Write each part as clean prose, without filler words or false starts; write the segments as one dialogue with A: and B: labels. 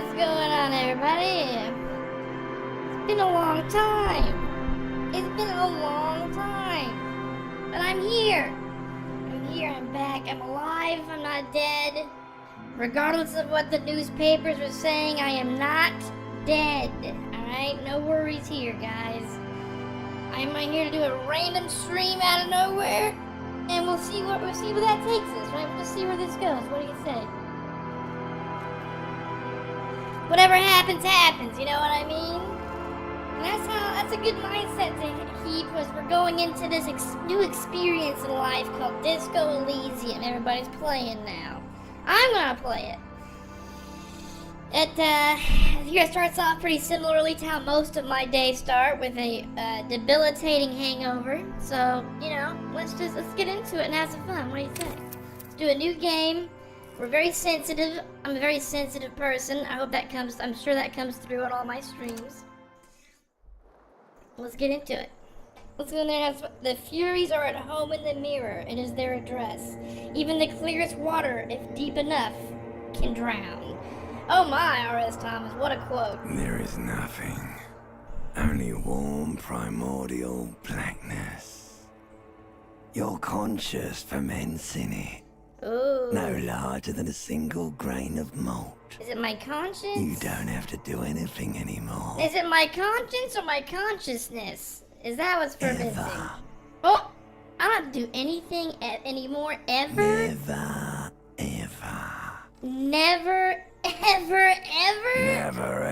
A: What's going on, everybody? It's been a long time. It's been a long time. But I'm here. I'm back. I'm alive. I'm not dead. Regardless of what the newspapers are saying, I am not dead. Alright? No worries here, guys. I'm here to do a random stream out of nowhere. And we'll see where that takes us, right? We'll just see where this goes. What do you say? Whatever happens, happens, you know what I mean? And that's a good mindset to keep as we're going into this new experience in life called Disco Elysium. Everybody's playing now. I'm gonna play it. Here it starts off pretty similarly to how most of my days start, with a debilitating hangover. So, you know, let's get into it and have some fun. What do you think? Let's do a new game. We're very sensitive. I'm a very sensitive person. I'm sure that comes through on all my streams. Let's get into it. Let's go in there and have the Furies are at home in the mirror. It is their address. Even the clearest water, if deep enough, can drown. Oh my, R.S. Thomas, what a quote.
B: There is nothing. Only warm primordial blackness. You're conscious ferments in it.
A: Ooh.
B: No larger than a single grain of malt.
A: Is it my conscience?
B: You don't have to do anything anymore.
A: Is it my conscience or my consciousness? Is that what's fermenting?
B: Ever.
A: Oh, I don't have to do anything anymore, ever?
B: Never, ever.
A: Never, ever, ever?
B: Never,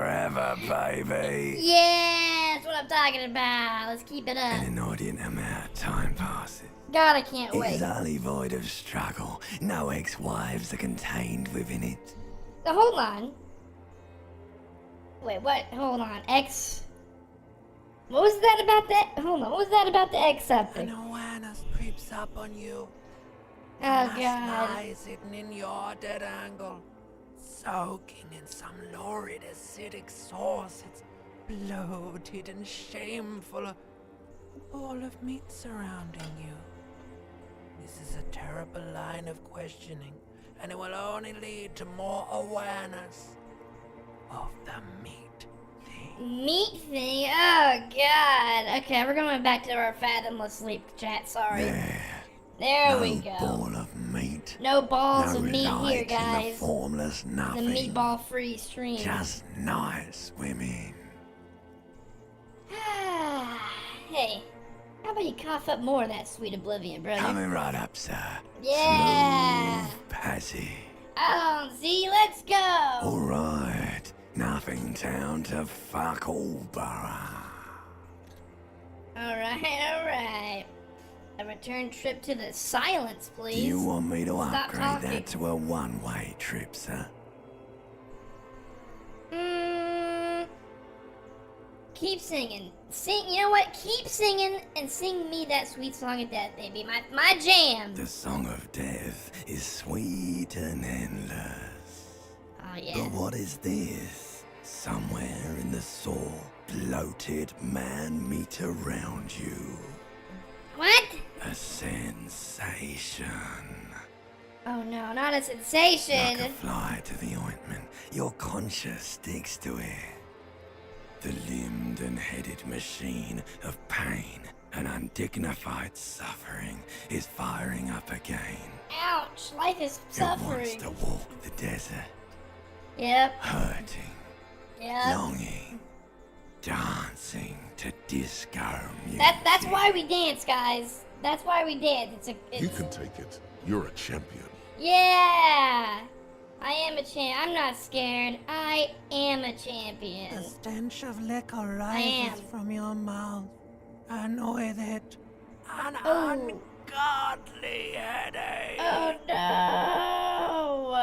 B: ever, baby.
A: Yeah, that's what I'm talking about. Let's keep it up.
B: An inordinate amount of time passes.
A: God, I can't
B: It
A: wait.
B: is utterly void of struggle. No ex-wives are contained within it.
A: Now, hold on. Wait, what? Hold on. What was that about that? Hold on. What was that about the X something?
C: An awareness creeps up on you.
A: Oh,
C: Last
A: God.
C: lies hidden in your dead angle, soaking in some lurid acidic sauce. It's bloated and shameful. A ball of meat surrounding you. This is a terrible line of questioning, and it will only lead to more awareness of the meat thing.
A: Meat thing? Oh, God. Okay, we're going back to our fathomless sleep chat. Sorry. There
B: No
A: we go.
B: ball of meat.
A: No balls
B: No
A: of meat
B: light
A: here,
B: in
A: guys.
B: the formless
A: The
B: nothing.
A: meatball-free stream.
B: Just nice women.
A: Hey, how about you cough up more of that sweet oblivion, brother?
B: Coming right up, sir.
A: Yeah.
B: Smooth passy.
A: On, Z, let's go.
B: All right. Nothing town to fuck all borough.
A: All right. A return trip to the silence,
B: Do
A: please.
B: you want me to
A: Stop
B: upgrade
A: talking.
B: that to a one-way trip, sir?
A: Keep singing. You know what? Keep singing and sing me that sweet song of death, baby. My jam.
B: The song of death is sweet and endless.
A: Oh, yeah.
B: But what is this? Somewhere in the sore, bloated man meet around you.
A: What?
B: A sensation.
A: Oh, no, not a sensation.
B: Like a fly to the ointment, your conscience sticks to it. The limbed and headed machine of pain and undignified suffering is firing up again.
A: Ouch. Life is
B: It wants
A: suffering.
B: to walk the desert,
A: Yep.
B: hurting,
A: Yep.
B: longing, dancing to disco music.
A: That's why we dance, guys. That's why we dance.
D: You can take it. You're a champion.
A: Yeah. I am a champ. I'm not scared. I am a champion.
C: The stench of liquor
A: am.
C: rises from your mouth. I know with it. An
A: Oh.
C: ungodly headache.
A: Oh no.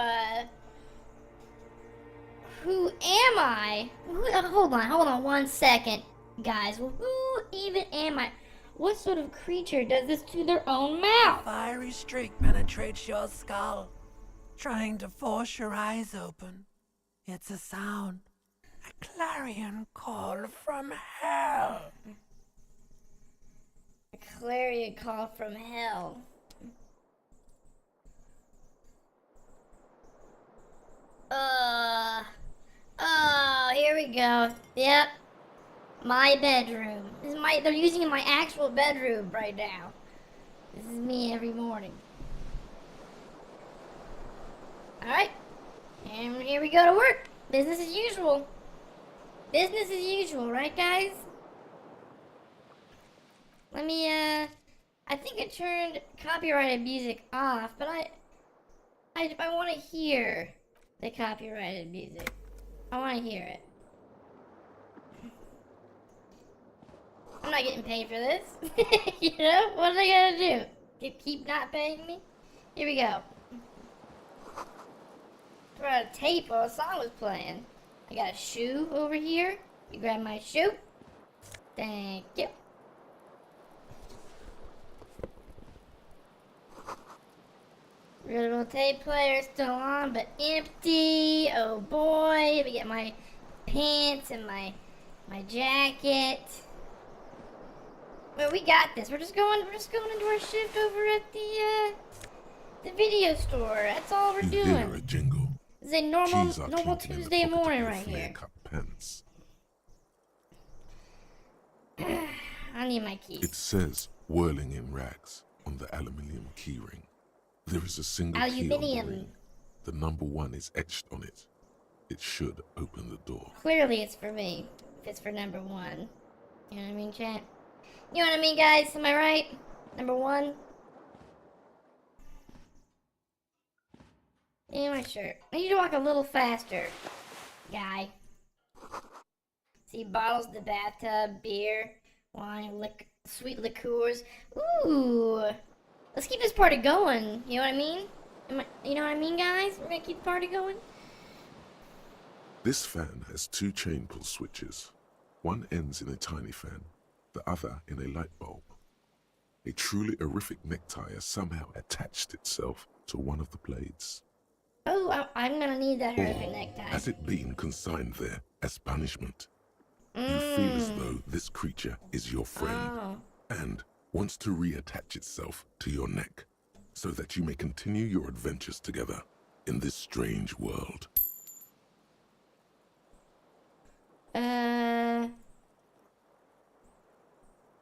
A: Who am I? Hold on 1 second, guys. Who even am I? What sort of creature does this to their own mouth?
C: Fiery streak penetrates your skull, trying to force your eyes open. It's a sound, a clarion call from hell.
A: A clarion call from hell. we go. Yep. My bedroom. This is they're using my actual bedroom right now. This is me every morning. Alright. And here we go to work. Business as usual. Business as usual, right guys? Let me, I think I turned copyrighted music off, but I want to hear the copyrighted music. I want to hear it. I'm not getting paid for this. You know? What are they gonna do? Keep not paying me? Here we go. Throw out a tape while a song was playing. I got a shoe over here. You grab my shoe. Thank you. Little tape player still on, but empty. Oh boy. Let me get my pants and my jacket. Well, we got this. We're just going into our shift over at the video store. That's all we're
D: You
A: doing.
D: hear a jingle.
A: It's a normal Tuesday morning right here.
D: Cut pants.
A: I need my keys.
D: It says whirling in rags on the aluminium keyring. There is a single key on the
A: Aluminium.
D: ring. The number 1 is etched on it. It should open the door.
A: Clearly it's for me. If it's for number 1. You know what I mean, chat? You know what I mean, guys? Am I right? Number 1? Yeah, my shirt. I need to walk a little faster, guy. See bottles in the bathtub, beer, wine, sweet liqueurs. Ooh. Let's keep this party going. You know what I mean? You know what I mean, guys? We're gonna keep the party going.
D: This fan has 2 chain pull switches. One ends in a tiny fan, the other in a light bulb. A truly horrific necktie has somehow attached itself to one of the blades.
A: Oh, I'm gonna need that horrific necktie.
D: Has it been consigned there as punishment? You feel as though this creature is your friend and wants to reattach itself to your neck so that you may continue your adventures together in this strange world.
A: I'm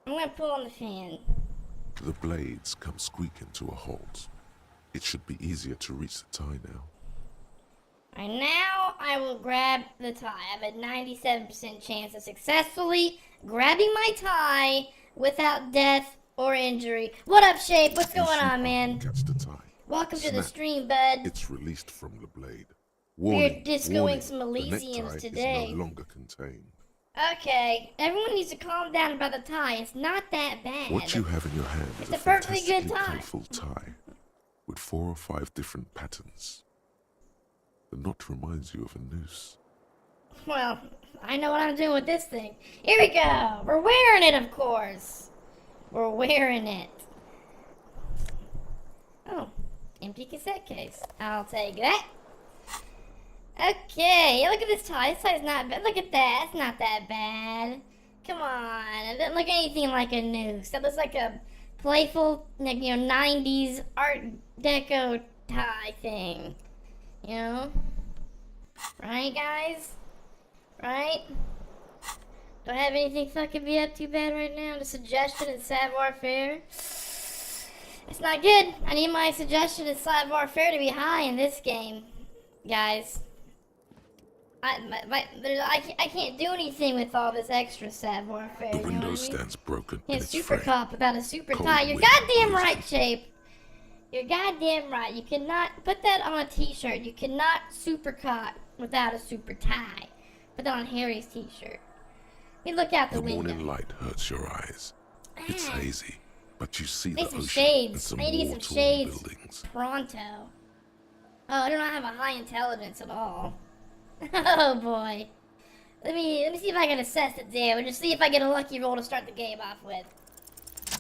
A: gonna pull on the fan.
D: The blades come squeaking to a halt. It should be easier to reach the tie now.
A: And now I will grab the tie. I have a 97% chance of successfully grabbing my tie without death or injury. What up, Shape? What's going on, man?
D: Catch the tie.
A: Welcome to the
D: Snap.
A: stream, bud.
D: It's released from the blade.
A: We're
D: Warning,
A: discoing
D: warning,
A: some
D: the
A: Elysiums
D: necktie
A: today.
D: is no longer contained.
A: Okay, everyone needs to calm down about the tie. It's not that bad.
D: What you have in your hand is
A: It's
D: a
A: a perfectly good
D: fantastically
A: tie.
D: colorful tie with 4 or 5 different patterns. The knot reminds you of a noose.
A: Well, I know what I'm doing with this thing. Here we go. We're wearing it, of course. We're wearing it. Oh, empty cassette case. I'll take that. Okay, look at this tie. This tie's not bad. Look at that. It's not that bad. Come on. It doesn't look anything like a noose. That looks like a playful, 90s Art Deco tie thing. You know? Right, guys? Right? Do I have anything fucking me up too bad right now? The suggestion in savoir faire? It's not good. I need my suggestion in savoir faire to be high in this game, guys. I can't do anything with all this extra savoir faire.
D: The
A: You know
D: window
A: what I mean?
D: stands broken
A: Yeah,
D: in its
A: super
D: frame.
A: cop without a super
D: Cold
A: tie. You're
D: wind
A: goddamn
D: blows
A: right,
D: it.
A: Shape. You're goddamn right. You cannot put that on a t-shirt. You cannot super cop without a super tie. Put that on Harry's t-shirt. We look out the
D: The
A: window.
D: morning light hurts your eyes. It's
A: Ah.
D: hazy, but you see
A: Need
D: the
A: some
D: ocean
A: shades.
D: and some
A: I need to get some
D: war-torn
A: shades.
D: buildings.
A: Pronto. Oh, I do not have a high intelligence at all. Oh boy. Let me see if I can assess the damage. Just see if I get a lucky roll to start the game off with.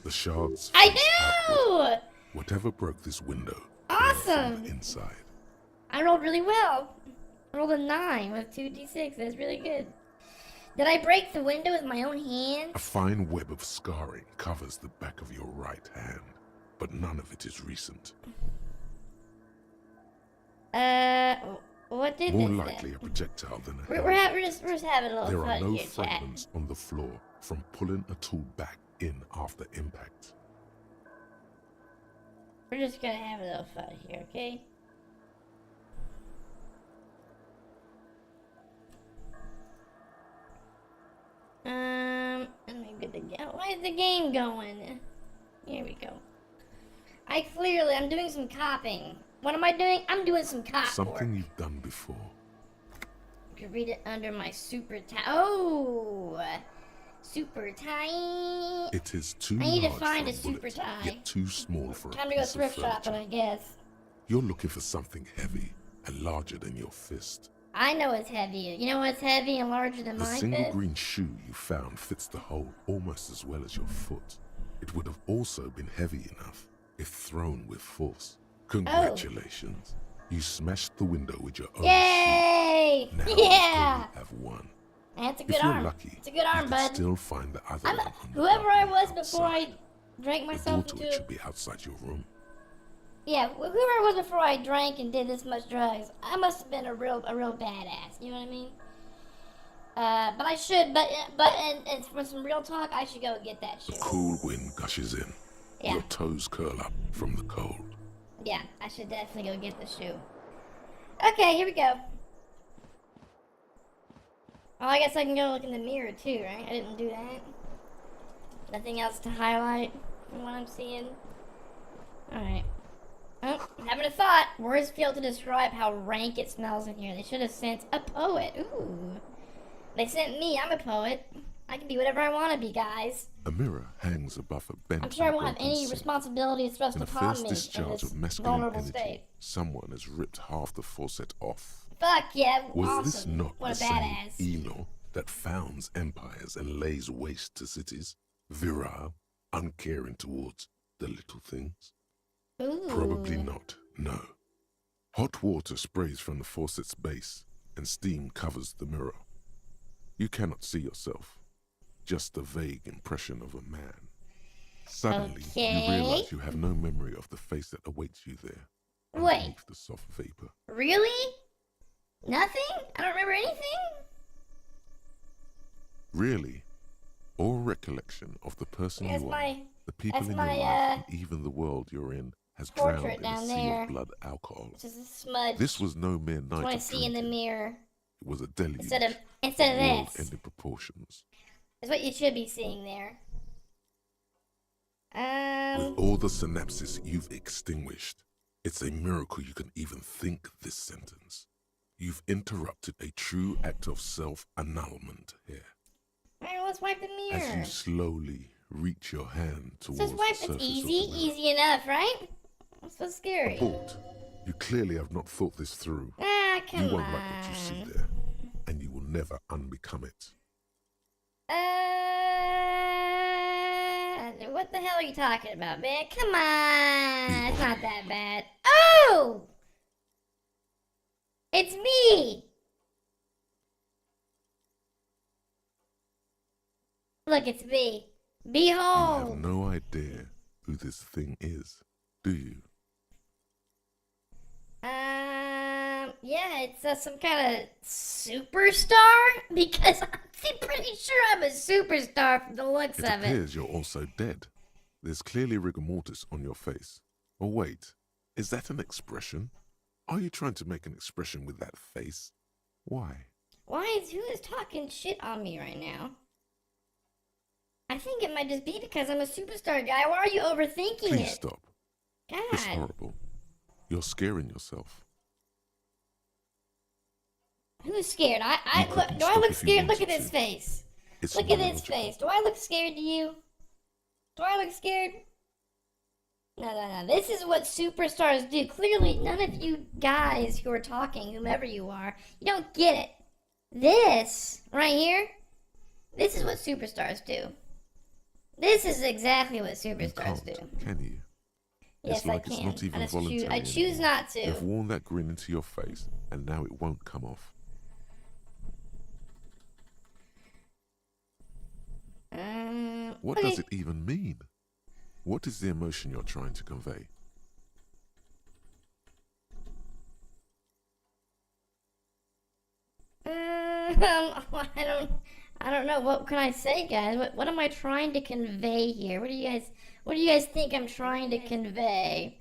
D: The shards
A: I
D: face outward.
A: do!
D: Whatever broke this window fell
A: Awesome!
D: from the inside.
A: I rolled really well. I rolled a 9 with 2d6. That's really good. Did I break the window with my own hands?
D: A fine web of scarring covers the back of your right hand, but none of it is recent.
A: What did
D: More
A: this
D: likely
A: then?
D: a projectile than a
A: We're
D: helmet.
A: just having a little
D: There are
A: fun
D: no
A: here, chat.
D: fragments on the floor from pulling a tool back in after impact.
A: We're just gonna have a little fun here, okay? Let me get the game. Why is the game going? Here we go. I'm doing some copying. What am I doing? I'm doing some cop
D: Something
A: work.
D: you've done before.
A: You can read it under my super tight. Oh, super tight.
D: It is too
A: I need to
D: large
A: find
D: for
A: a super
D: bullet,
A: tie.
D: yet too small for
A: Time
D: a
A: to go
D: piece of
A: thrift shopping,
D: furniture.
A: I guess.
D: You're looking for something heavy and larger than your fist.
A: I know it's heavy. You know what's heavy and larger than
D: The
A: my
D: single
A: fist?
D: green shoe you found fits the hole almost as well as your foot. It would have also been heavy enough if thrown with force. Congratulations. You smashed the window with your own
A: Yay!
D: shoe. Now
A: Yeah!
D: you only have one.
A: That's a
D: If
A: good
D: you're
A: arm.
D: lucky,
A: It's a good
D: you
A: arm,
D: can
A: bud.
D: still find the other one on the
A: Whoever I
D: balcony
A: was before I
D: outside.
A: drank
D: The
A: myself
D: door to it
A: into
D: should be outside your room.
A: Yeah, whoever I was before I drank and did this much drugs, I must have been a real badass. You know what I mean? But I should, and for some real talk, I should go get that
D: The
A: shoe.
D: cool wind gushes in.
A: Yeah.
D: Your toes curl up from the cold.
A: Yeah, I should definitely go get the shoe. Okay, here we go. Oh, I guess I can go look in the mirror too, right? I didn't do that. Nothing else to highlight from what I'm seeing. Alright. Oh, having a thought. Words fail to describe how rank it smells in here. They should have sent a poet. Ooh. They sent me. I'm a poet. I can be whatever I want to be, guys.
D: A mirror hangs above a bench.
A: I'm sure I
D: and
A: won't have
D: broken
A: any
D: sink.
A: responsibilities thrust
D: In a
A: upon
D: first
A: me in
D: discharge
A: this
D: of masculine
A: vulnerable
D: energy,
A: state.
D: someone has ripped half the faucet off.
A: Fuck yeah,
D: Was
A: awesome.
D: this not
A: What
D: the
A: a
D: same
A: badass.
D: Elo that founds empires and lays waste to cities? Virile, uncaring towards the little things?
A: Ooh.
D: Probably not, no. Hot water sprays from the faucet's base, and steam covers the mirror. You cannot see yourself, just a vague impression of a man. Suddenly,
A: Okay.
D: you realize you have no memory of the face that awaits you there.
A: Wait.
D: Underneath the soft vapor.
A: Really? Nothing? I don't remember anything?
D: Really? All recollection of the person
A: That's
D: you are,
A: my-
D: the people
A: that's
D: in
A: my,
D: your life, and even the world you're in, has drowned
A: portrait
D: in a
A: down
D: sea
A: there.
D: of blood alcohol.
A: Just a smudge.
D: This was no mere
A: That's
D: night
A: what I
D: of
A: see in the
D: drinking.
A: mirror.
D: It was a deluge.
A: Instead of this.
D: World-ending proportions.
A: That's what you should be seeing there.
D: With all the synapses you've extinguished, it's a miracle you can even think this sentence. You've interrupted a true act of self-annulment here.
A: Alright, let's wipe the
D: As you
A: mirror.
D: slowly reach your hand towards
A: Just wipe.
D: the
A: It's
D: surface
A: easy.
D: of the mirror.
A: Easy enough, right? What's so scary?
D: Abort. You clearly have not thought this through.
A: Ah, come
D: You won't
A: on.
D: like what you see there, and you will never unbecome it.
A: What the hell are you talking about, man? Come on. It's not that bad. Oh! It's me! Look, it's me.
D: You have
A: Behold!
D: no idea who this thing is, do you?
A: Yeah, it's some kind of superstar? Because I'm pretty sure I'm a superstar from the looks
D: It
A: of it.
D: appears you're also dead. There's clearly rigor mortis on your face. Oh wait, is that an expression? Are you trying to make an expression with that face? Why?
A: Who is talking shit on me right now? I think it might just be because I'm a superstar guy. Why are you overthinking
D: Please
A: it?
D: stop. It's
A: God.
D: horrible. You're scaring yourself.
A: Who's scared?
D: You
A: Look,
D: couldn't
A: do I
D: stop
A: look
D: if you
A: scared? Look at
D: wanted
A: his
D: to.
A: face.
D: It's
A: Look at his
D: biological.
A: face. Do I look scared to you? Do I look scared? No. This is what superstars do. Clearly, none of you guys who are talking, whomever you are, you don't get it. This, right here, this is what superstars do. This is exactly what
D: You
A: superstars do.
D: can't, can you?
A: Yes,
D: It's like
A: I
D: it's
A: can.
D: not even
A: I
D: voluntary
A: choose
D: anymore.
A: not to.
D: You've worn that grin into your face, and now it won't come off. What
A: okay.
D: does it even mean? What is the emotion you're trying to convey?
A: I don't know. What can I say, guys? What am I trying to convey here? What do you guys think I'm trying to convey?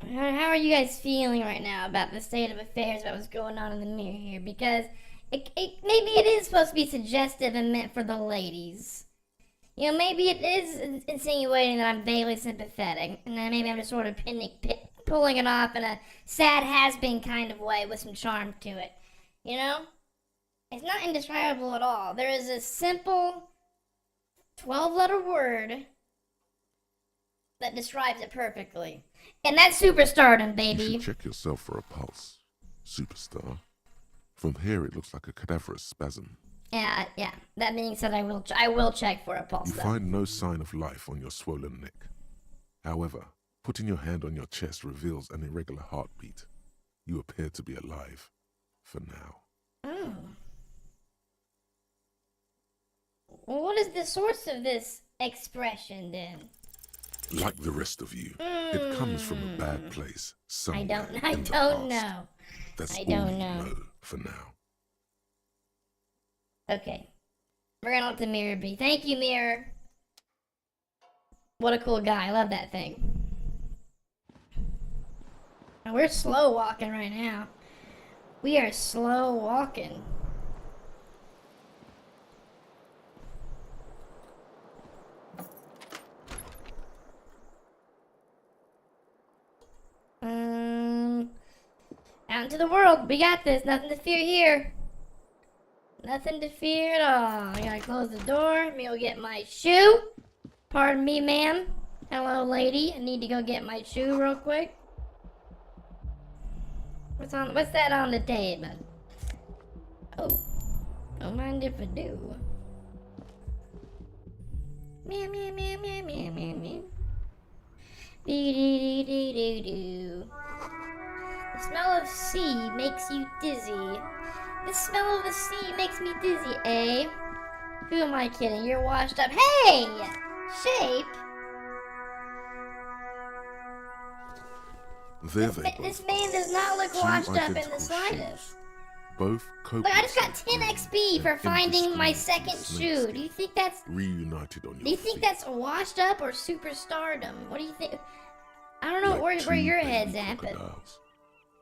A: How are you guys feeling right now about the state of affairs, about what's going on in the mirror here? Because maybe it is supposed to be suggestive and meant for the ladies. You know, maybe it is insinuating that I'm vaguely sympathetic, and then maybe I'm just sort of pulling it off in a sad has-been kind of way with some charm to it. You know? It's not indescribable at all. There is a simple 12-letter word that describes it perfectly. And that's superstardom, baby.
D: You should check yourself for a pulse, superstar. From here, it looks like a cadaverous spasm.
A: Yeah. That being said, I will check for a pulse.
D: You find no sign of life on your swollen neck. However, putting your hand on your chest reveals an irregular heartbeat. You appear to be alive, for now.
A: Oh. Well, what is the source of this expression, then?
D: Like the rest of you, it comes from a bad place.
A: I don't know.
D: That's
A: I
D: all
A: don't
D: you
A: know.
D: know for now.
A: Okay. We're gonna let the mirror be. Thank you, mirror. What a cool guy. I love that thing. And we're slow walking right now. We are slow walking. Out into the world. We got this. Nothing to fear here. Nothing to fear at all. I gotta close the door. Let me go get my shoe. Pardon me, ma'am. Hello, lady. I need to go get my shoe real quick. What's that on the table? Oh. Don't mind if I do. Meow, meow, meow, meow, meow, meow, meow. Doo-doo-doo-doo-doo-doo. The smell of sea makes you dizzy. The smell of the sea makes me dizzy, eh? Who am I kidding? You're washed up. Hey! Shape! This man does not look washed up in the slightest.
D: Both
A: Look, I just got 10 XP for finding my second shoe. Do you think that's...
D: reunited on your
A: Do you think
D: feet.
A: that's washed up or superstardom? What do you think? I don't know
D: Like
A: where
D: two
A: your
D: baby
A: head's at, but...
D: crocodiles.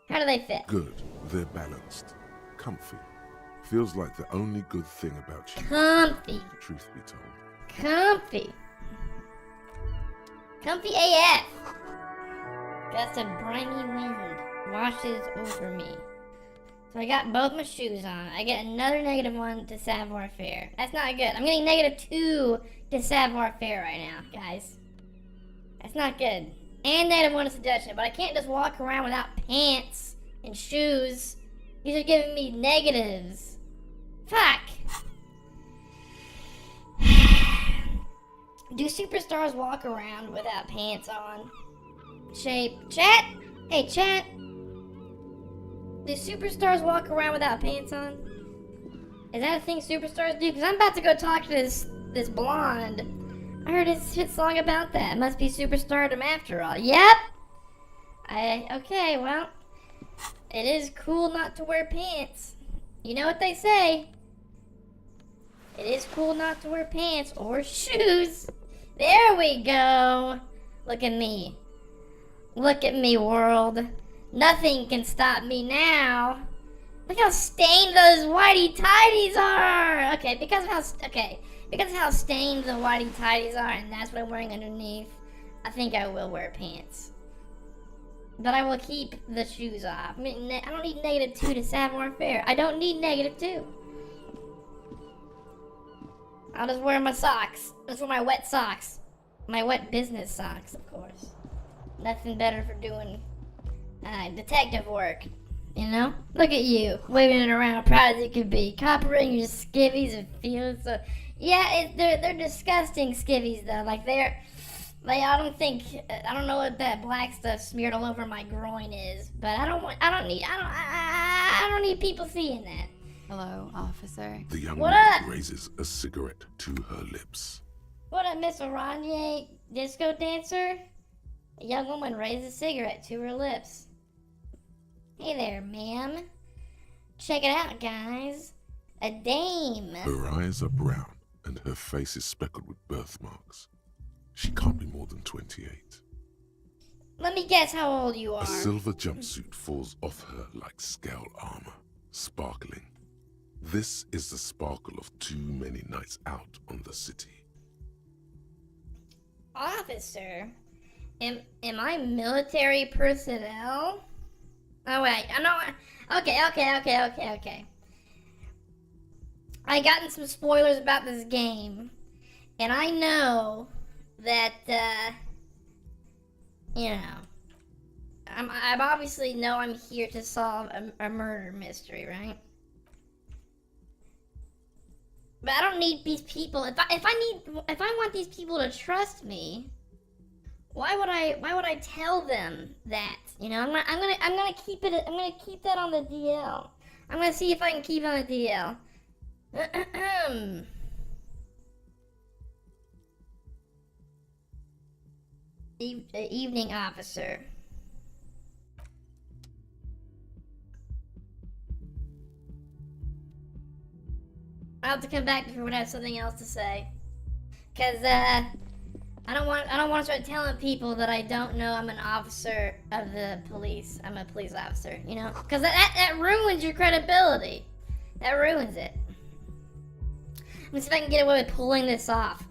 A: How do they fit?
D: Good. They're balanced. Comfy. Feels like the only good thing about you.
A: Comfy.
D: Truth be told.
A: Comfy. Comfy AF. Gusts of briny wind washes over me. So I got both my shoes on. I get another -1 to savoir faire. That's not good. I'm getting -2 to savoir faire right now, guys. That's not good. And -1 to seduction, but I can't just walk around without pants and shoes. These are giving me negatives. Fuck. Do superstars walk around without pants on? Shape. Chat? Hey, chat. Do superstars walk around without pants on? Is that a thing superstars do? Because I'm about to go talk to this blonde. I heard his hit song about that. It must be superstardom after all. Yep. Okay, well. It is cool not to wear pants. You know what they say. It is cool not to wear pants or shoes. There we go. Look at me. Look at me, world. Nothing can stop me now. Look how stained those whitey tighties are. Okay, because of how stained the whitey tighties are, and that's what I'm wearing underneath, I think I will wear pants. But I will keep the shoes off. I mean, I don't need -2 to savoir faire. I don't need -2. I'll just wear my socks. Just wear my wet socks. My wet business socks, of course. Nothing better for doing detective work. You know? Look at you, waving it around, proud as you could be. Coppering your skivvies and feeling so... Yeah, they're disgusting skivvies, though. Like, I don't know what that black stuff smeared all over my groin is, but I don't need people seeing that.
E: Hello, officer.
D: The young
A: What
D: woman
A: up?
D: raises a cigarette to her lips.
A: What up, Miss Aranye, disco dancer? A young woman raises a cigarette to her lips. Hey there, ma'am. Check it out, guys. A dame.
D: Her eyes are brown, and her face is speckled with birthmarks. She can't be more than 28.
A: Let me guess how old you are.
D: A silver jumpsuit falls off her like scale armor, sparkling. This is the sparkle of too many nights out on the city.
A: Officer? Am I military personnel? Oh wait, I know. Okay. I gotten some spoilers about this game, and I know that you know, I obviously know I'm here to solve a murder mystery, right? But I don't need these people. If I want these people to trust me, why would I tell them that? You know, I'm gonna keep that on the DL. I'm gonna see if I can keep it on the DL. Evening, officer. I'll have to come back when I have something else to say. Cause I don't want to start telling people that I don't know I'm an officer of the police. I'm a police officer, you know? Cause that ruins your credibility. That ruins it. Let me see if I can get away with pulling this off.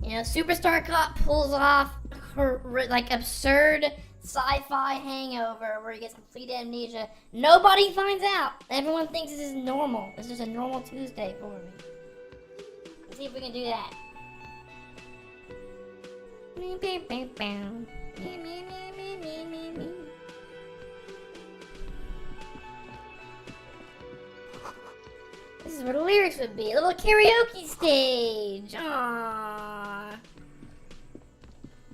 A: You know, Superstar Cop pulls off her like absurd sci-fi hangover where he gets complete amnesia. Nobody finds out. Everyone thinks this is normal. It's just a normal Tuesday for me. Let's see if we can do that. This is where the lyrics would be. A little karaoke stage. Aww.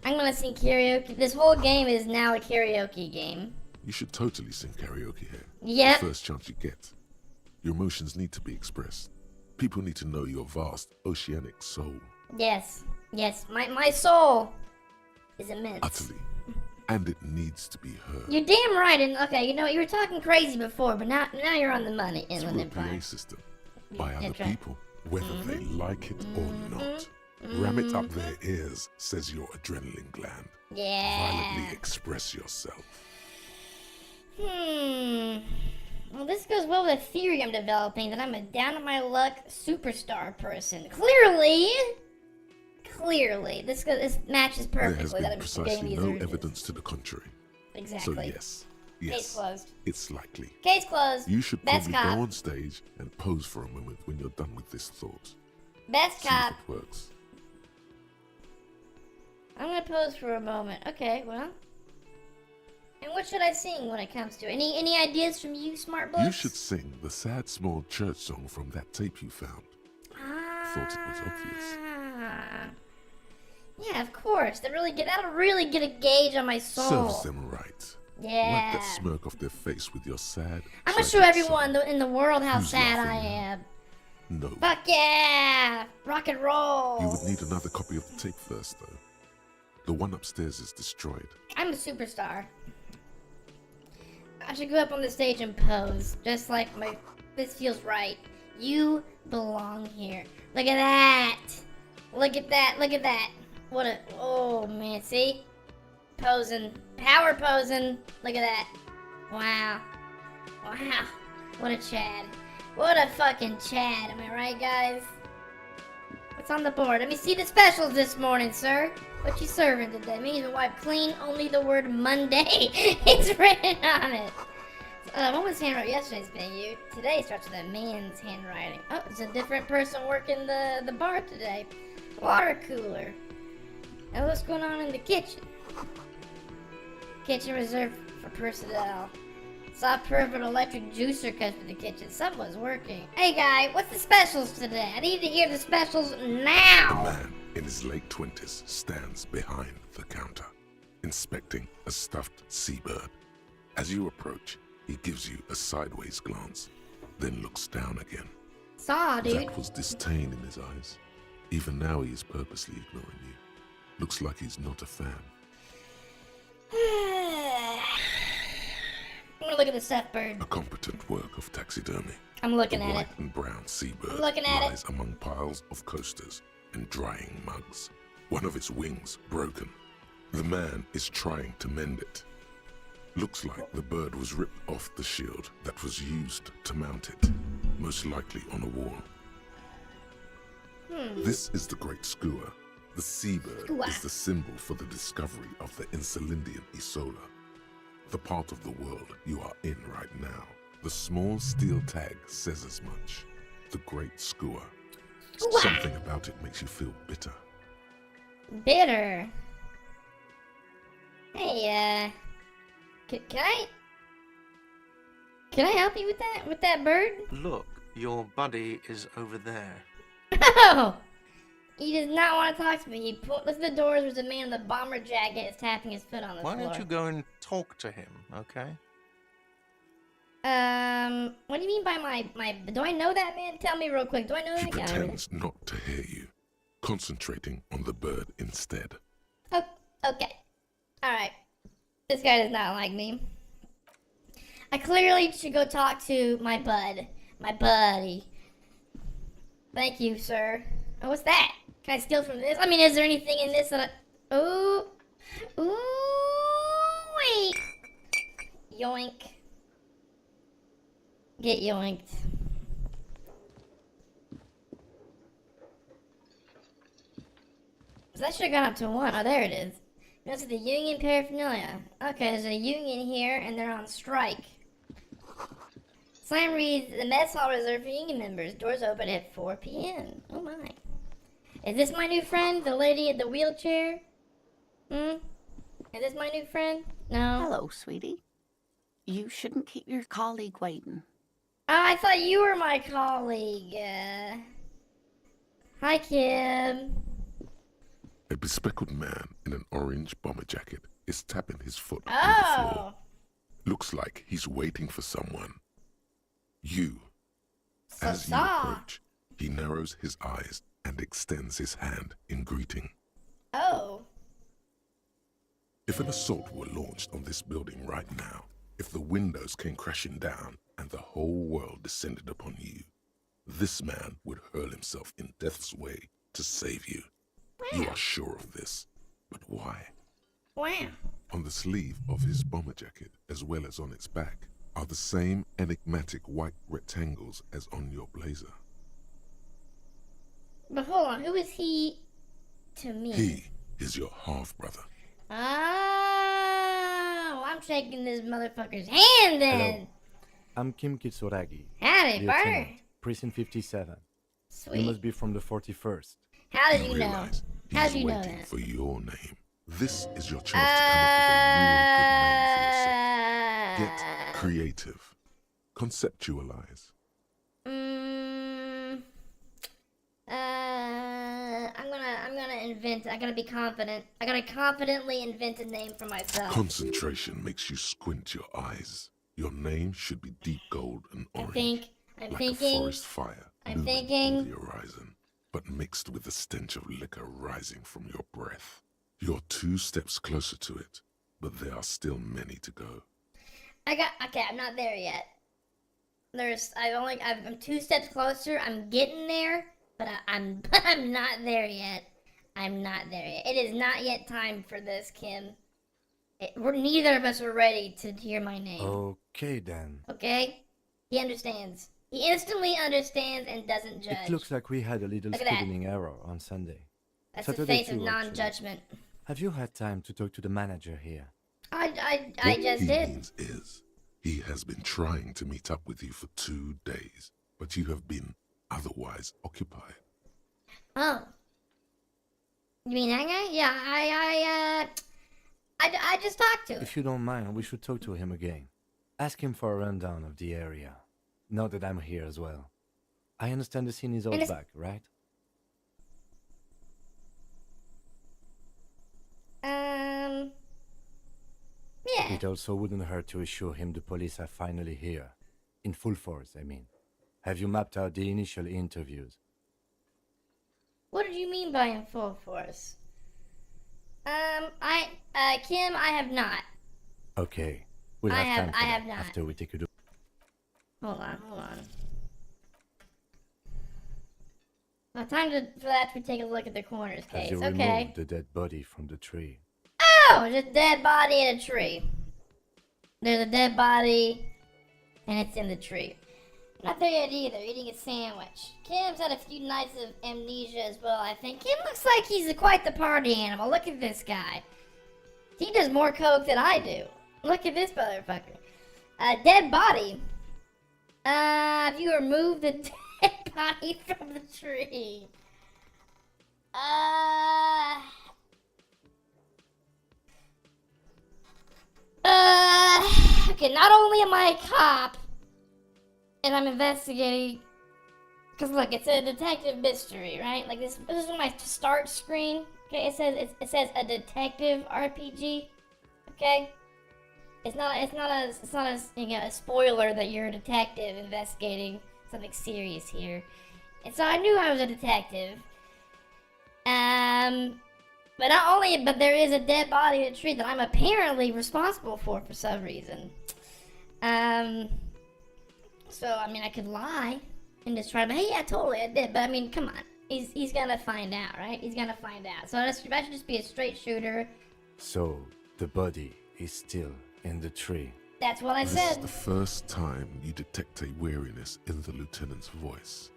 A: I'm gonna sing karaoke. This whole game is now a karaoke game.
D: You should totally sing karaoke here.
A: Yep.
D: The first chance you get. Your emotions need to be expressed. People need to know your vast, oceanic soul.
A: Yes. My soul is immense.
D: Utterly. And it needs to be heard.
A: You're damn right. And okay, you know you were talking crazy before, but now you're on the money. Inland
D: Through a
A: Empire.
D: PA system. By other
A: That's right.
D: people, whether they like it or not. Ram it up their ears, says your adrenaline gland.
A: Yeah.
D: Violently express yourself.
A: Well, this goes well with a theory I'm developing that I'm a down-on-my-luck superstar person. Clearly, this matches
D: There has
A: perfectly that
D: been
A: I'm
D: precisely
A: getting these
D: no
A: urges.
D: evidence to the contrary.
A: Exactly.
D: So yes,
A: Case closed.
D: it's likely.
A: Case closed.
D: You should
A: Best
D: probably
A: cop.
D: go on stage and pose for a moment when you're done with this thought.
A: Best
D: See
A: cop.
D: if it works.
A: I'm gonna pose for a moment. Okay, well. And what should I sing when it comes to it? Any ideas from you, smart books?
D: You should sing the sad small church song from that tape you found. Thought it was obvious.
A: Yeah, of course. That'll really get a gauge on my soul.
D: Serves them right.
A: Yeah.
D: Wipe that smirk off their face with your sad.
A: I'm gonna show
D: tragic
A: everyone
D: song.
A: in the world how
D: Who's
A: sad
D: laughing
A: I
D: now?
A: am.
D: No.
A: Fuck yeah! Rock and roll!
D: You would need another copy of the tape first, though. The one upstairs is destroyed.
A: I'm a superstar. I should go up on the stage and pose. Just like this feels right. You belong here. Look at that! Look at that! Oh man, see? Posing. Power posing. Look at that. Wow. What a Chad. What a fucking Chad. Am I right, guys? What's on the board? Let me see the specials this morning, sir. What you serving today? Me to wipe clean, only the word Monday is written on it. What was handwrote yesterday's menu? Today starts with a man's handwriting. Oh, it's a different person working the bar today. Water cooler. Now what's going on in the kitchen? Kitchen reserved for personnel. Saw perfect electric juicer cut for the kitchen. Someone's working. Hey guy, what's the specials today? I need to hear the specials
D: A
A: now.
D: man in his late 20s stands behind the counter, inspecting a stuffed seabird. As you approach, he gives you a sideways glance, then looks down again.
A: Saw, dude.
D: That was disdain in his eyes. Even now he is purposely ignoring you. Looks like he's not a fan.
A: I'm gonna look at the stuffed bird.
D: A competent work of taxidermy.
A: I'm looking
D: The
A: at
D: white
A: it.
D: and brown seabird
A: I'm looking at it.
D: lies among piles of coasters and drying mugs. One of its wings broken. The man is trying to mend it. Looks like the bird was ripped off the shield that was used to mount it, most likely on a wall. This is the Great Skua. The seabird
A: Skua.
D: is the symbol for the discovery of the Insulindian Isola, the part of the world you are in right now. The small steel tag says as much. The Great Skua.
A: Skua.
D: Something about it makes you feel bitter.
A: Bitter. Hey, can I help you with that bird?
F: Look, your buddy is over there.
A: Oh! He does not want to talk to me. Listen to the doors. There's a man in the bomber jacket is tapping his foot on the
F: Why
A: floor.
F: don't you go and talk to him, okay?
A: What do you mean by my? Do I know that man? Tell me real quick. Do I know
D: He
A: that guy?
D: pretends not to hear you, concentrating on the bird instead.
A: Oh, okay. Alright. This guy does not like me. I clearly should go talk to my buddy. Thank you, sir. Oh, what's that? Can I steal from this? I mean, is there anything in this that I... Ooh. Wait. Yoink. Get yoinked. So that should have gone up to 1. Oh, there it is. That's the union paraphernalia. Okay, there's a union here, and they're on strike. Sign reads, the mess hall reserved for union members. Doors open at 4 p.m. Oh my. Is this my new friend? The lady at the wheelchair? Is this my new friend? No.
G: Hello, sweetie. You shouldn't keep your colleague waiting.
A: Oh, I thought you were my colleague. Hi, Kim.
D: A bespectacled man in an orange bomber jacket is tapping his foot on the floor.
A: Oh.
D: Looks like he's waiting for someone. You.
A: So
D: As you approach, he narrows his eyes and extends his hand in greeting.
A: Oh.
D: If an assault were launched on this building right now, if the windows came crashing down and the whole world descended upon you, this man would hurl himself in death's way to save you. You are sure of this, but why?
A: Wow.
D: On the sleeve of his bomber jacket, as well as on its back, are the same enigmatic white rectangles as on your blazer.
A: But hold on, who is he to me?
D: He is your half-brother.
A: Oh, I'm shaking this motherfucker's hand then.
H: Hello. I'm Kim Kitsuragi,
A: Howdy, partner.
H: Lieutenant, Precinct 57. You
A: Sweet.
H: must be from the 41st.
A: How did
D: You
A: you know?
D: realize
A: How
D: he's
A: did you know
D: waiting
A: that?
D: for your name. This is your chance to come up with a really good name for yourself. Get creative. Conceptualize.
A: I'm gonna invent. I gotta be confident. I gotta confidently invent a name for myself.
D: Concentration makes you squint your eyes. Your name should be deep gold and orange.
A: I'm
D: like
A: thinking.
D: a forest fire
A: I'm
D: looming
A: thinking.
D: on the horizon, but mixed with the stench of liquor rising from your breath. You're 2 steps closer to it, but there are still many to go.
A: Okay, I'm not there yet. I'm 2 steps closer. I'm getting there, but I'm not there yet. I'm not there yet. It is not yet time for this, Kim. Neither of us are ready to hear my name.
H: Okay then.
A: Okay? He understands. He instantly understands and doesn't judge.
H: It looks like we had a little
A: Look at that.
H: spelling error on Sunday.
A: That's the
H: Saturday
A: face of
H: too, actually.
A: non-judgment.
H: Have you had time to talk to the manager here?
A: I
D: What
A: just
D: he
A: did.
D: means is, he has been trying to meet up with you for 2 days, but you have been otherwise occupied.
A: Oh. You mean that guy? Yeah, I just talked to him.
H: If you don't mind, we should talk to him again. Ask him for a rundown of the area. Now that I'm here as well. I understand the scene is all
A: And it's-
H: back, right?
A: Yeah.
H: It also wouldn't hurt to assure him the police are finally here. In full force, I mean. Have you mapped out the initial interviews?
A: What did you mean by in full force? Kim, I have not.
H: Okay. We'll
A: I
H: have
A: have-
H: time for
A: I
H: that
A: have not.
H: after we take a look.
A: Hold on. Now, time for that to take a look at the coroner's
H: Have
A: case.
H: you
A: Okay.
H: removed the dead body from the tree?
A: Oh, there's a dead body in a tree. There's a dead body, and it's in the tree. Not there yet either, eating a sandwich. Kim's had a few nights of amnesia as well, I think. Kim looks like he's quite the party animal. Look at this guy. He does more coke than I do. Look at this motherfucker. A dead body. Have you removed the dead body from the tree? Okay, not only am I a cop, and I'm investigating, because look, it's a detective mystery, right? Like this is my start screen. Okay, it says a detective RPG. Okay, it's not a you know, a spoiler that you're a detective investigating something serious here. And so I knew I was a detective. But there is a dead body in a tree that I'm apparently responsible for some reason. So I mean, I could lie and just try to, hey, yeah, totally, I did. But I mean, come on, he's gonna find out, right? He's gonna find out. So I should just be a straight shooter.
H: So, the body is still in the tree.
A: That's what I
D: This
A: said.
D: is the first time you detect a weariness in the lieutenant's voice.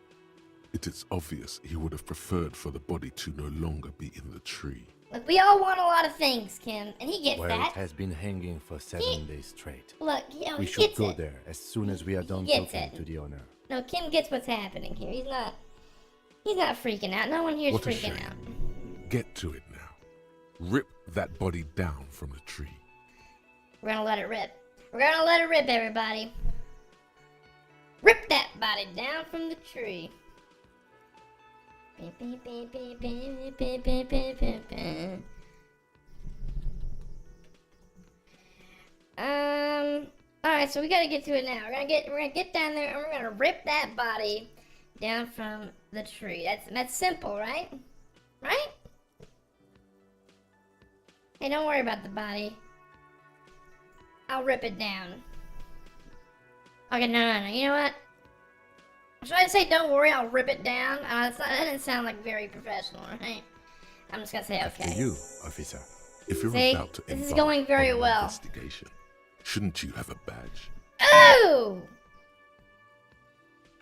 D: It is obvious he would have preferred for the body to no longer be in the tree.
A: Look, we all want a lot of things, Kim, and he gets
H: Where
A: that.
H: it has been hanging for 7 days straight.
A: Look, you know,
H: We
A: he
H: should
A: gets
H: go
A: it.
H: there as soon as we are done
A: gets
H: talking
A: it.
H: to the owner.
A: No, Kim gets what's happening here. He's not freaking out. No one here's
D: What a
A: freaking
D: shame.
A: out.
D: Get to it now. Rip that body down from the tree.
A: We're gonna let it rip. We're gonna let it rip, everybody. Rip that body down from the tree. Alright, so we gotta get to it now. We're gonna get down there and we're gonna rip that body down from the tree. That's simple, right? Right? Hey, don't worry about the body. I'll rip it down. Okay, no. You know what? Should I say don't worry, I'll rip it down? That didn't sound like very professional, right? I'm just gonna say
H: After
A: okay.
H: you, officer.
D: If you're
A: See?
D: about to
A: This is
D: embark
A: going very
D: on an
A: well.
D: investigation, shouldn't you have a badge?
A: Oh!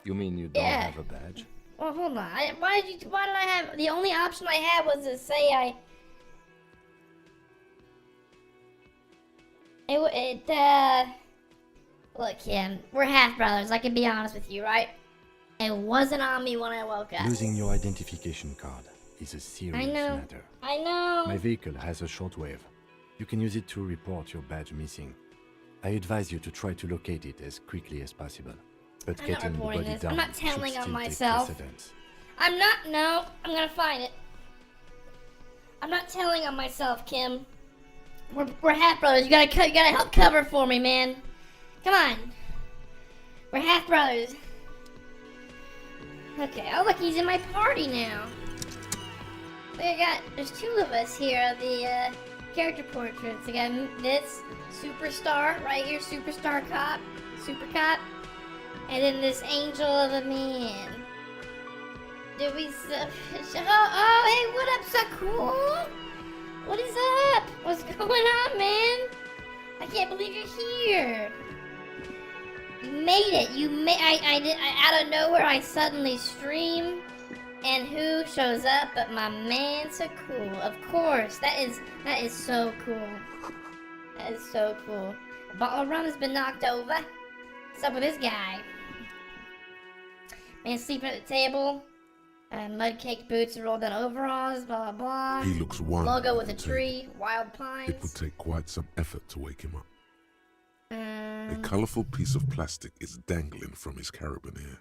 H: You mean you don't
A: Yeah.
H: have a badge?
A: Well, hold on. Why did I have... The only option I had was to say I... Look, Kim, we're half brothers. I can be honest with you, right? It wasn't on me when I woke up.
H: Losing your identification card is a serious matter.
A: I know.
H: My vehicle has a shortwave. You can use it to report your badge missing. I advise you to try to locate it as quickly as possible. But
A: I'm not
H: getting the
A: reporting
H: body
A: this.
H: down
A: I'm not
H: should
A: telling on
H: still take
A: myself.
H: precedence.
A: No, I'm gonna find it. I'm not telling on myself, Kim. We're half brothers. You gotta help cover for me, man. Come on. We're half brothers. Okay. Oh, look, he's in my party now. There's two of us here on the character portraits. I got this superstar right here, superstar cop, super cop, and then this angel of a man. Did we? Oh, hey, what up, so cool? What is up? What's going on, man? I can't believe you're here. You made it. I out of nowhere, I suddenly stream, and who shows up but my man, so cool. Of course, that is so cool. That is so cool. A bottle of rum has been knocked over. What's up with this guy? Man sleeping at the table. Mud-caked boots and rolled down overalls, blah, blah, blah.
D: He looks wild.
A: Logo
D: at
A: with
D: the
A: a
D: table.
A: tree, wild
D: It would
A: pines.
D: take quite some effort to wake him up. A
A: Um,
D: colorful piece of plastic is dangling from his carabiner.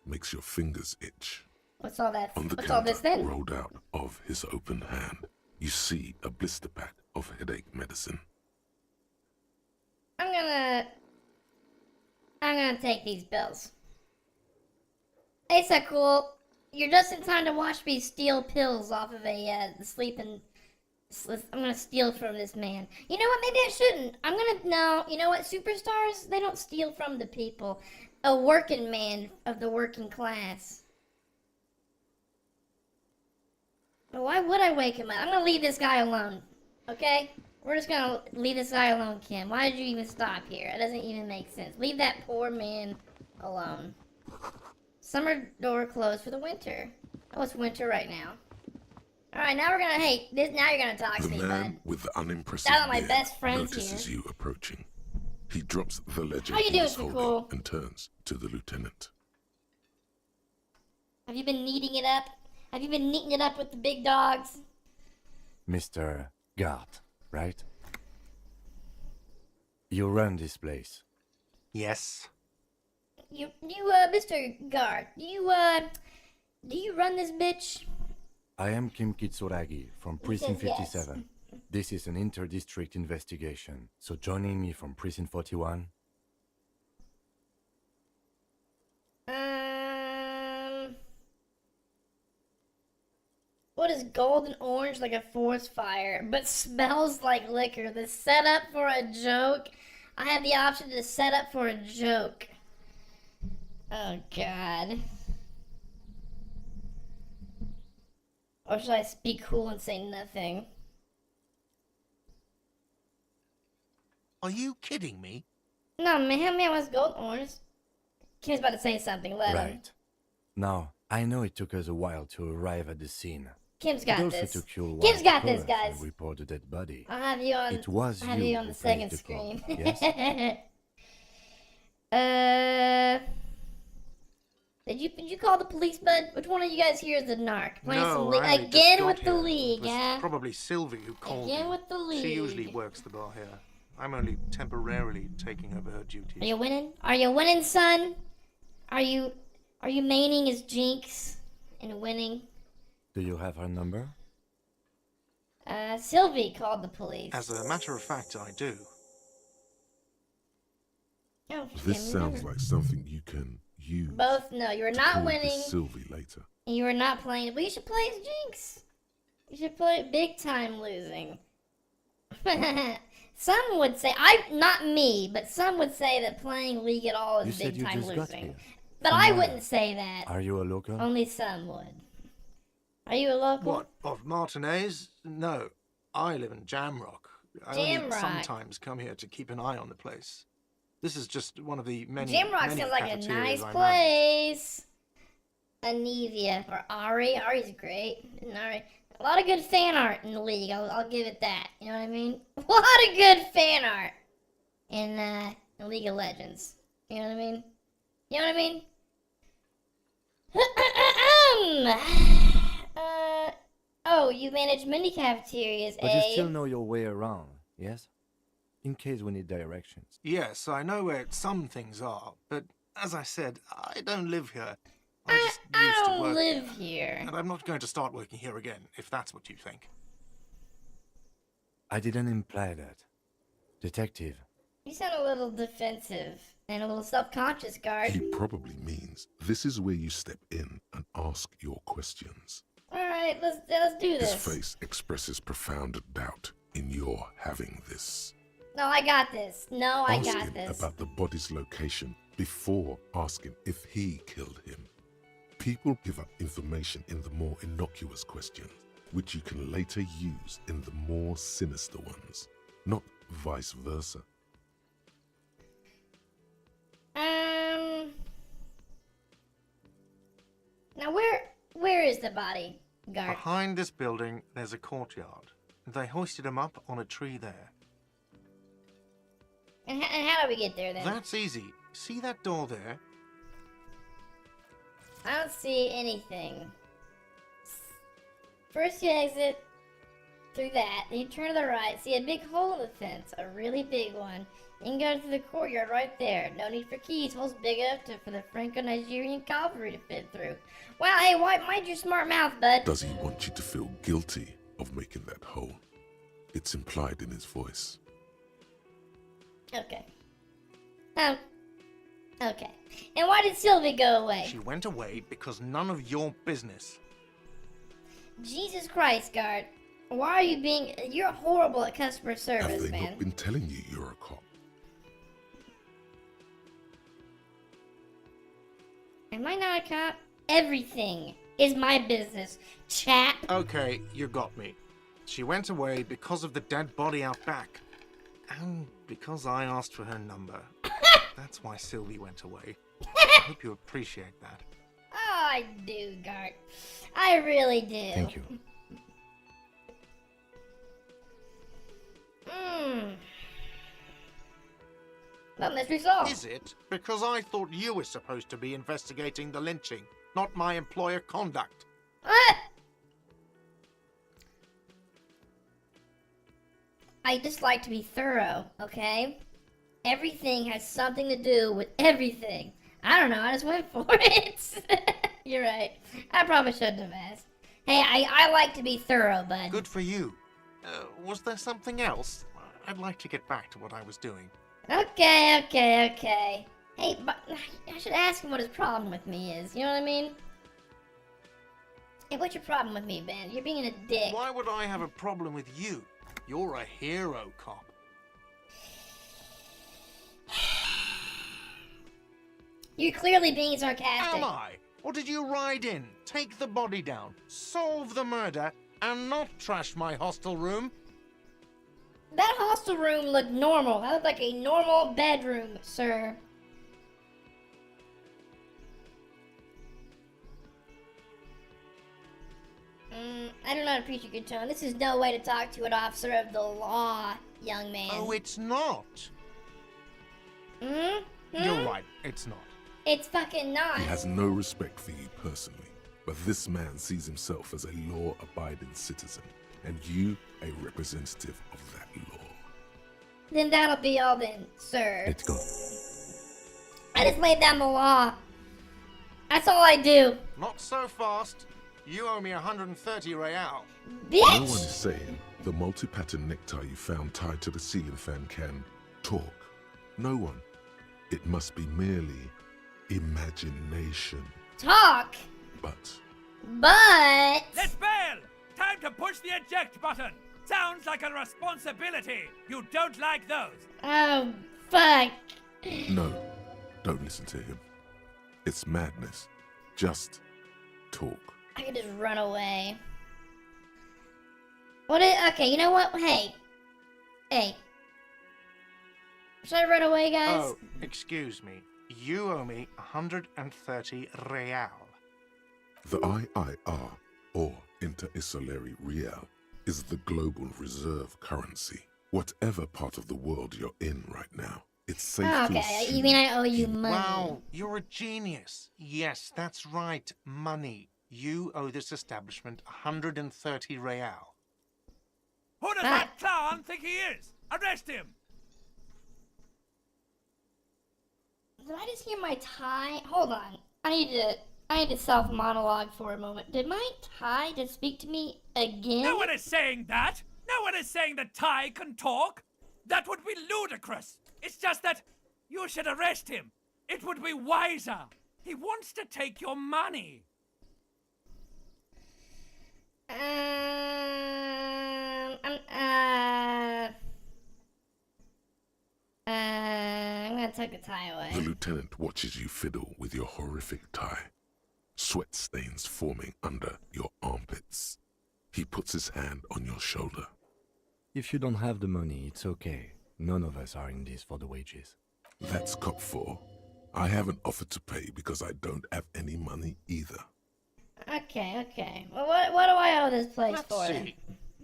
D: Makes your fingers itch.
A: what's all that?
D: On the
A: What's all this
D: counter,
A: then?
D: rolled out of his open hand, you see a blister pack of headache medicine.
A: I'm gonna take these pills. Hey, so cool. You're just in time to watch me steal pills off of the I'm gonna steal from this man. You know what? Maybe I shouldn't. No. You know what? Superstars, they don't steal from the people. A working man of the working class. Well, why would I wake him up? I'm gonna leave this guy alone. Okay? We're just gonna leave this guy alone, Kim. Why did you even stop here? It doesn't even make sense. Leave that poor man alone. Summer door closed for the winter. Oh, it's winter right now. Alright, now we're gonna, now you're gonna talk to
D: The
A: me, bud.
D: man with the unimpressive
A: Shout out my
D: beard
A: best friends
D: notices
A: here.
D: you approaching. He drops the ledger
A: How you
D: he
A: doing,
D: was holding
A: Nicole?
D: and turns to the lieutenant.
A: Have you been kneading it up? Have you been kneading it up with the big dogs?
H: Mr. Guard, right? You run this place.
F: Yes.
A: Mr. Guard, do you run this bitch?
H: I am Kim Kitsuragi from Precinct
A: says yes.
H: 57. This is an inter-district investigation, so joining me from Precinct 41?
A: What is golden orange like a forest fire, but smells like liquor? The setup for a joke? I have the option to set up for a joke. Oh, God. Or should I be cool and say nothing?
F: Are you kidding me?
A: No, man, what's gold orange? Kim's about to say something, let him.
H: Right. Now, I know it took us a while to arrive at the scene.
A: Kim's
H: It
A: got
H: also
A: this.
H: took you a while
A: Kim's
H: to
A: got
H: call
A: this,
H: us
A: guys.
H: and report the dead body.
A: I'll have you on.
H: It was
A: I'll have
H: you
A: you on
H: who
A: the second
H: placed the call,
A: screen.
H: yes?
A: Did you call the police, bud? Which one of you guys here is the narc? Playing
F: No,
A: some
F: I only just
A: again
F: got
A: with the
F: here.
A: league,
F: It was
A: huh?
F: probably Sylvie who called
A: Again
F: me.
A: with the
F: She usually
A: league.
F: works the bar here. I'm only temporarily taking over her duties.
A: Are you winning? Are you winning, son? Are you maining as Jinx and winning?
H: Do you have her number?
A: Sylvie called the police.
F: As a matter of fact, I do.
A: Oh,
D: This
A: Kim,
D: sounds
A: remember.
D: like something you can use
A: Both no, you are
D: to
A: not
D: call
A: winning.
D: this Sylvie later.
A: And you are not playing. But you should play as Jinx. You should play big time losing. Some would say, not me, but some would say that playing League at all
H: You
A: is
H: said
A: big
H: you
A: time
H: just got
A: losing.
H: here.
A: But
H: From
A: I
H: where?
A: wouldn't say that.
H: Are you a local?
A: Only some would. Are you a local?
F: What, of Martinez? No, I live in Jamrock. I only
A: Jamrock.
F: sometimes come here to keep an eye on the place. This is just one of the many
A: Jamrock
F: many
A: sounds like a
F: cafeterias
A: nice
F: I manage.
A: place. Anivia or Ari. Ari's great. And Ari. A lot of good fan art in the league. I'll give it that. You know what I mean? A lot of good fan art in League of Legends. You know what I mean? You know what I mean? Oh, you manage mini cafeterias,
H: But
A: eh?
H: you still know your way around, yes? In case we need directions.
F: Yes, I know where some things are, but as I said, I don't live here. I'm just
A: I
F: used to
A: don't
F: work
A: live
F: here.
A: here.
F: And I'm not going to start working here again, if that's what you think.
H: I didn't imply that. Detective,
A: You sound a little defensive and a little self-conscious, guard.
D: He probably means this is where you step in and ask your questions.
A: All right, let's do
D: His
A: this.
D: face expresses profound doubt in your having this.
A: No, I got this. No, I
D: Ask
A: got
D: him
A: this.
D: about the body's location before asking if he killed him. People give up information in the more innocuous questions, which you can later use in the more sinister ones, not vice versa.
A: Now where is the body, guard?
F: Behind this building, there's a courtyard. They hoisted him up on a tree there.
A: And how do we get there then?
F: That's easy. See that door there?
A: I don't see anything. First you exit through that, then you turn to the right, see a big hole in the fence, a really big one. You can go through the courtyard right there. No need for keys. Hole's big enough for the Franco-Nigerian cavalry to fit through. Wow, hey, mind your smart mouth, bud.
D: Does he want you to feel guilty of making that hole? It's implied in his voice.
A: Okay. Okay. And why did Sylvie go away?
F: She went away because none of your business.
A: Jesus Christ, guard. Why are you being... You're horrible at customer
D: Have
A: service,
D: they
A: man.
D: not been telling you you're a cop?
A: Am I not a cop? Everything is my business, chap.
F: Okay, you got me. She went away because of the dead body out back. And because I asked for her number. That's why Sylvie went away. I hope you appreciate that.
A: Oh, I do, Gart. I really do.
H: Thank you.
A: Well, mystery solved.
F: Is it? Because I thought you were supposed to be investigating the lynching, not my employer conduct.
A: Ah! I just like to be thorough, okay? Everything has something to do with everything. I don't know, I just went for it. You're right. I probably shouldn't have asked. Hey, I like to be thorough, bud.
F: Good for you. Was there something else? I'd like to get back to what I was doing.
A: Okay. Hey, but I should ask him what his problem with me is. You know what I mean? Hey, what's your problem with me, Ben? You're being a dick.
F: Why would I have a problem with you? You're a hero cop.
A: You're clearly being sarcastic.
F: Am I? Or did you ride in, take the body down, solve the murder, and not trash my hostel room?
A: That hostel room looked normal. That looked like a normal bedroom, sir. I do not appreciate your tone. This is no way to talk to an officer of the law, young man.
F: Oh, it's not.
A: Hmm?
F: You're right, it's not.
A: It's fucking not.
D: He has no respect for you personally, but this man sees himself as a law-abiding citizen, and you a representative of that law.
A: Then that'll be all then, sir.
H: Let's go.
A: I just laid down the law. That's all I do.
F: Not so fast. You owe me 130 real.
A: Bitch!
D: No one is saying the multi-pattern necktie you found tied to the ceiling fan can talk. No one. It must be merely imagination.
A: Talk.
D: But
C: Let's bail! Time to push the eject button! Sounds like a responsibility! You don't like those!
A: Oh, fuck.
D: no, don't listen to him. It's madness. Just talk.
A: I could just run away. Okay, you know what? Hey. Should I run away, guys?
F: Oh, excuse me. You owe me 130 real.
D: The IIR, or Inter-Isolary Real, is the global reserve currency. Whatever part of the world you're in right now, it's safe to
A: Okay,
D: assume
A: you mean I owe you money?
F: Wow, you're a genius. Yes, that's right, money. You owe this establishment 130 real.
C: Who does that clown think he is? Arrest him!
A: Did I just hear my tie? Hold on. I need to self-monologue for a moment. Did my tie just speak to me again?
C: No one is saying that! No one is saying that Ty can talk! That would be ludicrous! It's just that you should arrest him! It would be wiser! He wants to take your money!
A: I'm gonna take the tie away.
D: The lieutenant watches you fiddle with your horrific tie. Sweat stains forming under your armpits. He puts his hand on your shoulder.
H: If you don't have the money, it's okay. None of us are in this for the wages.
D: That's Cop 4. I haven't offered to pay because I don't have any money either.
A: Okay. Well, what do I owe this place
F: Let's
A: for?
F: see.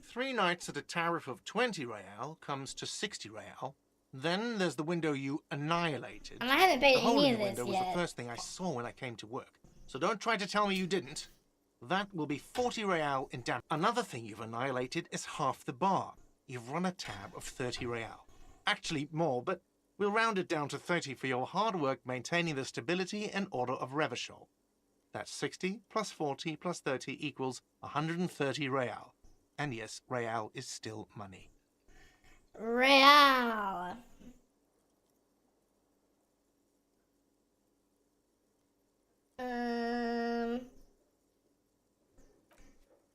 F: 3 nights at a tariff of 20 real comes to 60 real. Then there's the window you annihilated.
A: And I haven't paid
F: The hole
A: any
F: in
A: of
F: the
A: this
F: window was
A: yet.
F: the first thing I saw when I came to work. So don't try to tell me you didn't. That will be 40 real in damage. Another thing you've annihilated is half the bar. You've run a tab of 30 real. Actually more, but we'll round it down to 30 for your hard work maintaining the stability and order of Revachol. That's 60 plus 40 plus 30 equals 130 real. And yes, real is still money.
A: Real.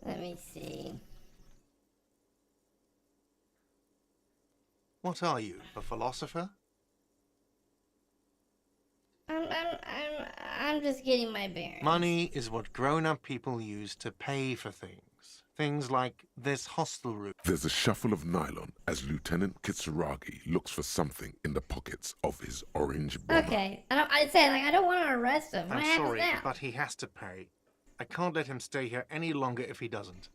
A: Let me see.
F: What are you, a philosopher?
A: I'm just getting my bearings.
F: Money is what grown-up people use to pay for things. Things like this hostel room.
D: There's a shuffle of nylon as Lieutenant Kitsuragi looks for something in the pockets of his orange bomber.
A: Okay, I say like I don't want to arrest him. What
F: I'm
A: happens
F: sorry,
A: now?
F: but he has to pay. I can't let him stay here any longer if he doesn't.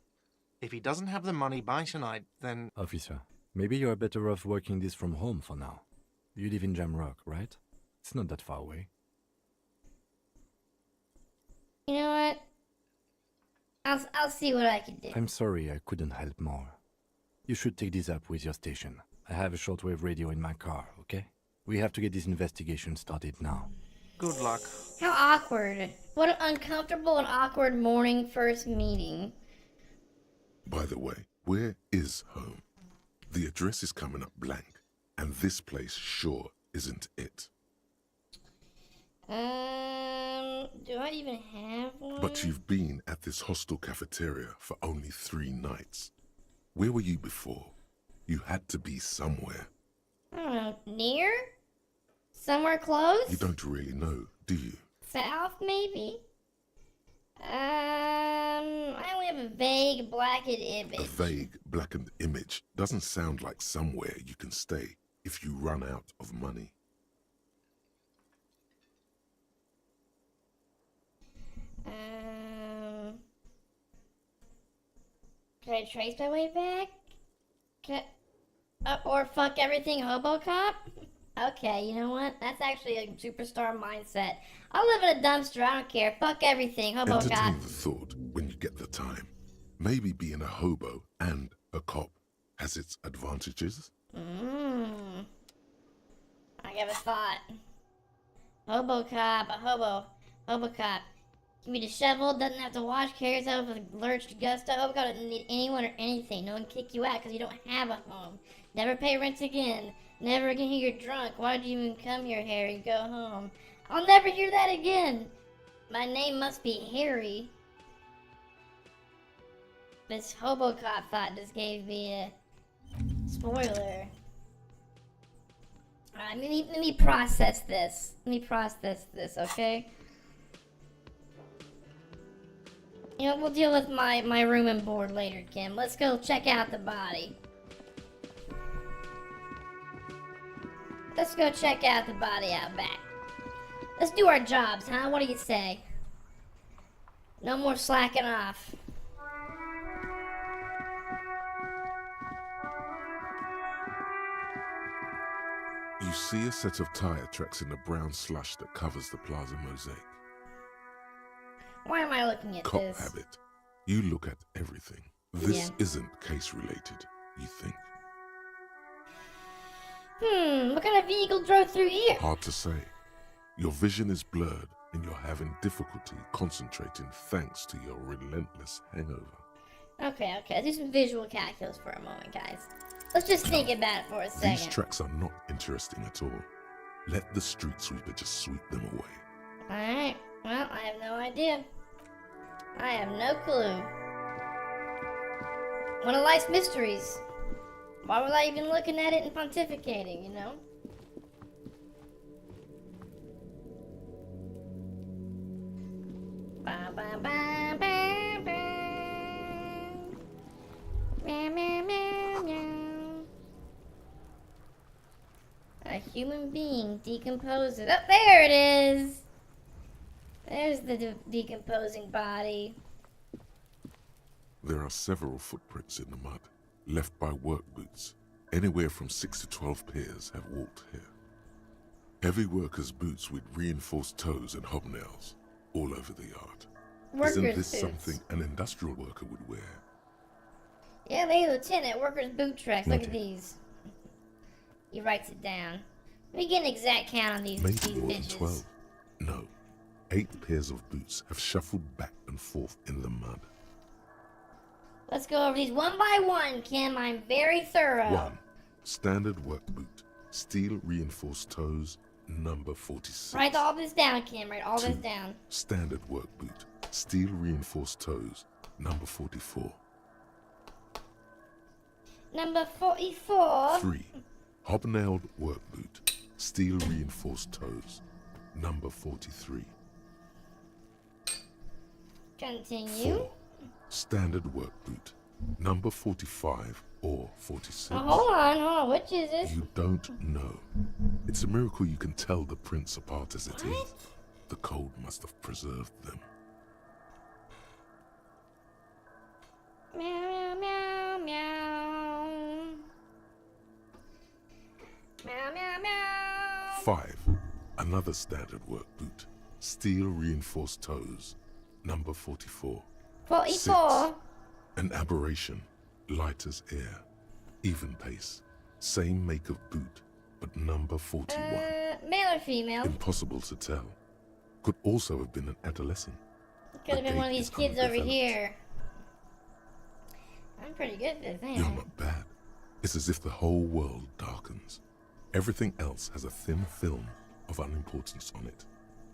F: If he doesn't have the money by tonight, then...
H: Officer, maybe you're better off working this from home for now. You live in Jamrock, right? It's not that far away.
A: You know what? I'll see what I can do.
H: I'm sorry I couldn't help more. You should take this up with your station. I have a shortwave radio in my car, okay? We have to get this investigation started now.
F: Good luck.
A: How awkward. What an uncomfortable and awkward morning first meeting.
D: By the way, where is home? The address is coming up blank, and this place sure isn't it.
A: Do I even have one?
D: But you've been at this hostel cafeteria for only 3 nights. Where were you before? You had to be somewhere.
A: I don't know. Near? Somewhere close?
D: You don't really know, do you?
A: South, maybe? I only have a vague blackened image.
D: A vague, blackened image doesn't sound like somewhere you can stay if you run out of money.
A: Can I trace my way back? Or fuck everything, Hobocop? Okay, you know what? That's actually a superstar mindset. I'll live in a dumpster, I don't care. Fuck everything, Hobocop.
D: Entertain the thought when you get the time. Maybe being a hobo and a cop has its advantages.
A: I give a thought. Hobocop, a Hobocop. Can be disheveled, doesn't have to wash, carries out with lurched gusto. Hobocop doesn't need anyone or anything. No one kick you out because you don't have a home. Never pay rent again. Never again hear you're drunk. Why did you even come here, Harry? Go home. I'll never hear that again. My name must be Harry. This Hobocop thought just gave me a spoiler. Alright, let me process this. Okay? You know, we'll deal with my room and board later, Kim. Let's go check out the body. Let's go check out the body out back. Let's do our jobs, huh? What do you say? No more slacking off.
D: You see a set of tire tracks in the brown slush that covers the plaza mosaic.
A: Why am I looking at
D: Cop
A: this?
D: habit. You look at everything. This
A: Yeah.
D: isn't case related, you think.
A: What kind of vehicle drove through here?
D: Hard to say. Your vision is blurred and you're having difficulty concentrating thanks to your relentless hangover.
A: Okay, let's do some visual calculus for a moment, guys. Let's just think about it for a second.
D: These tracks are not interesting at all. Let the street sweeper just sweep them away.
A: Alright, well, I have no idea. I have no clue. One of life's mysteries. Why was I even looking at it and pontificating, you know? Ba, ba, ba, ba, ba. Meow, meow, meow, meow. A human being decomposes. Oh, there it is! There's the decomposing body.
D: There are several footprints in the mud, left by work boots. Anywhere from 6 to 12 pairs have walked here. Heavy workers' boots with reinforced toes and hobnails, all over the yard. Isn't
A: Workers'
D: this
A: boots.
D: something an industrial worker would wear?
A: Yeah, they Lieutenant, workers' boot tracks. Look at
H: Noted.
A: these. He writes it down. Let me get an exact count on these
D: Maybe more than
A: bitches.
D: 12. No. 8 pairs of boots have shuffled back and forth in the mud.
A: Let's go over these one by one, Kim. I'm very thorough.
D: 1. Standard work boot. Steel reinforced toes, number 46.
A: Write all this down, Kim. Write all this
D: 2.
A: down.
D: Standard work boot. Steel reinforced toes, number 44.
A: Number 44.
D: 3. Hobnailed work boot, steel reinforced toes, number 43.
A: Continue.
D: 4. Standard work boot, number 45 or 46.
A: Oh, hold on. Which is this?
D: You don't know. It's a miracle you can tell the prints apart as it is. The cold must have preserved them.
A: Meow, meow, meow, meow. Meow, meow, meow.
D: 5. Another standard work boot, steel reinforced toes, number 44.
A: 44.
D: 6. An aberration, light as air, even pace, same make of boot, but number 41.
A: Male or female?
D: Impossible to tell. Could also have been an adolescent.
A: Could have
D: The
A: been one of
D: date
A: these
D: is
A: kids over
D: undeveloped.
A: here. I'm pretty good at this, ain't
D: You're
A: I?
D: not bad. It's as if the whole world darkens. Everything else has a thin film of unimportance on it,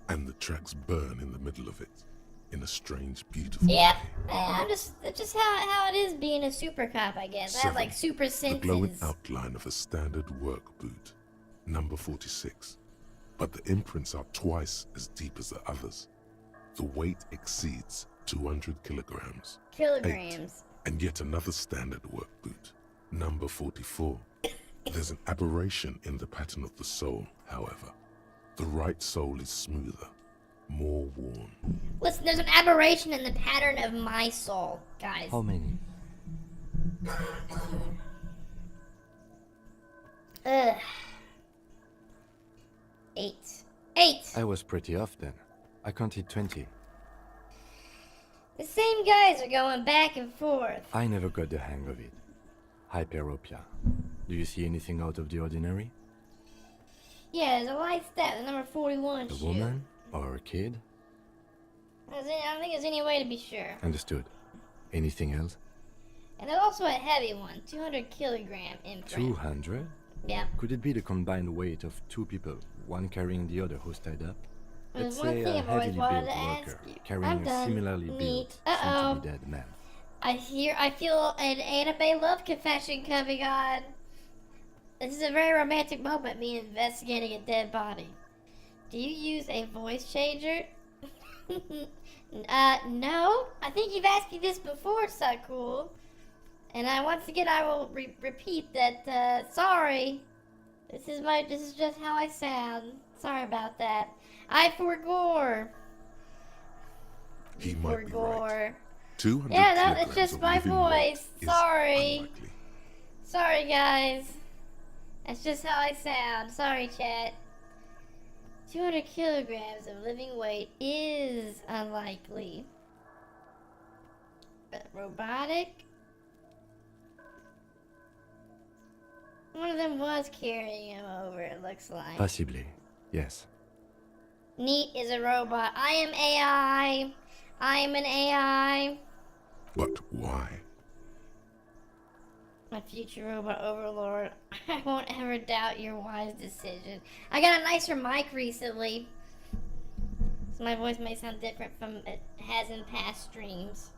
D: and the tracks burn in the middle of it, in a strange, beautiful
A: Yep.
D: way.
A: I'm that's just how it is being a super cop, I guess. I have like
D: 7.
A: super
D: The glowing
A: senses.
D: outline of a standard work boot, number 46. But the imprints are twice as deep as the others. The weight exceeds 200 kilograms.
A: Kilograms.
D: And yet another standard work boot, number 44. There's an aberration in the pattern of the sole, however. The right sole is smoother, more worn.
A: Listen, there's an aberration in the pattern of my soul, guys.
H: How many?
A: Ugh. 8. 8.
H: I was pretty off then. I counted 20.
A: The same guys are going back and forth.
H: I never got the hang of it. Hyperopia. Do you see anything out of the ordinary?
A: Yeah, there's a light stat, the number 41
H: A
A: shoot.
H: woman? Or a kid?
A: I don't think there's any way to be sure.
H: Understood. Anything else?
A: And there's also a heavy one, 200 kilogram imprint.
H: 200?
A: Yeah.
H: Could it be the combined weight of two people, one carrying the other who's tied up?
A: There's
H: Let's
A: one
H: say
A: thing
H: a
A: I've always
H: heavily
A: wanted
H: built
A: to ask
H: worker
A: you.
H: carrying
A: I'm
H: a
A: done.
H: similarly
A: Neat.
H: built,
A: Uh-oh.
H: soon-to-be-dead man.
A: I feel an anime love confession coming on. This is a very romantic moment, me investigating a dead body. Do you use a voice changer? No. I think you've asked me this before, Sakul. And once again, I will repeat that, sorry. This is just how I sound. Sorry about that. I forgore.
D: He might be right. 200
A: Yeah, no,
D: kilograms
A: it's just
D: of
A: my
D: living weight
A: voice.
D: is
A: Sorry.
D: unlikely.
A: Sorry, guys. That's just how I sound. Sorry, chat. 200 kilograms of living weight is unlikely. But robotic? One of them was carrying him over, it looks like.
H: Possibly, yes.
A: Neat is a robot. I am AI. I am an AI.
D: But why?
A: My future robot overlord. I won't ever doubt your wise decision. I got a nicer mic recently, so my voice may sound different from it has in past streams.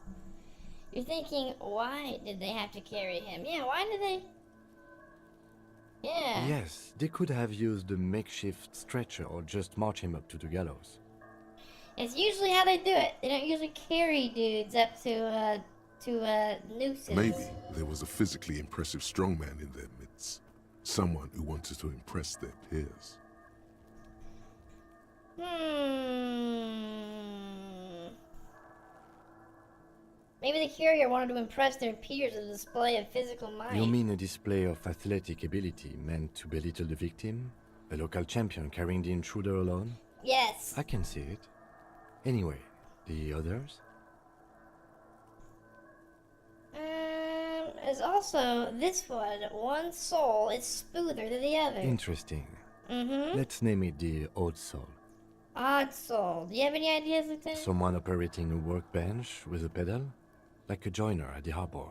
A: You're thinking, why did they have to carry him? Yeah, why did they? Yeah.
H: Yes, they could have used a makeshift stretcher or just march him up to the gallows.
A: It's usually how they do it. They don't usually carry dudes up to nooses.
D: Maybe there was a physically impressive strongman in their midst. Someone who wanted to impress their peers.
A: Maybe the carrier wanted to impress their peers with a display of physical might.
H: You mean a display of athletic ability meant to belittle the victim? A local champion carrying the intruder alone?
A: Yes.
H: I can see it. Anyway, the others?
A: There's also this one. One soul is smoother than the other.
H: Interesting.
A: Mm-hmm.
H: Let's name it the Odd Soul.
A: Odd soul. Do you have any ideas, Lieutenant?
H: Someone operating a workbench with a pedal? Like a joiner at the harbor.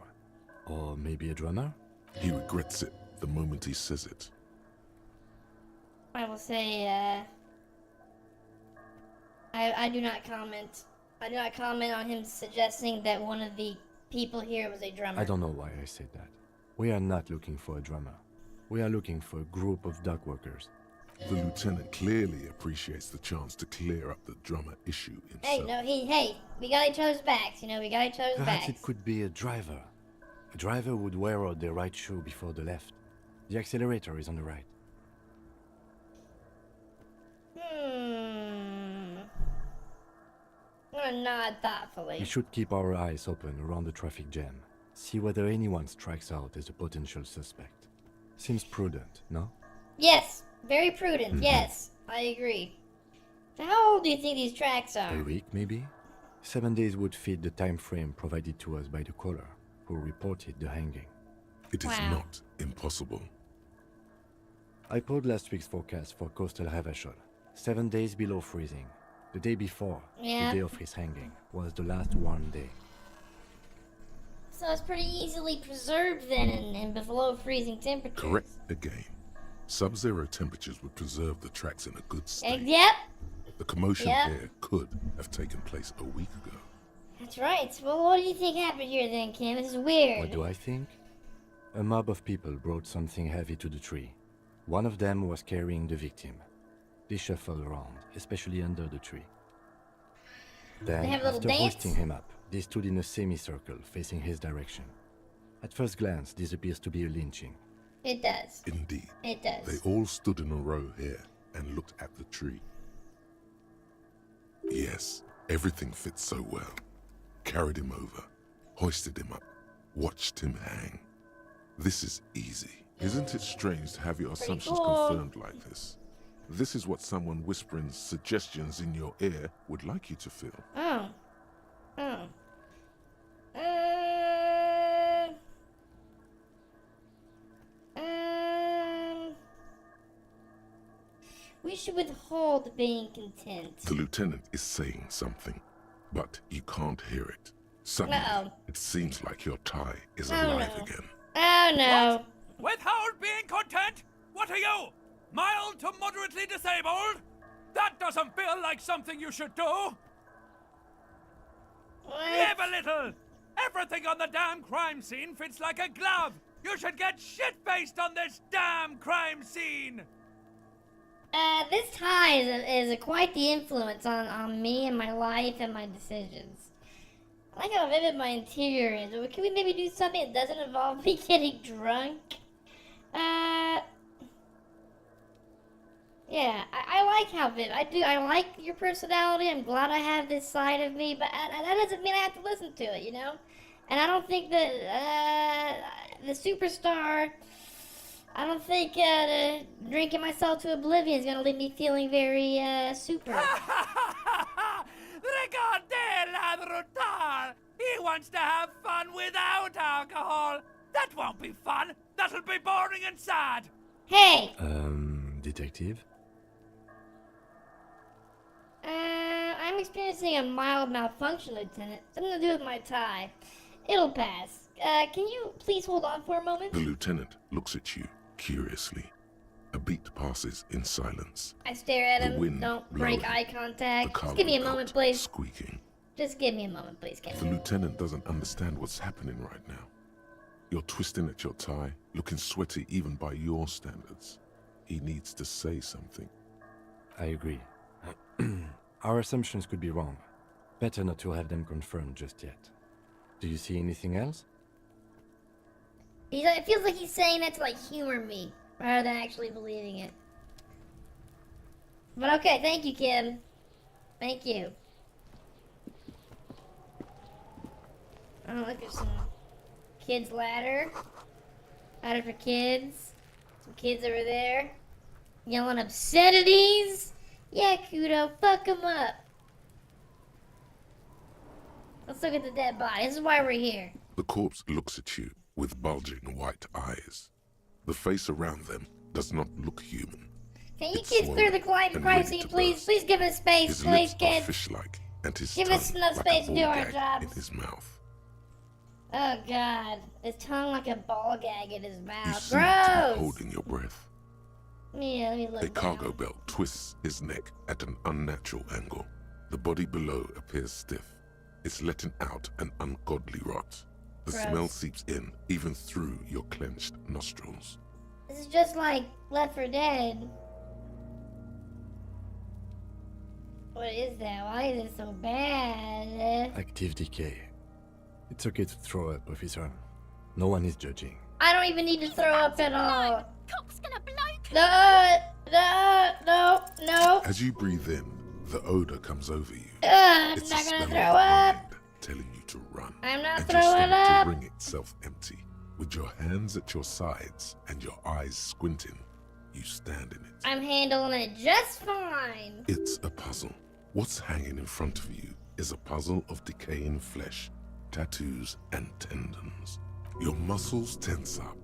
H: Or maybe a drummer?
D: He regrets it the moment he says it.
A: I will say, I do not comment. I do not comment on him suggesting that one of the people here was a drummer.
H: I don't know why I said that. We are not looking for a drummer. We are looking for a group of dock workers.
D: The lieutenant clearly appreciates the chance to clear up the drummer issue
A: Hey,
D: himself.
A: no, hey, we got each other's backs, you know, we got each other's
H: Perhaps
A: backs.
H: it could be a driver. A driver would wear out their right shoe before the left. The accelerator is on the right.
A: I'm gonna nod thoughtfully.
H: We should keep our eyes open around the traffic jam. See whether anyone strikes out as a potential suspect. Seems prudent, no?
A: Yes, very prudent, yes, I agree. How old do you think these tracks are?
H: A week, maybe? 7 days would fit the time frame provided to us by the caller, who reported the hanging.
D: It is
A: Wow.
D: not impossible.
H: I pulled last week's forecast for coastal Havashol. 7 days below freezing. The day before,
A: Yeah.
H: the day of his hanging, was the last warm day.
A: So it's pretty easily preserved then and below freezing temperatures.
D: Correct again. Sub-zero temperatures would preserve the tracks in a good state.
A: Yep,
D: The commotion
A: Yep.
D: here could have taken place a week ago.
A: that's right. Well, what do you think happened here then, Kim? This is weird.
H: What do I think? A mob of people brought something heavy to the tree. One of them was carrying the victim. They shuffled around, especially under the tree. Then,
A: They have a little
H: after
A: dance?
H: hoisting him up, they stood in a semicircle facing his direction. At first glance, this appears to be a lynching.
A: It does.
D: Indeed.
A: It does.
D: They all stood in a row here and looked at the tree. Yes, everything fits so well. Carried him over, hoisted him up, watched him hang. This is easy. Isn't it strange to have your assumptions
A: cool.
D: confirmed like this? This is what someone whispering suggestions in your ear would like you to feel.
A: Oh. We should withhold being content.
D: The lieutenant is saying something, but you can't hear it. Suddenly,
A: Uh-oh.
D: it seems like your tie is
A: Oh,
D: alive
A: no.
D: again.
A: Oh no.
C: Withhold being content? What are you? Mild to moderately disabled? That doesn't feel like something you should do. Live a little. Everything on the damn crime scene fits like a glove. You should get shit-faced on this damn crime scene.
A: This tie is quite the influence on me and my life and my decisions. I like how vivid my interior is. But can we maybe do something that doesn't involve me getting drunk? Yeah, I like how vivid. I like your personality. I'm glad I have this side of me, but that doesn't mean I have to listen to it, you know? And I don't think that, the superstar... I don't think drinking myself to oblivion is gonna leave me feeling very super.
C: Regardez la brutal. He wants to have fun without alcohol. That won't be fun. That'll be boring and sad.
A: Hey,
H: Detective?
A: I'm experiencing a mild malfunction, Lieutenant. Something to do with my tie. It'll pass. Can you please hold on for a moment?
D: The lieutenant looks at you curiously. A beat passes in silence.
A: I stare at
D: The
A: him.
D: wind
A: Don't break
D: blowing.
A: eye
D: The
A: contact. Just
D: cargo
A: give me a
D: belt
A: moment, please.
D: squeaking.
A: Just give me a moment, please, Kim.
D: The lieutenant doesn't understand what's happening right now. You're twisting at your tie, looking sweaty even by your standards. He needs to say something.
H: I agree. Our assumptions could be wrong. Better not to have them confirmed just yet. Do you see anything else?
A: It feels like he's saying that to like humor me, rather than actually believing it. But okay, thank you, Kim. Thank you. Oh, look, there's some kids' ladder. Ladder for kids. Some kids over there. Yelling obscenities. Yeah, Kudo, fuck them up. Let's look at the dead body. This is why we're here.
D: The corpse looks at you with bulging white eyes. The face around them does not look human.
A: Can you
D: It's
A: kids clear the
D: swollen
A: crime
D: and ready
A: scene,
D: to
A: please?
D: burst.
A: Please give us space,
D: His
A: please,
D: lips are
A: kids.
D: fish-like, and his
A: Give
D: tongue
A: us enough
D: like
A: space
D: a
A: to do
D: ball
A: our
D: gag
A: jobs.
D: in his mouth.
A: Oh god, his tongue like a ball gag in his
D: You
A: mouth.
D: seem to be
A: Gross.
D: holding your breath.
A: Yeah, let me look
D: A cargo
A: down.
D: belt twists his neck at an unnatural angle. The body below appears stiff. It's letting out an ungodly rot. The
A: Gross.
D: smell seeps in, even through your clenched nostrils.
A: Is This is just like Left 4 Dead. What is that? Why is it so bad?
H: Active decay. It's okay to throw up, officer. No one is judging.
A: I don't even need to throw up at all.
G: Cop's gonna blow.
A: No.
D: As you breathe in, the odor comes over you.
A: I'm
D: It's
A: not
D: a
A: gonna
D: smell
A: throw
D: of
A: up.
D: mind telling you to run.
A: I'm not
D: and your
A: throwing
D: stomach
A: up.
D: to bring itself empty. With your hands at your sides and your eyes squinting, you stand in it.
A: I'm handling it just fine.
D: It's a puzzle. What's hanging in front of you is a puzzle of decaying flesh, tattoos, and tendons. Your muscles tense up.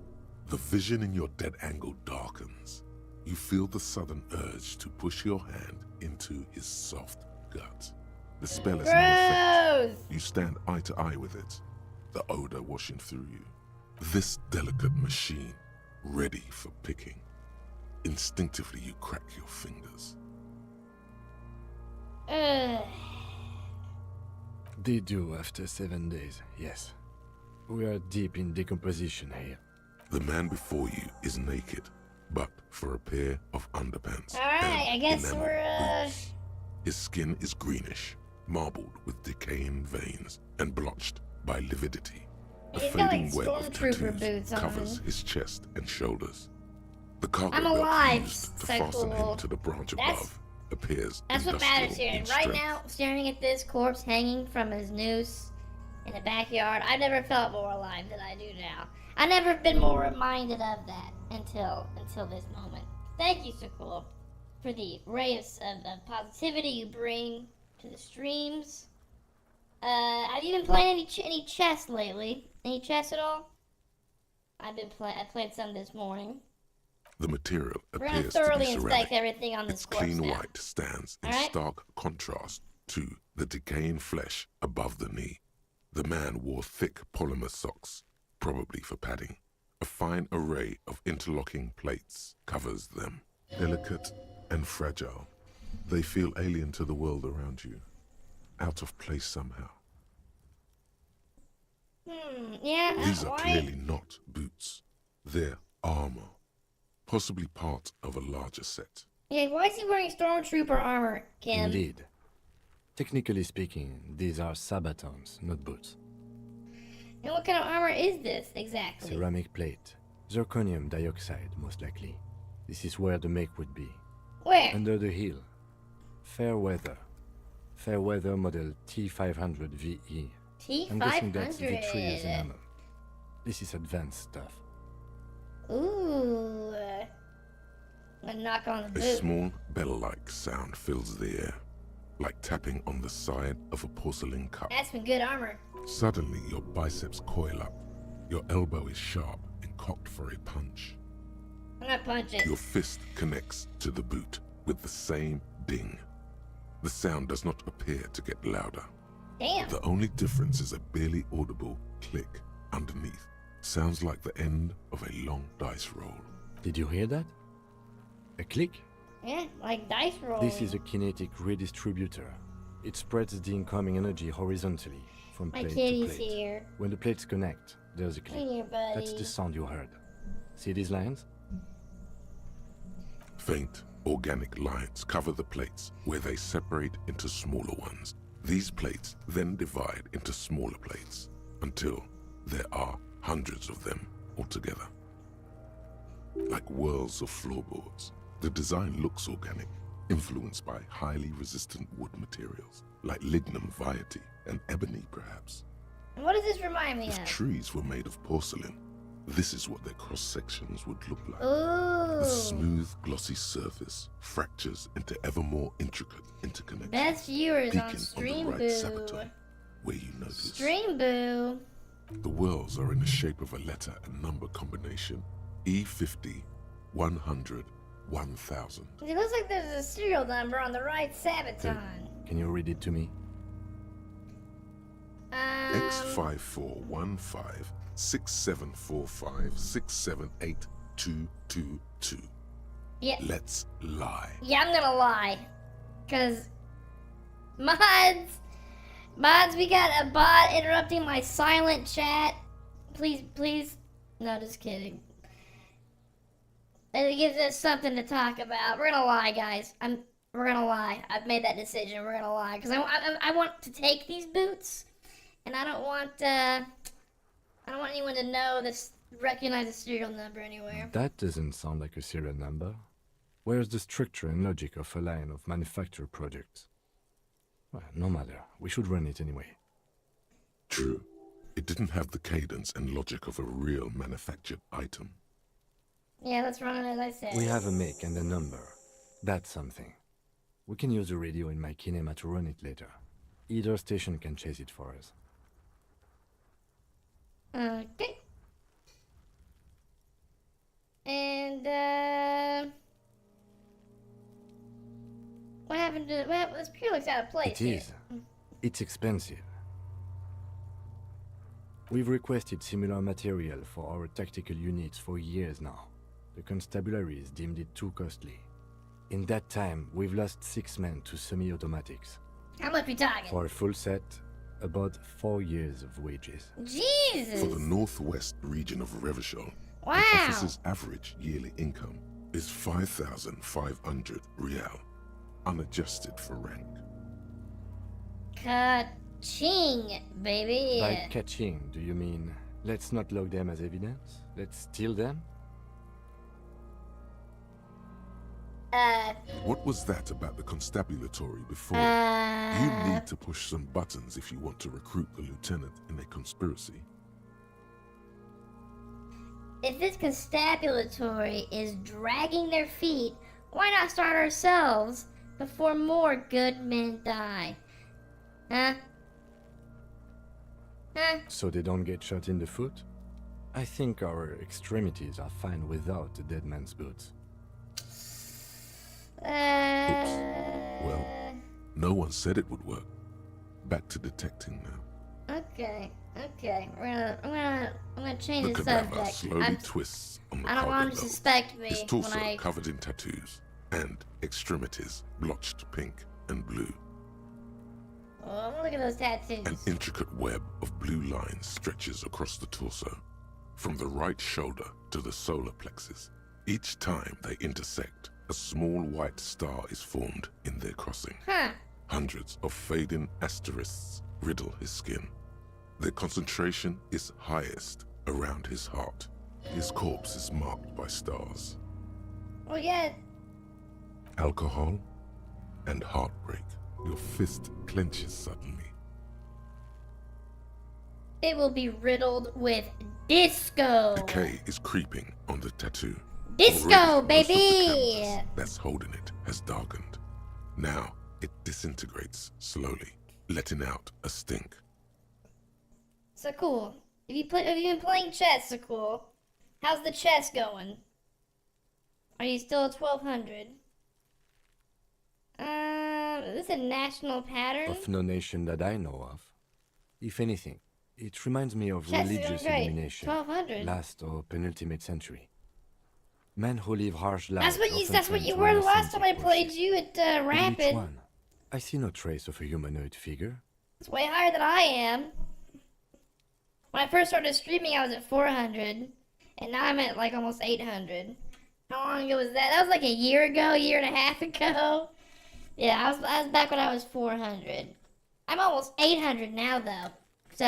D: The vision in your dead angle darkens. You feel the sudden urge to push your hand into his soft gut. The spell is no effect.
A: Gross.
D: You stand eye to eye with it, the odor washing through you. This delicate machine, ready for picking. Instinctively, you crack your fingers.
A: Ugh.
H: They do after 7 days, yes. We are deep in decomposition here.
D: The man before you is naked, but for a pair of underpants.
A: Alright,
D: and
A: I guess
D: enamel
A: we're,
D: boots. His skin is greenish, marbled with decaying veins and blotched by lividity. A
A: He's got,
D: fading
A: like,
D: web of
A: stormtrooper
D: tattoos
A: boots on.
D: covers his chest and shoulders. The cargo
A: I'm
D: belt
A: alive,
D: used to
A: so
D: fasten
A: cool.
D: him to the branch
A: That's-
D: above appears
A: That's what
D: industrial
A: matters here.
D: in
A: And right
D: strength.
A: now, staring at this corpse hanging from his noose in the backyard, I've never felt more alive than I do now. I've never been more reminded of that until this moment. Thank you, Sukul, for the ray of positivity you bring to the streams. Have you been playing any chess lately? Any chess at all? I played some this morning.
D: The material
A: We're gonna
D: appears to be
A: thoroughly
D: ceramic.
A: inspect everything on this
D: Its
A: corpse
D: clean
A: now.
D: white stands in
A: Alright?
D: stark contrast to the decaying flesh above the knee. The man wore thick polymer socks, probably for padding. A fine array of interlocking plates covers them. Delicate and fragile, they feel alien to the world around you, out of place somehow.
A: Yeah,
D: These are
A: why?
D: clearly not boots. They're armor, possibly part of a larger set.
A: Yeah, why is he wearing stormtrooper armor, Kim?
H: Indeed. Technically speaking, these are sabatons, not boots.
A: And what kind of armor is this exactly?
H: Ceramic plate. Zirconium dioxide, most likely. This is where the make would be.
A: Where?
H: Under the hill. Fair weather. Fair weather model T500 VE. I'm guessing that's vitreous
A: T500.
H: enamel. This is advanced stuff.
A: Ooh. A knock on the
D: A
A: boot.
D: small bell-like sound fills the air, like tapping on the side of a porcelain cup.
A: That's some good armor.
D: Suddenly, your biceps coil up. Your elbow is sharp and cocked for a punch.
A: I'm not punching.
D: Your fist connects to the boot with the same ding. The sound does not appear to get louder.
A: Damn.
D: The only difference is a barely audible click underneath. Sounds like the end of a long dice roll.
H: Did you hear that? A click?
A: Yeah, like dice roll.
H: This is a kinetic redistributor. It spreads the incoming energy horizontally from
A: My
H: plate to
A: kitty's
H: plate.
A: here.
H: When the plates connect, there's a click.
A: Come here, buddy.
H: That's the sound you heard. See these lines?
D: Faint, organic lines cover the plates where they separate into smaller ones. These plates then divide into smaller plates until there are hundreds of them altogether. Like whirls of floorboards, the design looks organic, influenced by highly resistant wood materials, like lignum vitae and ebony perhaps.
A: And what does this remind me
D: If
A: of?
D: trees were made of porcelain, this is what their cross-sections would look like.
A: Ooh.
D: The smooth, glossy surface fractures into ever more intricate interconnections.
A: Best viewers
D: peaking
A: on Stream
D: the right
A: Boo.
D: saboteur, where you notice
A: Stream Boo.
D: the whirls are in the shape of a letter and number combination: E50, 100, 1000.
A: It looks like there's a serial number on the right Sabaton.
H: Can you read it to me?
D: X5415 6745 678222.
A: Yeah.
D: Let's lie.
A: Yeah, I'm gonna lie. Cause mods, we got a bot interrupting my silent chat. Please, no, just kidding. It gives us something to talk about. We're gonna lie, guys. We're gonna lie. I've made that decision. We're gonna lie because I want to take these boots, and I don't want anyone to know this, recognize the serial number anywhere.
H: That doesn't sound like a serial number. Where's the structure and logic of a line of manufactured products? Well, no matter. We should run it anyway.
D: True. It didn't have the cadence and logic of a real manufactured item.
A: Yeah, let's run it as I said.
H: We have a make and a number. That's something. We can use the radio in my kinema to run it later. Either station can chase it for us.
A: Okay. And what happened to? Well, this pure looks out of place.
H: It is. It's expensive. We've requested similar material for our tactical units for years now. The constabularies deemed it too costly. In that time, we've lost 6 men to semi-automatics.
A: How much we talking?
H: For a full set, about 4 years of wages.
A: Jesus.
D: For the northwest region of Revachol,
A: Wow.
D: the officer's average yearly income is 5,500 real, unadjusted for rank.
A: Ka-ching, baby.
H: By catching, do you mean let's not log them as evidence? Let's steal them?
D: What was that about the constabulatory before? You need to push some buttons if you want to recruit the lieutenant in a conspiracy.
A: If this constabulatory is dragging their feet, why not start ourselves before more good men die? Huh? Huh?
H: So they don't get shot in the foot? I think our extremities are fine without the dead man's boots.
D: Well, no one said it would work. Back to detecting now.
A: Okay. I'm gonna change
D: The
A: the
D: cadaver
A: subject.
D: slowly twists on the
A: I don't want
D: cargo
A: him to
D: belt.
A: suspect me
D: His
A: when
D: torso
A: I.
D: covered in tattoos, and extremities blotched pink and blue.
A: Oh, look at those tattoos.
D: An intricate web of blue lines stretches across the torso, from the right shoulder to the solar plexus. Each time they intersect, a small white star is formed in their crossing.
A: Huh.
D: Hundreds of fading asterisks riddle his skin. Their concentration is highest around his heart. His corpse is marked by stars.
A: Well, yeah.
D: Alcohol and heartbreak. Your fist clenches suddenly.
A: It will be riddled with disco.
D: Decay is creeping on the tattoo.
A: Disco,
D: Already, most of the
A: baby!
D: canvas that's holding it has darkened. Now it disintegrates slowly, letting out a stink.
A: So cool. Have you been playing chess, so cool? How's the chess going? Are you still at 1200? Is this a national pattern?
H: Of no nation that I know of. If anything, it reminds me of
A: Chess is
H: religious
A: great.
H: illumination.
A: 1200.
H: Last or penultimate century. Men who live harsh lives.
A: That's what you were the last time I played you at Rapid.
H: One. I see no trace of a humanoid figure.
A: It's way higher than I am. When I first started streaming, I was at 400, and now I'm at like almost 800. How long ago was that? That was like a year ago, year and a half ago. Yeah, I was back when I was 400. I'm almost 800 now though, so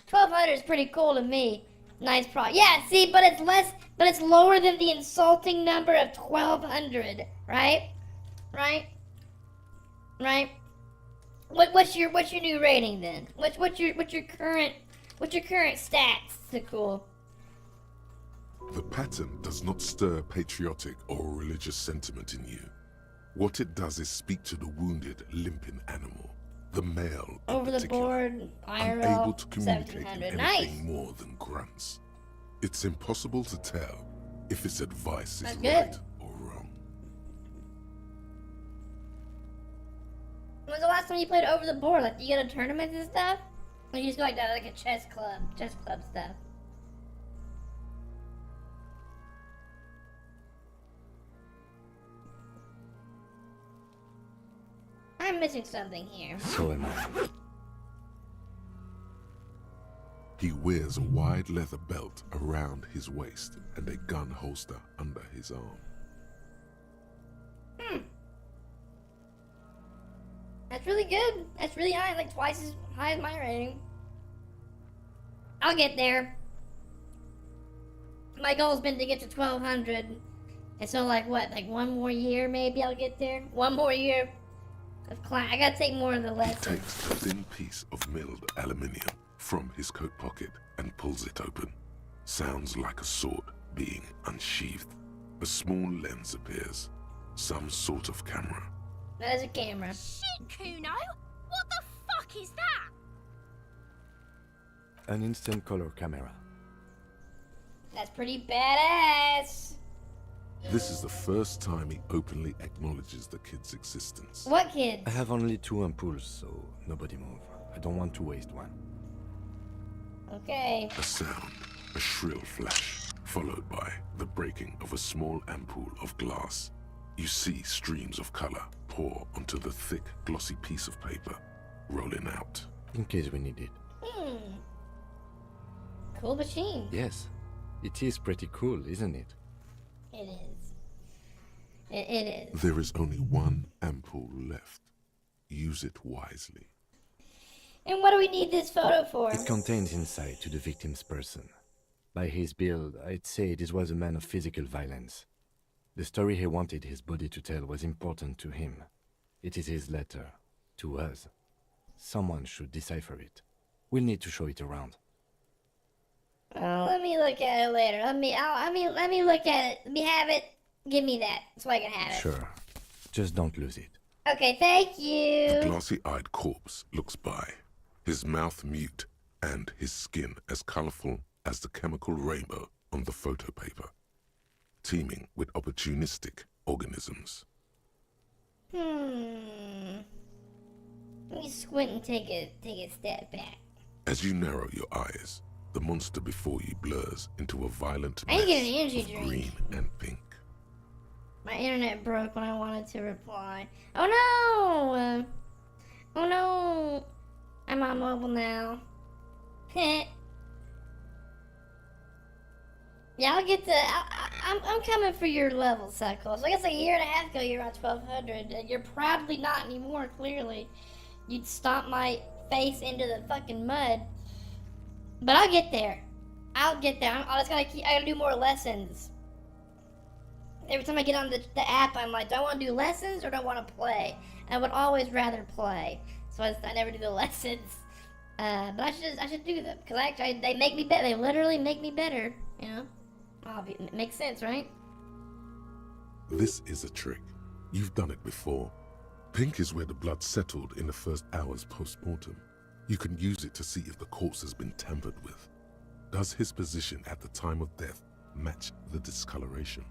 A: 1200 is pretty cool to me. Nice pro. Yeah, see, but it's lower than the insulting number of 1200, right? Right? What's your new rating then? What's your current stats? So cool.
D: The pattern does not stir patriotic or religious sentiment in you. What it does is speak to the wounded, limping animal, the male in
A: Over the
D: particular,
A: board,
D: unable
A: IRL,
D: to communicate in
A: 1700.
D: anything
A: Nice.
D: more than grunts. It's impossible to tell if its advice is
A: That's good.
D: right or wrong.
A: When was the last time you played over the board? Like, you go to tournaments and stuff? Or you just go like that, like a chess club stuff? I'm missing something here.
H: So am I.
D: He wears a wide leather belt around his waist and a gun holster under his arm.
A: That's really good. That's really high, like twice as high as my rating. I'll get there. My goal's been to get to 1200. And so like what, like one more year maybe I'll get there? One more year of class. I gotta take more of the
D: He
A: lessons.
D: takes a thin piece of milled aluminium from his coat pocket and pulls it open. Sounds like a sword being unsheathed. A small lens appears. Some sort of camera.
A: That is a camera.
I: Shit, Kuno! What the fuck is that?
H: An instant color camera.
A: That's pretty badass.
D: This is the first time he openly acknowledges the kid's existence.
A: What kid?
H: I have only 2 ampoules, so nobody move. I don't want to waste one.
A: Okay.
D: A sound, a shrill flash, followed by the breaking of a small ampoule of glass. You see streams of color pour onto the thick, glossy piece of paper, rolling out.
H: In case we need it.
A: Cool machine.
H: Yes, it is pretty cool, isn't it?
A: It is. It is.
D: There is only one ampoule left. Use it wisely.
A: And what do we need this photo for?
H: It contains insight to the victim's person. By his build, I'd say this was a man of physical violence. The story he wanted his body to tell was important to him. It is his letter. To us. Someone should decipher it. We'll need to show it around.
A: Let me look at it later. Let me look at it. Let me have it. Give me that so I can have it.
H: Sure. Just don't lose it.
A: Okay, thank
D: The
A: you.
D: glassy-eyed corpse looks by, his mouth mute and his skin as colorful as the chemical rainbow on the photo paper, teeming with opportunistic organisms.
A: Let me squint and take a step back.
D: As you narrow your eyes, the monster before you blurs into a violent
A: I need to get an
D: mess
A: energy
D: of
A: drink.
D: green and pink.
A: My internet broke when I wanted to reply. Oh no! Oh no! I'm on mobile now. Yeah, I'll get to. I'm coming for your level, Suckles. I guess like a year and a half ago you were on 1200. And you're probably not anymore. Clearly, you'd stomp my face into the fucking mud. But I'll get there. I'll get there. I just gotta I gotta do more lessons. Every time I get on the app, I'm like, do I want to do lessons or do I want to play? And I would always rather play, so I never do the lessons. But I should do them because they make me better. They literally make me better. You know, it makes sense, right?
D: This is a trick. You've done it before. Pink is where the blood settled in the first hours post-mortem. You can use it to see if the corpse has been tampered with. Does his position at the time of death match the discoloration?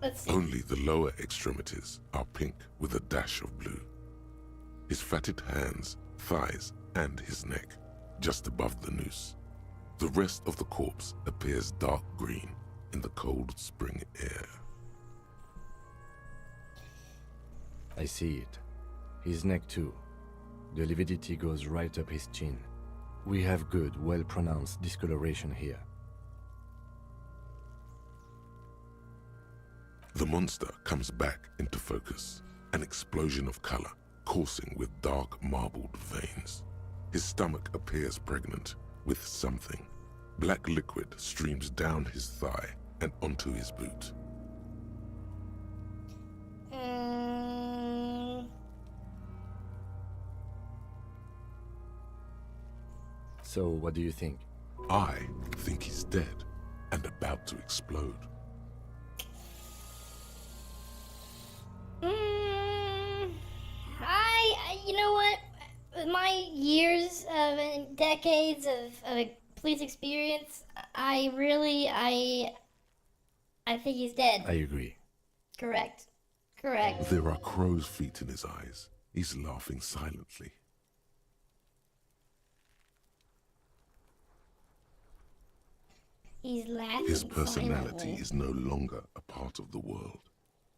A: Let's see.
D: Only the lower extremities are pink with a dash of blue. His fatted hands, thighs, and his neck, just above the noose. The rest of the corpse appears dark green in the cold spring air.
H: I see it. His neck too. The lividity goes right up his chin. We have good, well-pronounced discoloration here.
D: The monster comes back into focus, an explosion of color, coursing with dark marbled veins. His stomach appears pregnant with something. Black liquid streams down his thigh and onto his boot.
H: So, what do you think?
D: I think he's dead and about to explode.
A: You know what? With my years of and decades of police experience, I think he's dead.
H: I agree.
A: Correct. Correct.
D: There are crow's feet in his eyes. He's laughing silently.
A: He's laughing.
D: His personality
A: silently.
D: is no longer a part of the world.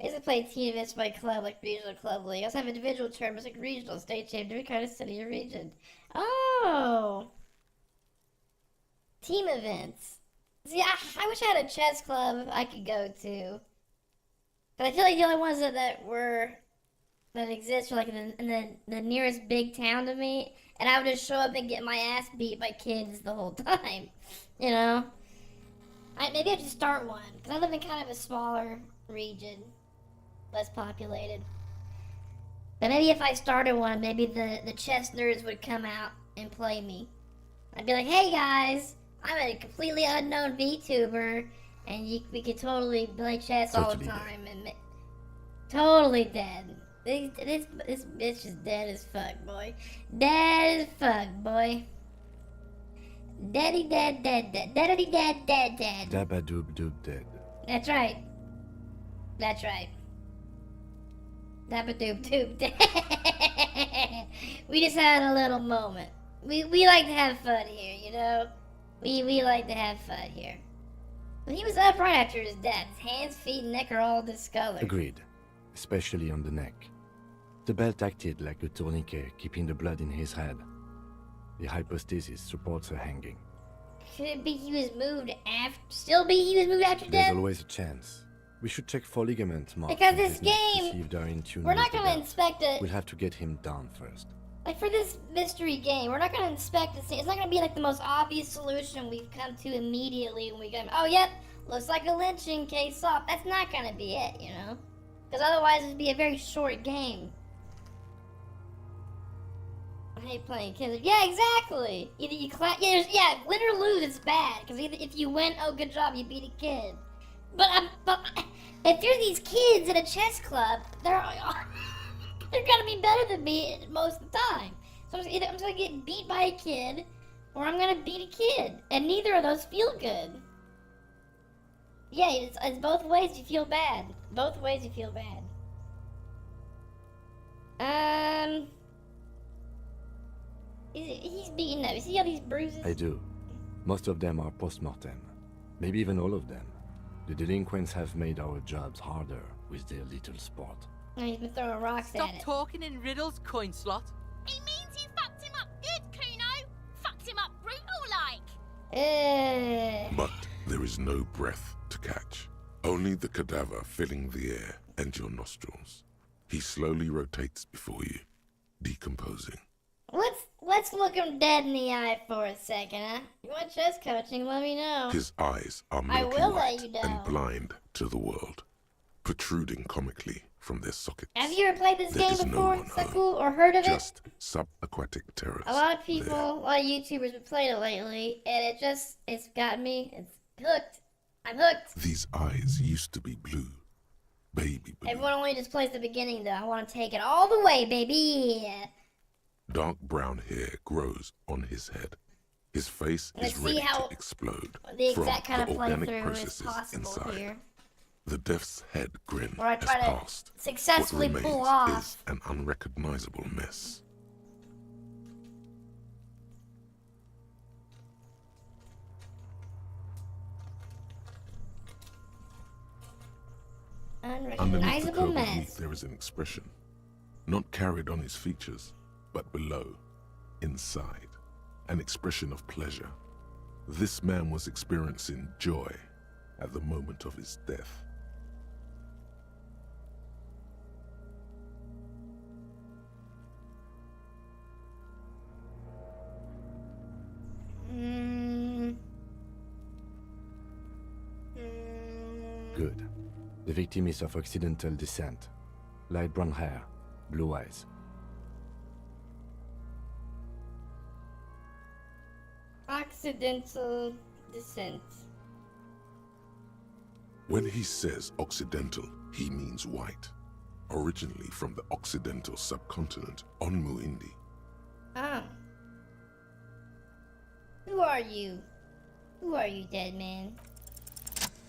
A: I used to play team events by club, like regional club league. I also have individual tournaments like regional, state champ, different kind of city or region. Oh! Team events. See, I wish I had a chess club I could go to. But I feel like the only ones that exist are like in the nearest big town to me. And I would just show up and get my ass beat by kids the whole time. You know? Maybe I should start one. Because I live in kind of a smaller region. Less populated. But maybe if I started one, maybe the chess nerds would come out and play me. I'd be like, hey guys, I'm a completely unknown VTuber, and we could totally play chess all the time. And totally dead. This bitch is dead as fuck, boy. Dead as fuck, boy. Daddy dead, dead, dead. Daddy dead, dead, dead.
H: Dabba-doob doob dead.
A: That's right. That's right. Dabba-doob doob dead. We just had a little moment. We like to have fun here, you know? We like to have fun here. But he was upright after his death. His hands, feet, and neck are all discolored.
H: Agreed. Especially on the neck. The belt acted like a tourniquet, keeping the blood in his head. The hypostasis supports her hanging.
A: Could it be he was moved after... Still be he was moved after
H: There's
A: death?
H: always a chance. We should check for ligament marks.
A: Because
H: in
A: this
H: his neck to
A: game,
H: see if they're in tune
A: we're
H: with
A: not
H: the
A: gonna
H: belt.
A: inspect it.
H: We'll have to get him down first.
A: Like, for this mystery game, we're not gonna inspect it. It's not gonna be like the most obvious solution we've come to immediately when we go, oh, yep, looks like a lynching case solved. That's not gonna be it, you know? Because otherwise it'd be a very short game. I hate playing kids. Yeah, exactly. Either you yeah, win or lose, it's bad. Because if you win, oh, good job, you beat a kid. But if you're these kids at a chess club, they're gonna be better than me most of the time. So I'm just gonna get beat by a kid, or I'm gonna beat a kid, and neither of those feel good. Yeah, it's both ways you feel bad. Both ways you feel bad. He's beaten up. You see all these bruises?
H: I do. Most of them are post-mortem. Maybe even all of them. The delinquents have made our jobs harder with their little sport.
A: And he's been throwing rocks
J: Stop
A: at it.
J: talking in riddles, coin slot.
I: It means you fucked him up good, Kuno. Fucked him up brutal like.
D: But there is no breath to catch. Only the cadaver filling the air and your nostrils. He slowly rotates before you, decomposing.
A: Let's look him dead in the eye for a second, huh? You want chess coaching? Let me know.
D: His eyes are
A: I
D: milky
A: will
D: white
A: let you know.
D: and blind to the world, protruding comically from their sockets.
A: Have you ever played this
D: There
A: game
D: is no
A: before,
D: one
A: Saku,
D: home,
A: or heard of it?
D: just subaquatic terrors.
A: A lot of people,
D: there.
A: a lot of YouTubers have played it lately, and it's got me. It's hooked. I'm hooked.
D: These eyes used to be blue, baby blue.
A: Everyone only just plays the beginning, though. I want to take it all the way, baby.
D: Dark brown hair grows on his head. His face
A: Let's
D: is
A: see
D: ready
A: how
D: to explode
A: the
D: from
A: exact kind
D: the
A: of
D: organic
A: playthrough is
D: processes
A: possible
D: inside.
A: here.
D: The death's head grin
A: Where I
D: has
A: try to
D: passed.
A: successfully
D: what
A: pull
D: remains
A: off.
D: is an unrecognizable mess. Underneath the
A: Unrecognizable
D: curb of
A: mess.
D: meat there is an expression, not carried on his features, but below, inside, an expression of pleasure. This man was experiencing joy at the moment of his death.
H: Good. The victim is of Occidental descent. Light brown hair, blue eyes.
A: Occidental descent.
D: When he says Occidental, he means white, originally from the Occidental subcontinent on Muindi.
A: Oh. Who are you? Who are you, dead man?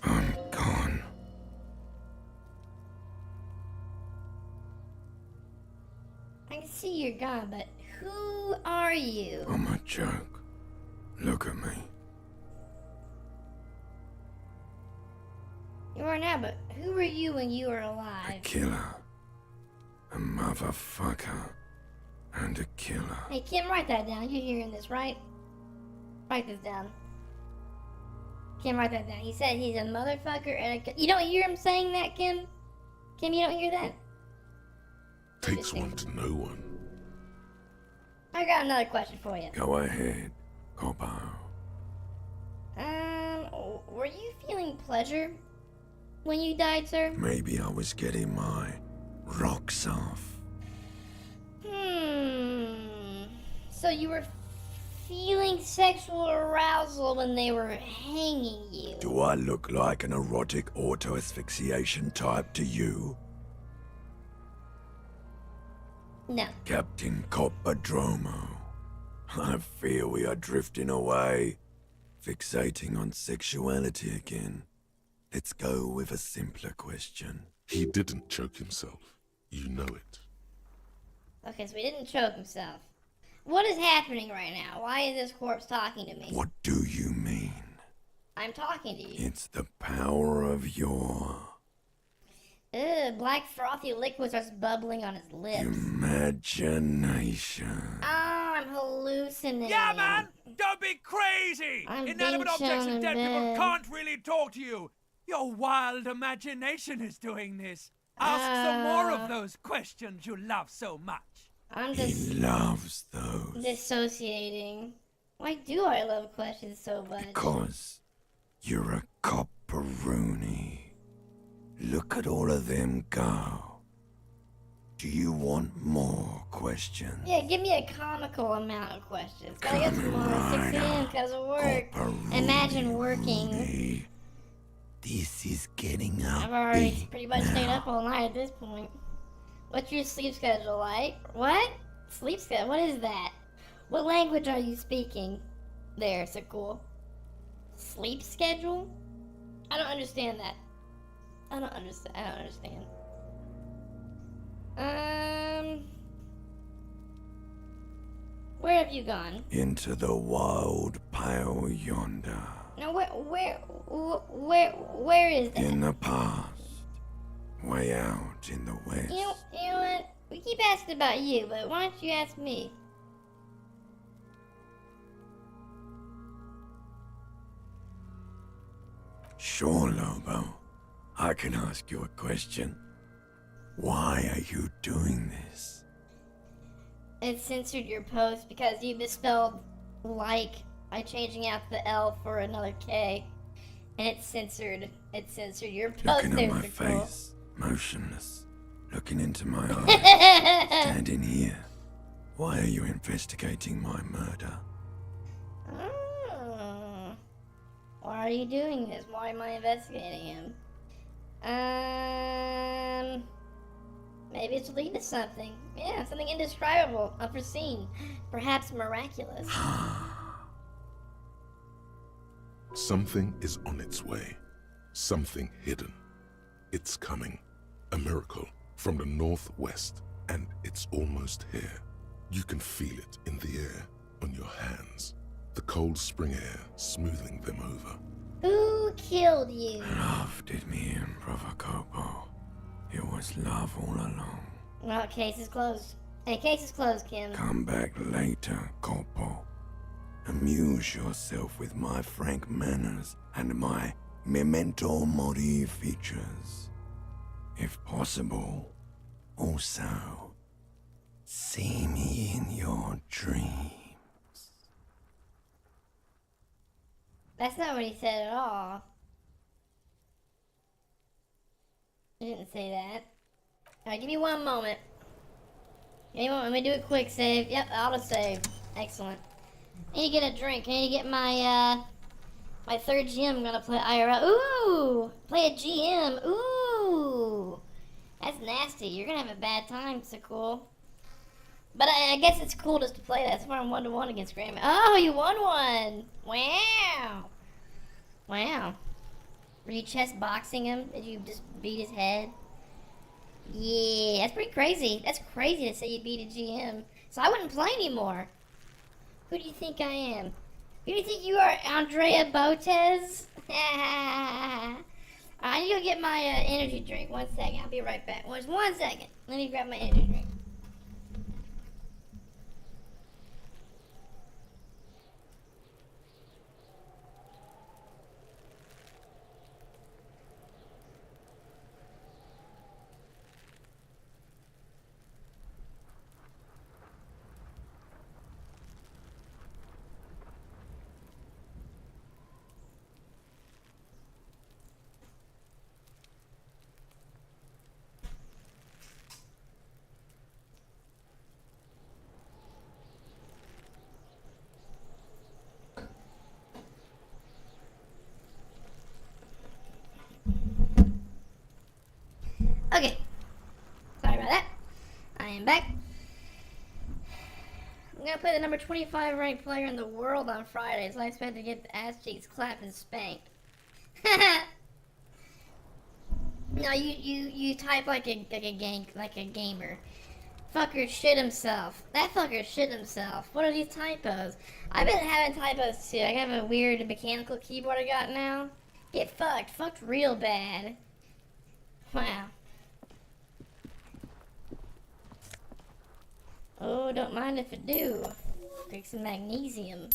B: I'm gone.
A: I can see you're gone, but who are you?
B: I'm a joke. Look at me.
A: You are now, but who Who were you when you were
B: A
A: alive?
B: killer. A motherfucker. And a killer.
A: Hey, Kim, write that down. You're hearing this, right? Write this down. Kim, write that down. He said he's a motherfucker and a... You don't hear him saying that, Kim? Kim, you don't hear that?
D: Takes one to know one.
A: I got another question for you.
B: Go ahead, Corpo.
A: Were you feeling pleasure when you died, sir?
B: Maybe I was getting my rocks off.
A: So you were feeling sexual arousal when they were hanging you?
B: Do I look like an erotic auto-asphyxiation type to you?
A: No.
B: Captain Coppadromo, I fear we are drifting away, fixating on sexuality again. Let's go with a simpler question.
D: He didn't choke himself. You know it.
A: Okay, so he didn't choke himself. What is happening right now? Why is this corpse talking to me?
B: What do you mean?
A: I'm talking to you.
B: It's the power of your...
A: Black frothy liquid starts bubbling on his lips.
B: imagination.
A: Oh, I'm hallucinating.
C: Yeah, man! Don't be crazy!
A: I'm
C: Inanimate
A: being
C: objects
A: shown
C: and dead
A: in
C: people
A: bed.
C: can't really talk to you. Your wild imagination is doing this. Ask some more of those questions you love so much.
A: I'm
B: He
A: just
B: loves those.
A: dissociating. Why do I love questions so much?
B: Because you're a copperoony. Look at all of them go. Do you want more questions?
A: Yeah, give me a comical amount of questions. Gotta get
B: Coming
A: tomorrow, 6
B: right
A: a.m.
B: up.
A: because of work.
B: Copperoony
A: Imagine working.
B: Rooney. This is getting up.
A: I've already pretty much stayed up all night at this point. What's your sleep schedule like? What? Sleep schedule? What is that? What language are you speaking there, Sakul? Sleep schedule? I don't understand that. I don't understand. Where have you gone?
B: Into the wild pale yonder.
A: No, where is that?
B: In the past. Way out in the west.
A: You know what? We keep asking about you, but why don't you ask me?
B: Sure, Lobo. I can ask you a question. Why are you doing this?
A: It censored your post because you misspelled like by changing out the L for another K. And it censored your post.
B: Looking
A: there,
B: at my
A: Sakul.
B: face, motionless, looking into my eyes, standing here. Why are you investigating my murder?
A: Oh. Why are you doing this? Why am I investigating him? Maybe it's leading to something. Yeah, something indescribable, unforeseen, perhaps miraculous.
D: Something is on its way. Something hidden. It's coming. A miracle from the northwest, and it's almost here. You can feel it in the air, on your hands. The cold spring air smoothing them over.
A: Who killed you?
B: Love did me in, Brother Copo. It was love all along.
A: Well, case is closed. Hey, case is closed, Kim.
B: Come back later, Copo. Amuse yourself with my frank manners and my memento mori features. If possible, also, see me in your dreams.
A: That's not what he said at all. He didn't say that. Alright, give me one moment. Give me one moment. Let me do a quick save. Yep, auto save. Excellent. I need to get a drink. I need to get my, my third GM. I'm gonna play IRL. Ooh! Play a GM. Ooh! That's nasty. You're gonna have a bad time, so cool. But I guess it's cool just to play that. That's why I'm 1-1 against Graham. Oh, you won one! Wow! Wow. Were you chest boxing him? Did you just beat his head? Yeah, that's pretty crazy. That's crazy to say you beat a GM. So I wouldn't play anymore. Who do you think I am? Who do you think you are, Andrea Botez? I need to go get my energy drink. 1 second. I'll be right back. Just 1 second. Let me grab my energy drink. Okay. Sorry about that. I am back. I'm gonna play the number 25 ranked player in the world on Friday, so I expect to get the ass cheeks clapped and spanked. No, you type like a gamer. Fucker shit himself. That fucker shit himself. What are these typos? I've been having typos too. I have a weird mechanical keyboard I got now. Get fucked. Fucked real bad. Wow. Oh, don't mind if I do. Take some magnesium.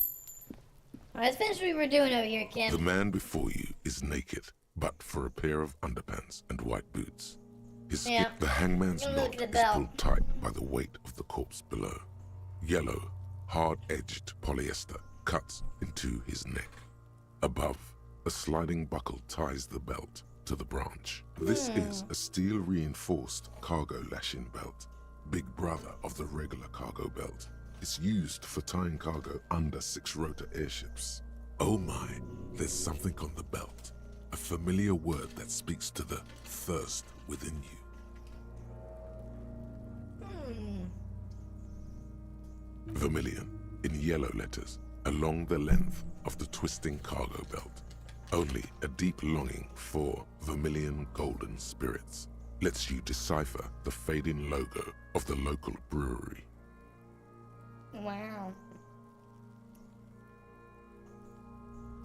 A: Alright, let's finish what we were doing over here, Kim.
D: The man before you is naked, but for a pair of underpants and white boots. His
A: Yeah.
D: the hangman's
A: Look
D: knot
A: at the
D: is
A: belt.
D: pulled tight by the weight of the corpse below. Yellow, hard-edged polyester cuts into his neck. Above, a sliding buckle ties the belt to the branch. This is a steel-reinforced cargo lashing belt, big brother of the regular cargo belt. It's used for tying cargo under 6-rotor airships. Oh my, there's something on the belt. A familiar word that speaks to the thirst within you. Vermilion, in yellow letters, along the length of the twisting cargo belt. Only a deep longing for vermilion golden spirits lets you decipher the fading logo of the local brewery.
A: Wow.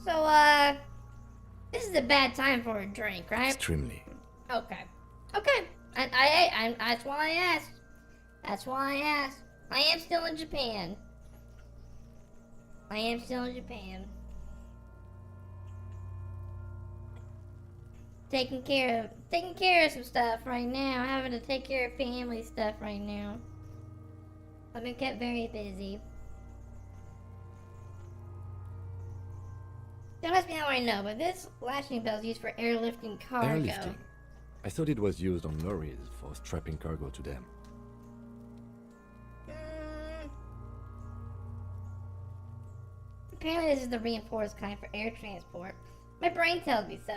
A: So, this is a bad time for a drink, right?
H: Extremely.
A: Okay. Okay. That's why I asked. That's why I asked. I am still in Japan. I am still in Japan. Taking care of some stuff right now. Having to take care of family stuff right now. I've been kept very busy. Don't ask me how I know, but this lashing belt is used for airlifting cargo.
H: Airlifting. I thought it was used on lorries for strapping cargo to them.
A: Apparently this is the reinforced kind for air transport. My brain tells me so.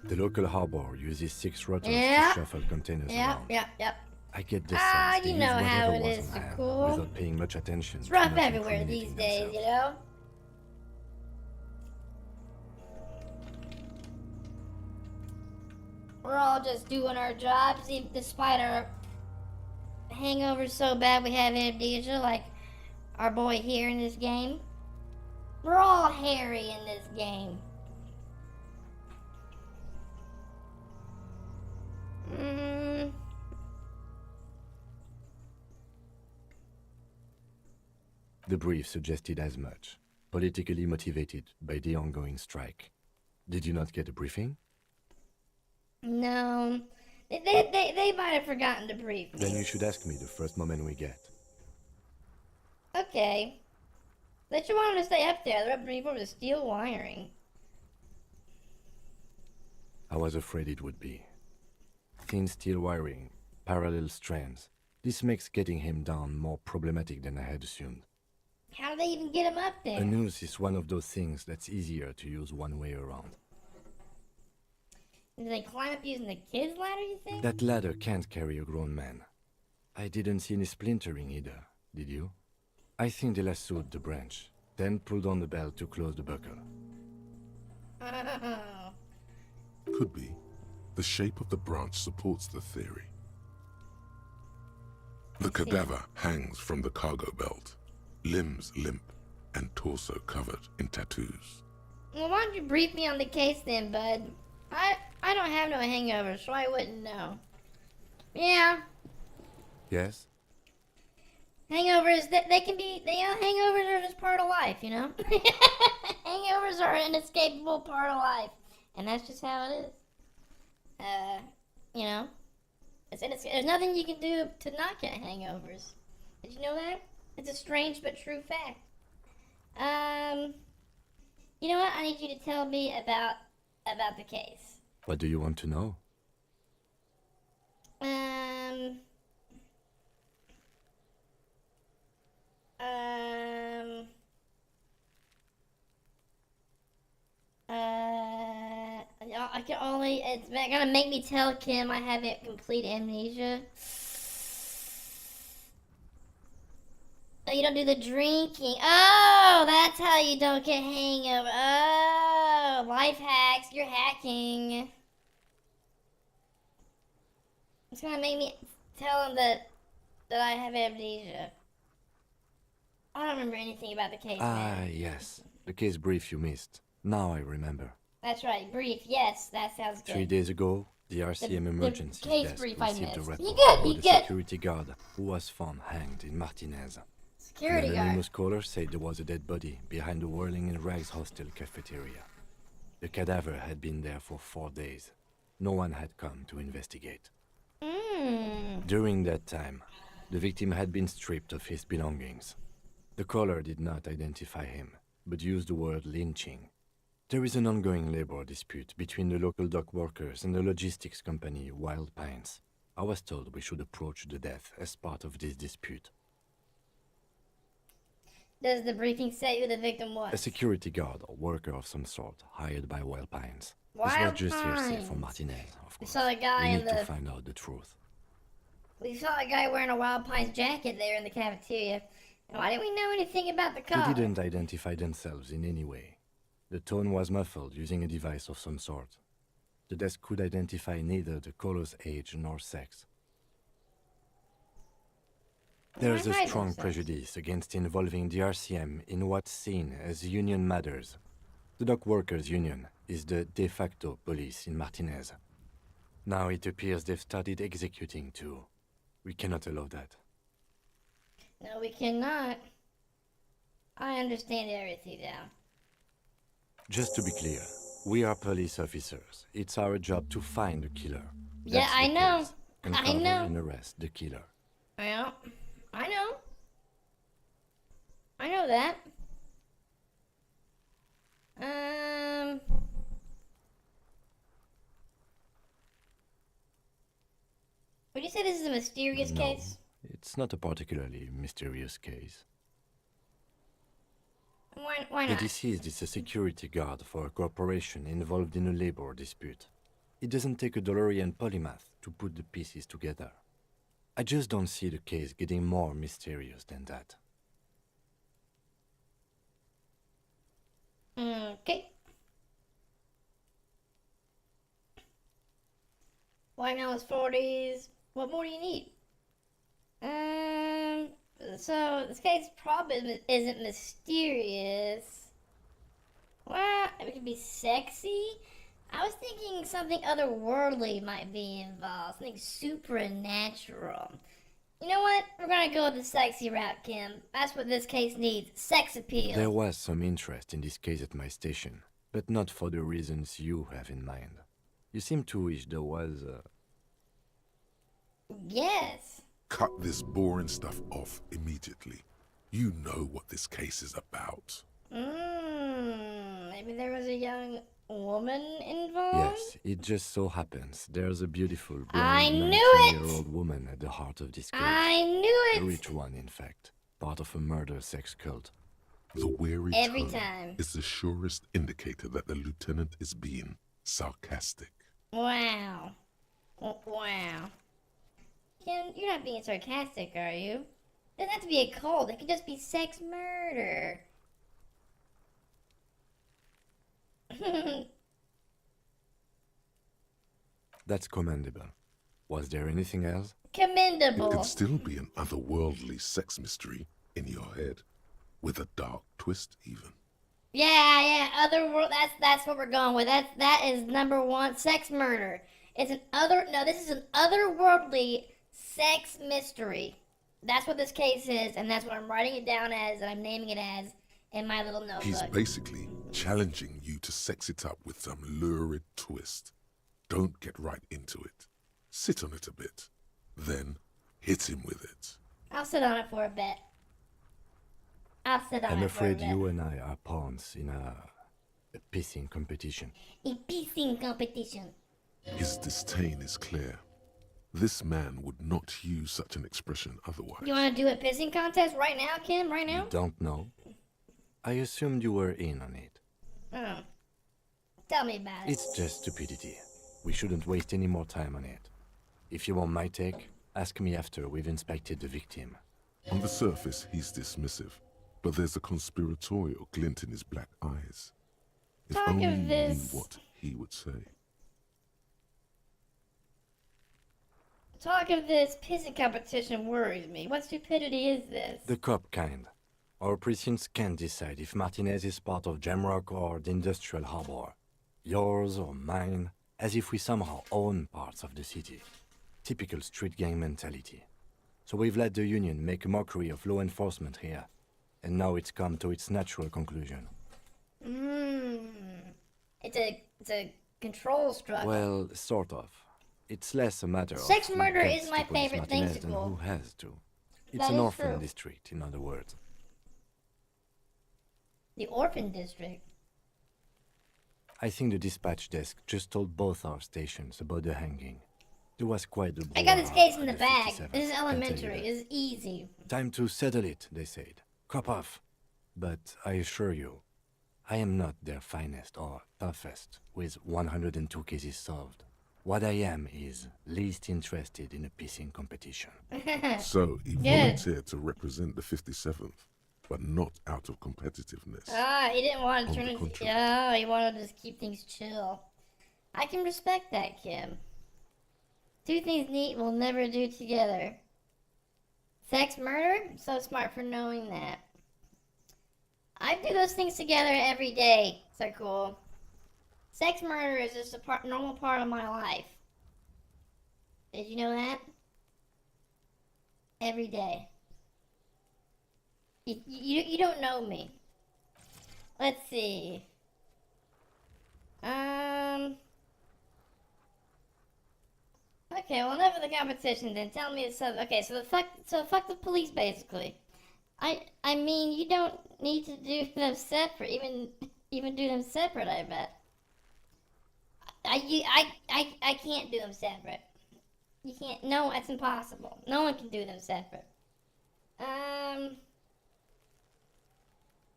H: The local harbor uses 6 rotors
A: Yeah.
H: to shuffle containers
A: Yep,
H: around.
A: yep.
H: I get the
A: Ah,
H: sense they
A: you
H: use
A: know how
H: whatever
A: it
H: was
A: is
H: on
A: to
H: hand
A: cool.
H: without paying much attention.
A: It's
H: to
A: rough
H: not
A: everywhere these
H: incriminating
A: days,
H: themselves.
A: you know? We're all just doing our jobs, even despite our hangovers so bad we have amnesia, like our boy here in this game. We're all hairy in this game.
H: The brief suggested as much, politically motivated by the ongoing strike. Did you not get a briefing?
A: No. They might have forgotten to brief me.
H: Then you should ask me the first moment we get.
A: Okay. They should want him to stay up there. They're up beneath over the steel wiring.
H: I was afraid it would be. Thin steel wiring, parallel strands. This makes getting him down more problematic than I had assumed.
A: How do they even get him up there?
H: A noose is one of those things that's easier to use one way around.
A: Did they climb up using the kid's ladder, you think?
H: That ladder can't carry a grown man. I didn't see any splintering either, did you? I think they lassoed the branch, then pulled on the belt to close the buckle.
A: Oh.
D: Could be. The shape of the branch supports the theory. The cadaver hangs from the cargo belt, limbs limp and torso covered in tattoos.
A: Well, why don't you brief me on the case then, bud? I don't have no hangovers, so I wouldn't know. Yeah,
H: Yes?
A: hangovers, they can be, hangovers are just part of life, you know? Hangovers are an inescapable part of life, and that's just how it is. You know? There's nothing you can do to not get hangovers. Did you know that? It's a strange but true fact. You know what? I need you to tell me about the case.
H: What do you want to know?
A: Um, I can only, it's gonna make me tell Kim I have complete amnesia. Oh, you don't do the drinking. Oh, that's how you don't get hangover. Oh, life hacks. You're hacking. It's gonna make me tell him that I have amnesia. I don't remember anything about the case, man.
H: Yes. The case brief you missed. Now I remember.
A: That's right, brief. Yes, that sounds good.
H: 3 days ago, the RCM
A: The
H: emergency
A: case
H: desk
A: brief I
H: received a
A: missed.
H: report
A: You good,
H: about
A: you
H: a
A: good.
H: security guard who was found hanged in Martinez.
A: Security
H: An
A: guard.
H: anonymous caller said there was a dead body behind the Whirling in Rags hostel cafeteria. The cadaver had been there for 4 days. No one had come to investigate. During that time, the victim had been stripped of his belongings. The caller did not identify him, but used the word lynching. There is an ongoing labor dispute between the local dock workers and the logistics company Wild Pines. I was told we should approach the death as part of this dispute.
A: Does the briefing say who the victim was?
H: A security guard or worker of some sort hired by Wild Pines. This
A: Wild
H: was just hearsay
A: Pines.
H: from Martinez, of
A: We
H: course.
A: saw a guy
H: we
A: in
H: need to
A: the.
H: find out the truth.
A: We saw a guy wearing a Wild Pines jacket there in the cafeteria. Why didn't we know anything about the car?
H: They didn't identify themselves in any way. The tone was muffled using a device of some sort. The desk could identify neither the caller's age nor sex. There is a
A: Why
H: strong
A: themselves?
H: prejudice against involving the RCM in what's seen as union matters. The dock workers' union is the de facto police in Martinez. Now it appears they've started executing too. We cannot allow that.
A: No, we cannot. I understand everything now.
H: Just to be clear, we are police officers. It's our job to find the killer.
A: Yeah,
H: That's
A: I
H: the
A: know.
H: case.
A: I
H: Uncover
A: know.
H: and arrest the killer.
A: Well, I know. I know that. Would you say this is a mysterious
H: No,
A: case?
H: it's not a particularly mysterious case.
A: Why
H: The
A: not?
H: deceased is a security guard for a corporation involved in a labor dispute. It doesn't take a DeLorean polymath to put the pieces together. I just don't see the case getting more mysterious than that.
A: Okay. White House 40s. What more do you need? So this case probably isn't mysterious. Well, it could be sexy. I was thinking something otherworldly might be involved, something supernatural. You know what? We're gonna go with the sexy route, Kim. That's what this case needs. Sex appeal.
H: There was some interest in this case at my station, but not for the reasons you have in mind. You seem to wish there was
A: Yes.
D: Cut this boring stuff off immediately. You know what this case is about.
A: Maybe there was a young woman involved?
H: Yes, it just so happens there's a beautiful
A: I
H: blonde
A: knew it!
H: 19-year-old woman at the heart of this case.
A: I knew
H: A
A: it!
H: rich one, in fact. Part of a murder sex cult.
D: The weary
A: Every
D: tone
A: time.
D: is the surest indicator that the lieutenant is being sarcastic.
A: Wow. Wow. Kim, you're not being sarcastic, are you? It doesn't have to be a cult. It could just be sex murder.
H: That's commendable. Was there anything else?
D: It
A: Commendable.
D: could still be an otherworldly sex mystery in your head, with a dark twist even.
A: Yeah, other world. That's what we're going with. That is number one. Sex murder. It's an other. No, this is an otherworldly sex mystery. That's what this case is, and that's what I'm writing it down as, and I'm naming it as in my little
D: He's
A: notebook.
D: basically challenging you to sex it up with some lurid twist. Don't get right into it. Sit on it a bit. Then hit him with it.
A: I'll sit on it for a bit. I'll sit on
H: I'm
A: it for a
H: afraid
A: bit.
H: you and I are pawns in a pissing competition.
A: A pissing competition.
D: His disdain is clear. This man would not use such an expression otherwise.
A: You want to do a pissing contest right now, Kim? Right now?
H: You don't know? I assumed you were in on it.
A: Oh. Tell me about it.
H: It's just stupidity. We shouldn't waste any more time on it. If you want my take, ask me after we've inspected the victim.
D: On the surface, he's dismissive, but there's a conspiratorial glint in his black eyes. If
A: Talk
D: only
A: of
D: you knew
A: this.
D: what he would say.
A: Talk of this pissing competition worries me. What stupidity is this?
H: The cop kind. Our precincts can't decide if Martinez is part of Jamrock or the Industrial Harbor. Yours or mine, as if we somehow own parts of the city. Typical street gang mentality. So we've let the Union make a mockery of law enforcement here. And now it's come to its natural conclusion.
A: It's a control struggle.
H: Well, sort of. It's less a matter
A: Sex
H: of who
A: murder
H: gets
A: is
H: to
A: my
H: police
A: favorite thing
H: Martinez
A: to
H: than
A: pull.
H: who has to. It's
A: That
H: an
A: is
H: orphan
A: true.
H: district, in other words.
A: The orphan district.
H: I think the dispatch desk just told both our stations about the hanging. There was quite the
A: I got this
H: brouhaha
A: case in
H: at
A: the
H: the
A: bag.
H: 57th,
A: This is
H: I can tell you
A: elementary.
H: that.
A: This is easy.
H: Time to settle it, they said. Cop off. But I assure you, I am not their finest or toughest with 102 cases solved. What I am is least interested in a pissing competition.
D: So he
A: Good.
D: volunteered to represent the 57th, but not out of competitiveness.
A: He didn't want to
D: On
A: turn
D: the
A: it.
D: contrary.
A: Yeah, he wanted to just keep things chill. I can respect that, Kim. Two things neat will never do together. Sex murder? I'm so smart for knowing that. I do those things together every day. So cool. Sex murder is just a normal part of my life. Did you know that? Every day. You don't know me. Let's see. Okay, well, enough of the competition then. Tell me something. Okay, so fuck the police, basically. I mean, you don't need to do them separate. Even do them separate, I bet. I can't do them separate. You can't. No, that's impossible. No one can do them separate.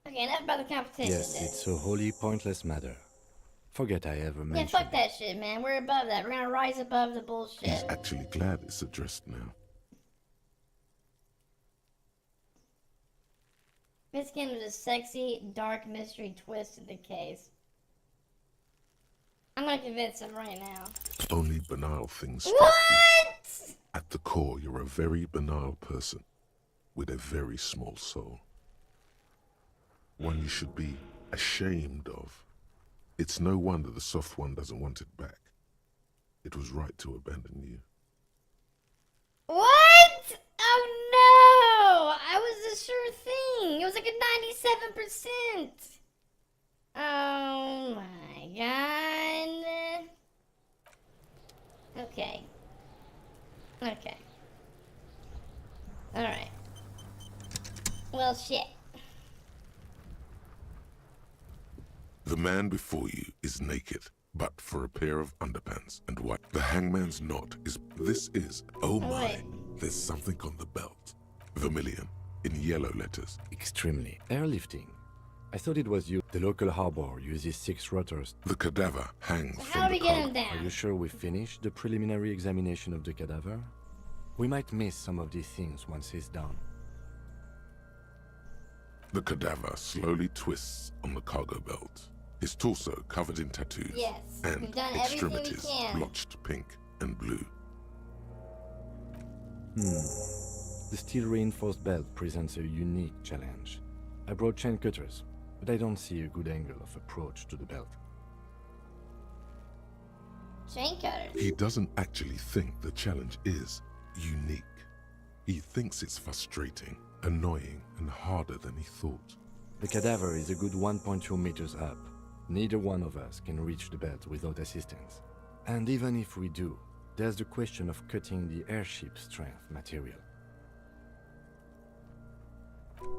A: Okay, enough about the competition.
H: Yes,
A: then.
H: it's a wholly pointless matter. Forget I ever
A: Yeah,
H: mentioned
A: fuck that shit, man. We're above that. We're gonna rise above the
D: He's
A: bullshit.
D: actually glad it's addressed now.
A: This game was a sexy, dark mystery twist to the case. I'm gonna convince him right now.
D: Only banal things strike you.
A: What?
D: At the core, you're a very banal person with a very small soul. One you should be ashamed of. It's no wonder the soft one doesn't want it back. It was right to abandon you.
A: What? Oh no! I was a sure thing. It was like a 97%. Oh my god. Okay. Okay. Alright. Well, shit.
D: The man before you is naked, but for a pair of underpants and white. The hangman's knot is. This is. Oh my.
A: Wait.
D: There's something on the belt. Vermilion, in yellow letters.
H: Extremely. Airlifting. I thought it was you. The local harbor uses 6 rotors.
D: The cadaver hangs
A: So how
D: from
A: do
D: the
A: we get him
D: collar.
A: down?
H: Are you sure we finished the preliminary examination of the cadaver? We might miss some of these things once he's done.
D: The cadaver slowly twists on the cargo belt. His torso covered in tattoos.
A: Yes,
D: and
A: we've done everything we
D: extremities
A: can.
D: blotched pink and blue.
H: The steel reinforced belt presents a unique challenge. I brought chain cutters. but I don't see a good angle of approach to the belt.
A: Chain cutters.
D: He doesn't actually think the challenge is unique. He thinks it's frustrating, annoying, and harder than he thought.
H: The cadaver is a good 1.2 meters up. Neither one of us can reach the belt without assistance. And even if we do, there's the question of cutting the airship strength material.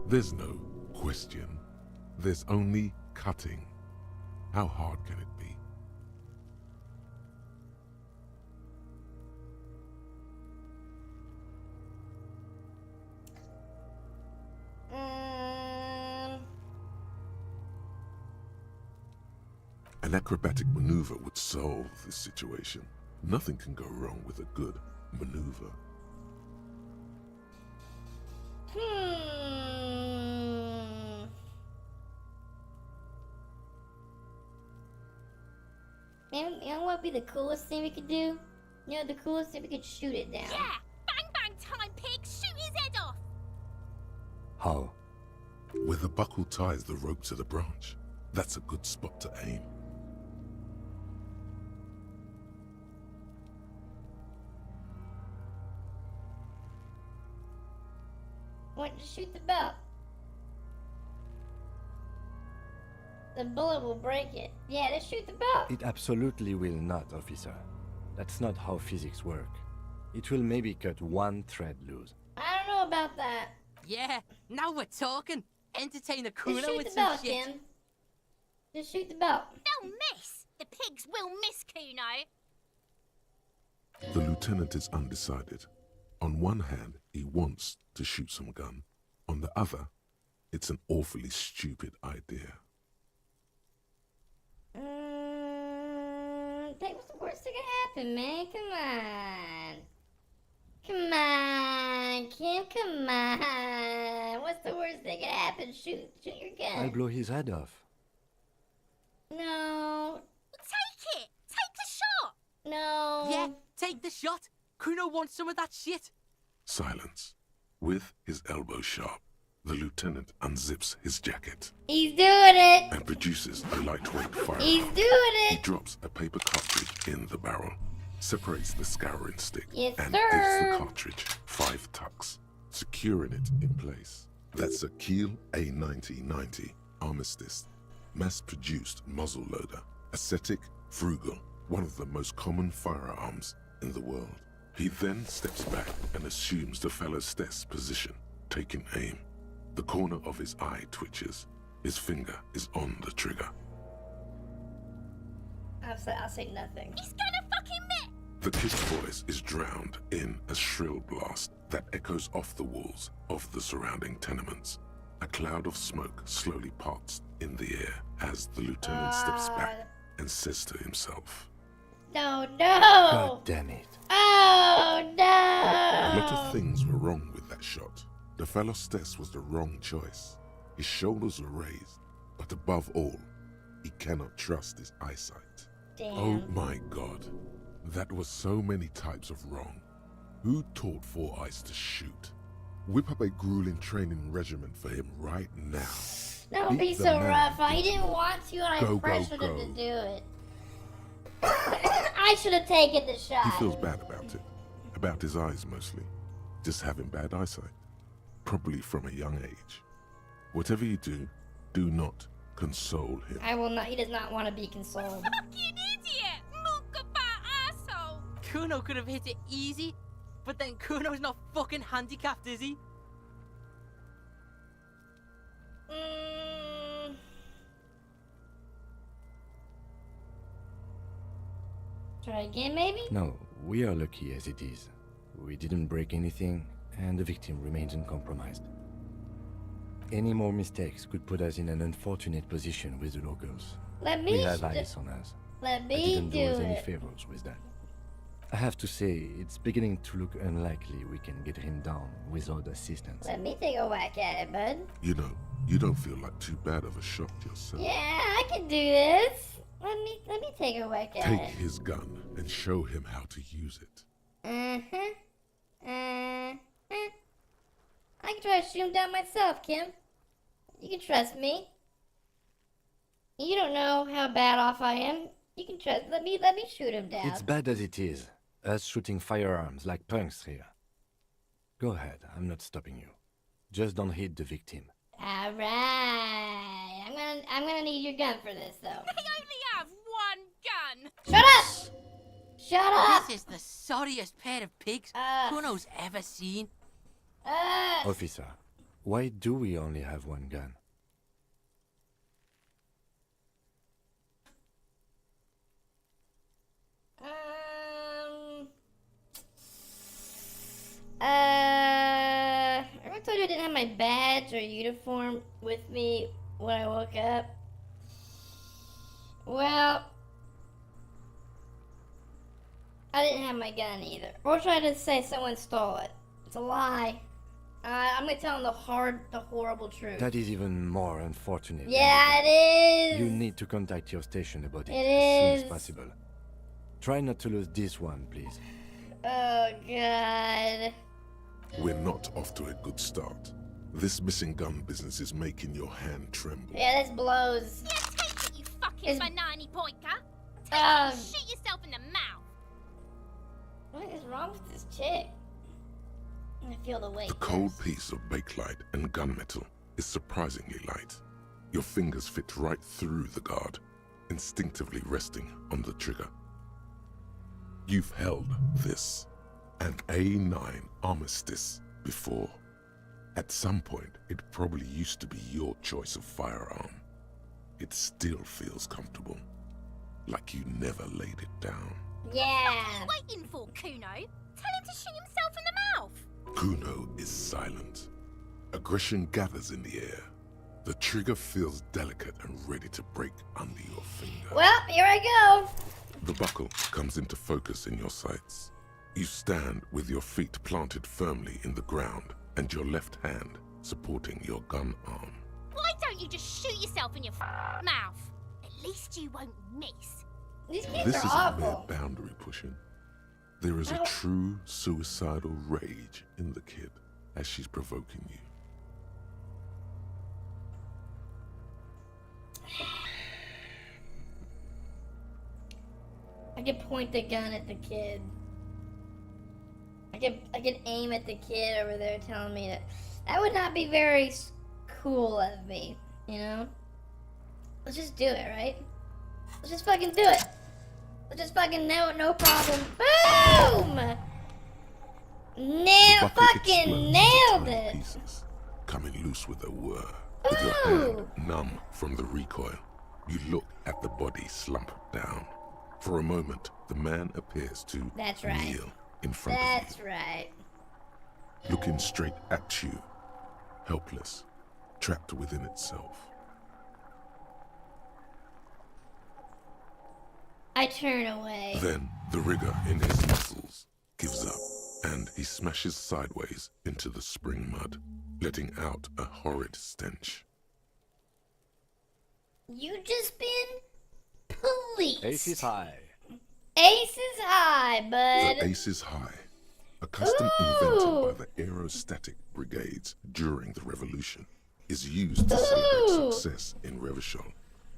D: There's no question. There's only cutting. How hard can it be? An acrobatic maneuver would solve this situation. Nothing can go wrong with a good maneuver.
A: Man, you know what would be the coolest thing we could do? You know, the coolest thing, we could shoot it down.
I: Yeah! Bang bang time, pig! Shoot his head off!
H: How?
D: Where the buckle ties the rope to the branch. That's a good spot to aim.
A: Want to shoot the belt. The bullet will break it. Yeah, let's shoot the belt.
H: It absolutely will not, officer. That's not how physics work. It will maybe cut one thread loose.
A: I don't know about that.
J: Yeah, now we're talking. Entertain a
A: Just
J: Kuno
A: shoot
J: with
A: the
J: some
A: belt,
J: shit.
A: Kim. Just shoot the belt.
I: They'll miss! The pigs will miss, Kuno!
D: The lieutenant is undecided. On one hand, he wants to shoot some gun. On the other, it's an awfully stupid idea.
A: What's the worst that could happen, man? Come on. Come on, Kim, come on. What's the worst that could happen? Shoot your
H: I'll
A: gun.
H: blow his head off.
A: No,
I: Take it! Take the shot!
A: no.
J: Yeah, take the shot. Kuno wants some of that shit.
D: Silence. With his elbow sharp, the lieutenant unzips his jacket
A: He's doing it.
D: and produces a lightweight firearm.
A: He's doing
D: He
A: it.
D: drops a paper cartridge in the barrel, separates the scouring stick,
A: Yes,
D: and
A: sir.
D: gives the cartridge 5 tucks, securing it in place. That's a Kiel A9090 Armistice, mass-produced muzzleloader, ascetic, frugal, one of the most common firearms in the world. He then steps back and assumes the fellow's desk position, taking aim. The corner of his eye twitches. His finger is on the trigger.
A: I'll say nothing.
I: He's gonna fucking miss!
D: The kick's voice is drowned in a shrill blast that echoes off the walls of the surrounding tenements. A cloud of smoke slowly parts in the air as the lieutenant steps back and says to himself,
A: No, no.
H: God damn it.
A: Oh, no.
D: a lot of things were wrong with that shot. The fellow's test was the wrong choice. His shoulders were raised, but above all, he cannot trust his eyesight.
A: Damn.
D: Oh my God, that was so many types of wrong. Who taught Four Eyes to shoot? Whip up a grueling training regimen for him right now.
A: Don't be
D: Beat the
A: so
D: man.
A: rough. I didn't want to, and I
D: Go,
A: pressured
D: go,
A: him to
D: go.
A: do it. I should have taken the shot.
D: He feels bad about it. About his eyes mostly. Just having bad eyesight. Probably from a young age. Whatever you do, do not console him.
A: I will not. He does not want to be consoled.
I: Fucking idiot! Mookabat asshole!
J: Kuno could have hit it easy, but then Kuno's not fucking handicapped, is he?
A: Try again, maybe?
H: No, we are lucky as it is. We didn't break anything, and the victim remains uncompromised. Any more mistakes could put us in an unfortunate position with the locals.
A: Let me
H: We have
A: do-
H: eyes on us.
A: Let
H: I
A: me
H: didn't
A: do
H: do us any
A: it.
H: favors with that. I have to say, it's beginning to look unlikely we can get him down without assistance.
A: Let me take a whack at it, bud.
D: You know, you don't feel like too bad of a shot yourself.
A: Yeah, I can do this. Let me take a whack at
D: Take
A: it.
D: his gun and show him how to use it.
A: I can try to shoot him down myself, Kim. You can trust me. You don't know how bad off I am. You can trust. Let me shoot him down.
H: It's bad as it is. Us shooting firearms like punks here. Go ahead, I'm not stopping you. Just don't hit the victim.
A: All right. I'm gonna need your gun for this, though.
I: They only have one gun.
A: Shut up! Shut up!
J: This is the sorriest pair of pigs Kuno's ever seen.
H: Officer, why do we only have one gun?
A: I told you I didn't have my badge or uniform with me when I woke up. Well, I didn't have my gun either. Or try to say someone stole it. It's a lie. I'm gonna tell them the horrible truth.
H: That is even more unfortunate.
A: Yeah, it is.
H: You need to contact your station about it
A: It
H: as soon
A: is.
H: as possible. Try not to lose this one, please.
A: Oh, God.
D: We're not off to a good start. This missing gun business is making your hand tremble.
A: Yeah, this blows.
I: Yeah, take it, you fucking
A: It's-
I: banana pointer. Take
A: Um,
I: it and shoot yourself in the mouth.
A: What is wrong with this chick? I feel the weight.
D: The cold piece of bakelite and gunmetal is surprisingly light. Your fingers fit right through the guard, instinctively resting on the trigger. You've held this, an A9 Armistice, before. At some point, it probably used to be your choice of firearm. It still feels comfortable, like you never laid it down.
A: Yeah.
I: What are you waiting for, Kuno? Tell him to shoot himself in the mouth.
D: Kuno is silent. Aggression gathers in the air. The trigger feels delicate and ready to break under your finger.
A: Well, here I go.
D: The buckle comes into focus in your sights. You stand with your feet planted firmly in the ground and your left hand supporting your gun arm.
I: Why don't you just shoot yourself in your mouth? At least you won't miss.
A: These kids
D: This
A: are
D: isn't mere
A: awful.
D: boundary pushing. There is a true suicidal rage in the kid as she's provoking you.
A: I could point the gun at the kid. I could aim at the kid over there telling me that would not be very cool of me, you know? Let's just do it, right? Let's just fucking do it. Let's just fucking no problem. Boom!
D: The buckle
A: Fucking
D: explodes
A: nailed
D: into tiny
A: it.
D: pieces, coming loose with a whir. With your hand numb from the recoil, you look at the body slump down. For a moment, the man appears to
A: That's right.
D: kneel in front of
A: That's right.
D: you, looking straight at you, helpless, trapped within itself.
A: I turn away.
D: Then the rigor in his muscles gives up, and he smashes sideways into the spring mud, letting out a horrid stench.
A: You just been police.
H: Ace is high.
A: Ace is high, bud.
D: The Ace is High, a custom invented by the Aerostatic Brigades during the Revolution, is used to celebrate success in Revachol,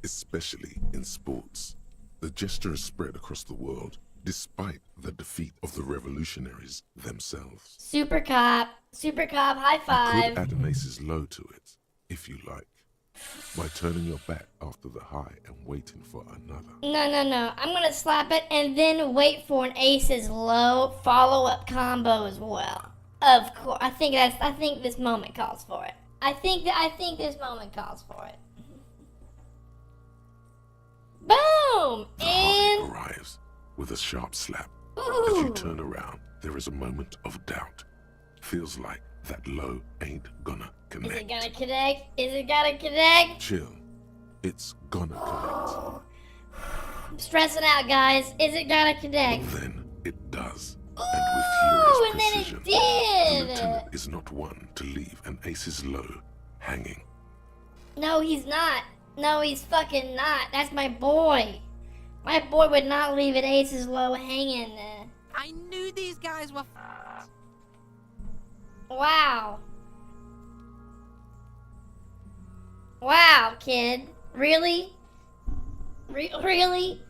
D: especially in sports. The gesture has spread across the world, despite the defeat of the revolutionaries themselves.
A: Super cop, high
D: You
A: five.
D: could add an Ace's low to it, if you like, by turning your back after the high and waiting for another.
A: No. I'm gonna slap it and then wait for an ace's low follow-up combo as well. Of course, I think this moment calls for it. I think this moment calls for it. Boom!
D: The high
A: And
D: arrives with a sharp slap. As you
A: ooh,
D: turn around, there is a moment of doubt. Feels like that low ain't gonna
A: is
D: connect.
A: it gonna connect? Is it gonna connect?
D: Chill. It's gonna connect.
A: I'm stressing out, guys. Is it gonna connect?
D: Then it does.
A: Ooh,
D: And with
A: and then
D: furious
A: it
D: precision, the
A: did.
D: lieutenant is not one to leave an Ace's low hanging.
A: No, he's not. No, he's fucking not. That's my boy. My boy would not leave an ace's low hanging.
J: I knew these guys were
A: Wow. Wow, kid. Really? Really?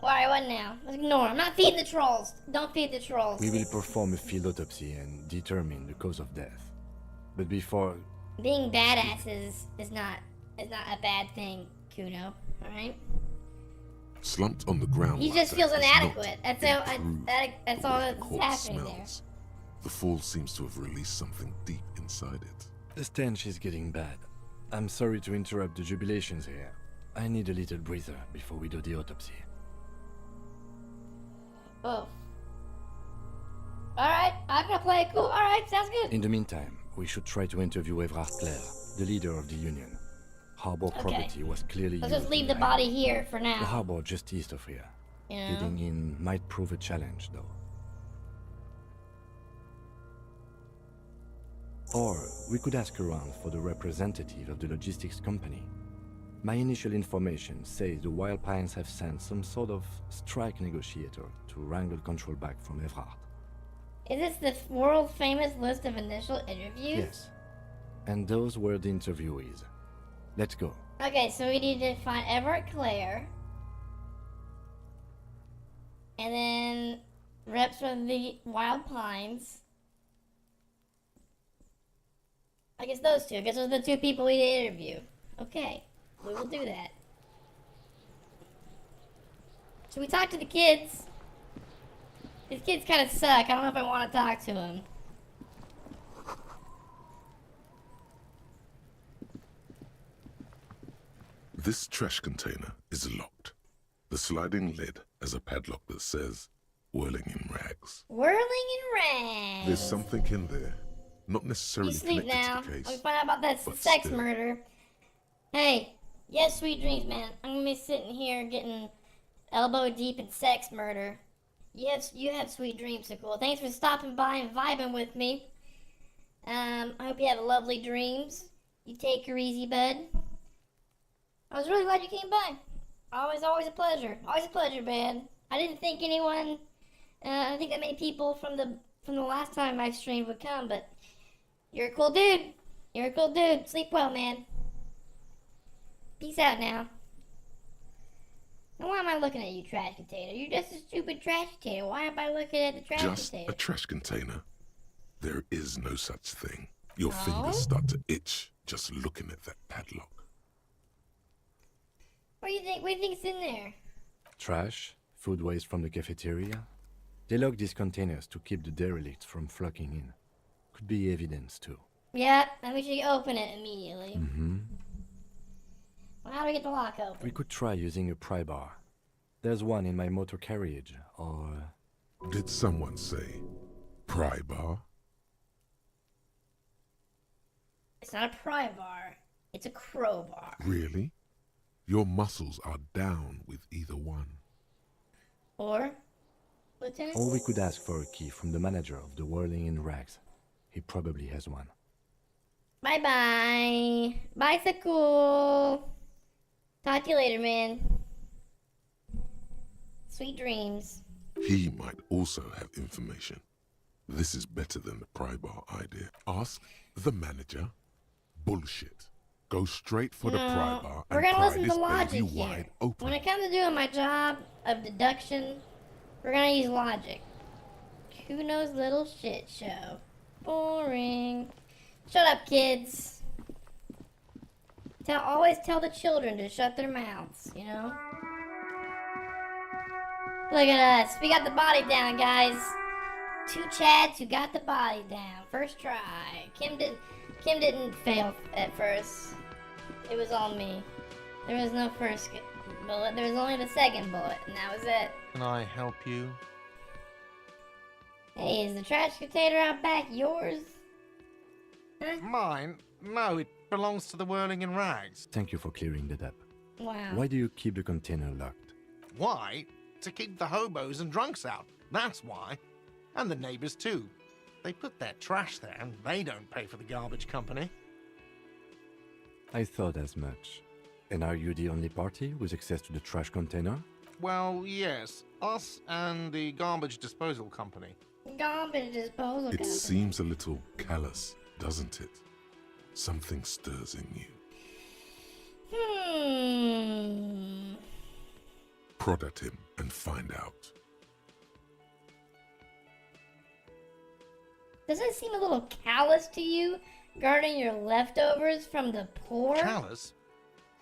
A: Alright, what now? Ignore. I'm not feeding the trolls. Don't feed the trolls.
H: We will perform a field autopsy and determine the cause of death. But before...
A: Being badasses is not a bad thing, Kuno. Alright?
D: Slumped on the ground.
A: He
D: like
A: just
D: that
A: feels
D: is
A: inadequate.
D: not
A: That's all
D: improved
A: that's
D: what
A: happening there.
D: smells. The fall seems to have released something deep inside it.
H: The stench is getting bad. I'm sorry to interrupt the jubilations here. I need a little breather before we do the autopsy.
A: Oh. Alright, I'm gonna play it cool. Alright, sounds good.
H: In the meantime, we should try to interview Evrard Clare, the leader of the Union. Harbor property was clearly
A: Let's
H: used
A: just leave
H: in
A: the body
H: hiding.
A: here for
H: The
A: now.
H: harbor just east of here.
A: Yeah.
H: Getting in might prove a challenge, though. Or we could ask around for the representative of the logistics company. My initial information says the Wild Pines have sent some sort of strike negotiator to wrangle control back from Evrard.
A: Is this the world famous list of initial interviews?
H: Yes. And those were the interviewees. Let's go.
A: Okay, so we need to find Everett Clare. And then reps from the Wild Pines. I guess those two. I guess those are the two people we need to interview. Okay, we will do that. Should we talk to the kids? These kids kind of suck. I don't know if I want to talk to them.
D: This trash container is locked. The sliding lid has a padlock that says, "Whirling in rags."
A: Whirling in rags.
D: There's something in there. Not necessarily
A: You sleep
D: connected
A: now.
D: to the case.
A: We find out about that
D: but
A: sex
D: still.
A: murder. Hey, yes, sweet dreams, man. I'm gonna be sitting here getting elbow deep in sex murder. Yes, you have sweet dreams, so cool. Thanks for stopping by and vibing with me. I hope you have lovely dreams. You take her easy, bud. I was really glad you came by. Always a pleasure. Always a pleasure, man. I didn't think anyone, I don't think that many people from the last time I streamed would come, but you're a cool dude. You're a cool dude. Sleep well, man. Peace out now. Now why am I looking at you, trash container? You're just a stupid trash container. Why am I looking at the trash
D: Just
A: container?
D: a trash container. There is no such thing. Your
A: No?
D: fingers start to itch just looking at that padlock.
A: What do you think? What do you think's in there?
H: Trash, food waste from the cafeteria. They lock these containers to keep the derelicts from flocking in. Could be evidence too.
A: Yeah, and we should open it immediately.
H: Mm-hmm.
A: Well, how do we get the lock open?
H: We could try using a pry bar. There's one in my motor carriage, or...
D: Did someone say pry bar?
A: It's not a pry bar. It's a crowbar.
D: Really? Your muscles are down with either one.
A: Or, Lieutenant?
H: Or we could ask for a key from the manager of the Whirling in Rags. He probably has one.
A: Bye-bye. Bicycle. Talk to you later, man. Sweet dreams.
D: He might also have information. This is better than the pry bar idea. Ask the manager. Bullshit. Go straight for the pry bar
A: We're
D: and
A: gonna
D: pry
A: listen
D: this
A: to logic
D: baby
A: here.
D: wide open.
A: When it comes to doing my job of deduction, we're gonna use logic. Who knows little shit show? Boring. Shut up, kids. Always tell the children to shut their mouths, you know? Look at us. We got the body down, guys. Two Chads who got the body down. First try. Kim didn't fail at first. It was all me. There was no first bullet. There was only the second bullet, and that was it.
F: Can I help you?
A: Hey, is the trash container out back yours? Huh?
F: Mine? No, it belongs to the Whirling in Rags.
H: Thank you for clearing that up.
A: Wow.
H: Why do you keep the container locked?
F: Why? To keep the hobos and drunks out. That's why. And the neighbors too. They put their trash there and they don't pay for the garbage company.
H: I thought as much. And are you the only party with access to the trash container?
F: Well, yes. Us and the garbage disposal company.
A: Garbage disposal
D: It
A: company.
D: seems a little callous, doesn't it? Something stirs in you. Prod at him and find out.
A: Doesn't it seem a little callous to you, guarding your leftovers from the poor?
F: Callous?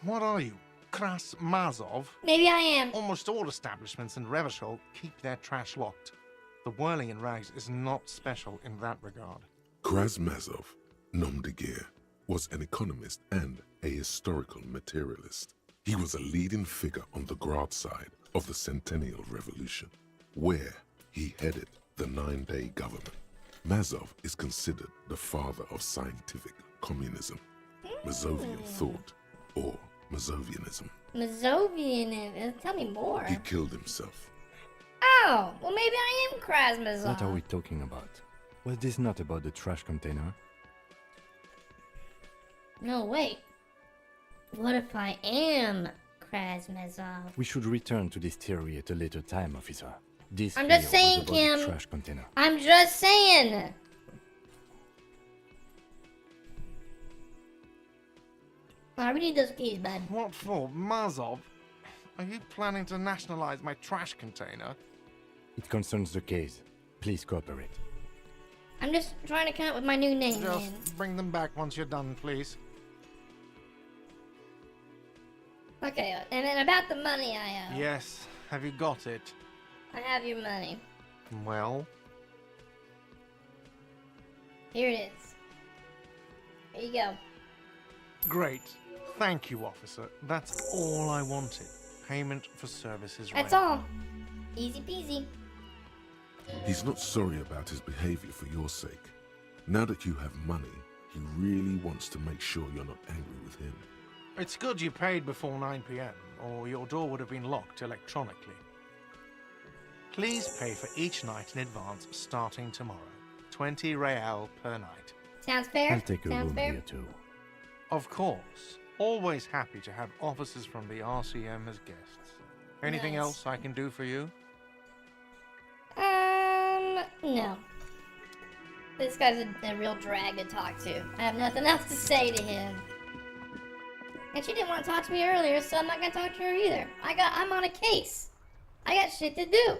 F: What are you, Kras Mazov?
A: Maybe I am.
F: Almost all establishments in Revachol keep their trash locked. The whirling in rags is not special in that regard.
D: Krasmazov, nom de guerre, was an economist and a historical materialist. He was a leading figure on the Grad side of the Centennial Revolution, where he headed the 9-day government. Mazov is considered the father of scientific communism, Mazovian thought, or Mazovianism.
A: Mazovianism? Tell me more.
D: He killed himself.
A: Oh, well maybe I am Krasmazov.
H: What are we talking about? Was this not about the trash container?
A: No, wait. What if I am Krasmazov?
H: We should return to this theory at a later time, officer. This
A: I'm just
H: here was
A: saying,
H: about
A: Kim.
H: the trash container.
A: I'm just saying. I really need those keys, bud.
F: What for, Mazov? Are you planning to nationalize my trash container?
H: It concerns the case. Please cooperate.
A: I'm just trying to come up with my new name, man.
F: Just bring them back once you're done, please.
A: Okay, and then about the money I owe.
F: Yes, have you got it?
A: I have your money.
F: Well,
A: Here it is. Here you go.
F: great. Thank you, officer. That's all I wanted. Payment for services
A: That's
F: rendered.
A: all. Easy peasy.
D: He's not sorry about his behavior for your sake. Now that you have money, he really wants to make sure you're not angry with him.
F: It's good you paid before 9 p.m., or your door would have been locked electronically. Please pay for each night in advance starting tomorrow. 20 real per night.
A: Sounds fair?
H: I'll take a
A: Sounds
H: room
A: fair?
H: here too.
F: Of course. Always happy to have officers from the RCM as guests. Anything
A: Nice.
F: else I can do for you?
A: No. This guy's a real drag to talk to. I have nothing else to say to him. And she didn't want to talk to me earlier, so I'm not gonna talk to her either. I'm on a case. I got shit to do.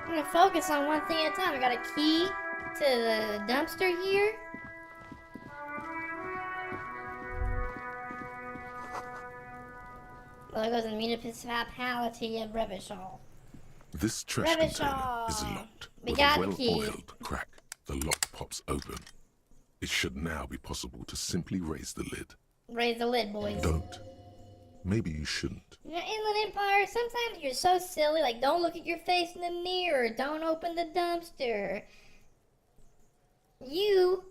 A: I'm gonna focus on one thing at a time. I got a key to the dumpster here. Well, it goes in the municipality of Revachol.
D: This trash container is
A: Revachol.
D: locked.
A: We
D: With
A: got
D: a
A: the key.
D: well-oiled crack, the lock pops open. It should now be possible to simply raise the lid.
A: Raise the lid, boys.
D: Don't. Maybe you shouldn't.
A: You know, Inland Empire, sometimes you're so silly, like don't look at your face in the mirror, don't open the dumpster. You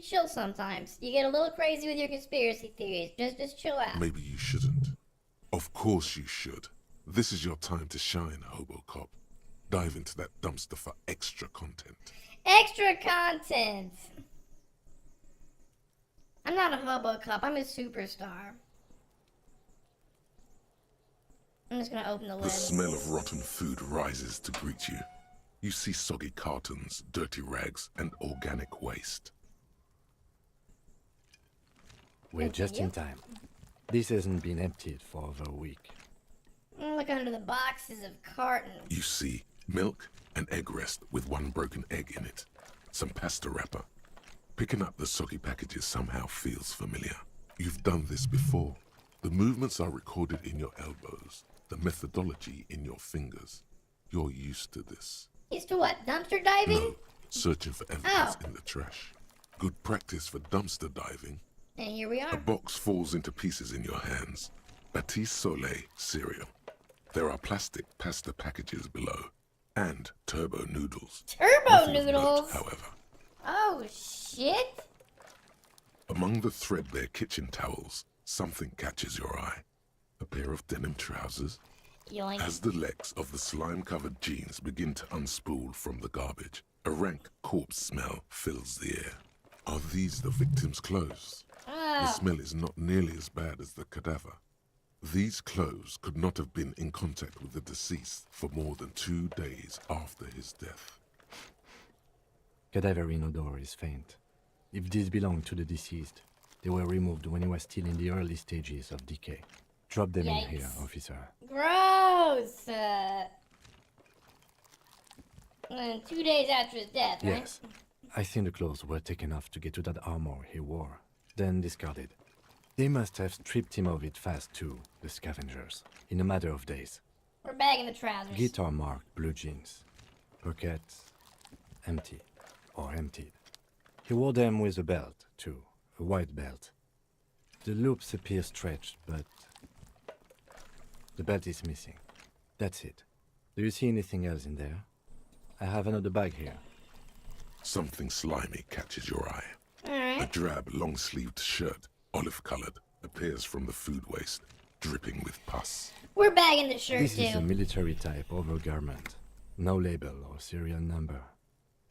A: chill sometimes. You get a little crazy with your conspiracy theories. Just chill out.
D: Maybe you shouldn't. Of course you should. This is your time to shine, Hobocop. Dive into that dumpster for extra content.
A: Extra content! I'm not a hobo cop, I'm a superstar. I'm just gonna open the
D: The
A: lid.
D: smell of rotten food rises to greet you. You see soggy cartons, dirty rags, and organic waste.
H: We're just in time. This hasn't been emptied for over a week.
A: Look under the boxes of cartons.
D: You see milk and egg rest with one broken egg in it. Some pasta wrapper. Picking up the soggy packages somehow feels familiar. You've done this before. The movements are recorded in your elbows, the methodology in your fingers. You're used to this.
A: Used to what? Dumpster diving?
D: No, searching for evidence
A: Oh.
D: in the trash. Good practice for dumpster diving.
A: And here we
D: A
A: are.
D: box falls into pieces in your hands. Batiste Soleil cereal. There are plastic pasta packages below. And turbo noodles.
A: Turbo
D: Nothing of note,
A: noodles?
D: however.
A: Oh, shit.
D: Among the threadbare kitchen towels, something catches your eye. A pair of denim trousers.
A: Yoink.
D: As the legs of the slime-covered jeans begin to unspool from the garbage, a rank corpse smell fills the air. Are these the victim's clothes? The
A: Oh.
D: smell is not nearly as bad as the cadaver. These clothes could not have been in contact with the deceased for more than 2 days after his death.
H: Cadaver in odor is faint. If this belonged to the deceased, They were removed when he was still in the early stages of decay. Drop them in here,
A: Yikes.
H: officer.
A: Gross! 2 days after his death, right?
H: Yes. I think the clothes were taken off to get to that armor he wore, then discarded. They must have stripped him of it fast too, the scavengers, in a matter of days.
A: We're bagging the trousers.
H: Guitar marked blue jeans. Pockets empty, or emptied. He wore them with a belt, too, a white belt. The loops appear stretched, but the belt is missing. That's it. Do you see anything else in there? I have another bag here.
D: Something slimy catches your eye. A
A: Alright.
D: drab, long-sleeved shirt, olive-colored, appears from the food waste, dripping with pus.
A: We're bagging the shirt,
H: This
A: too.
H: is a military-type overgarment. No label or serial number.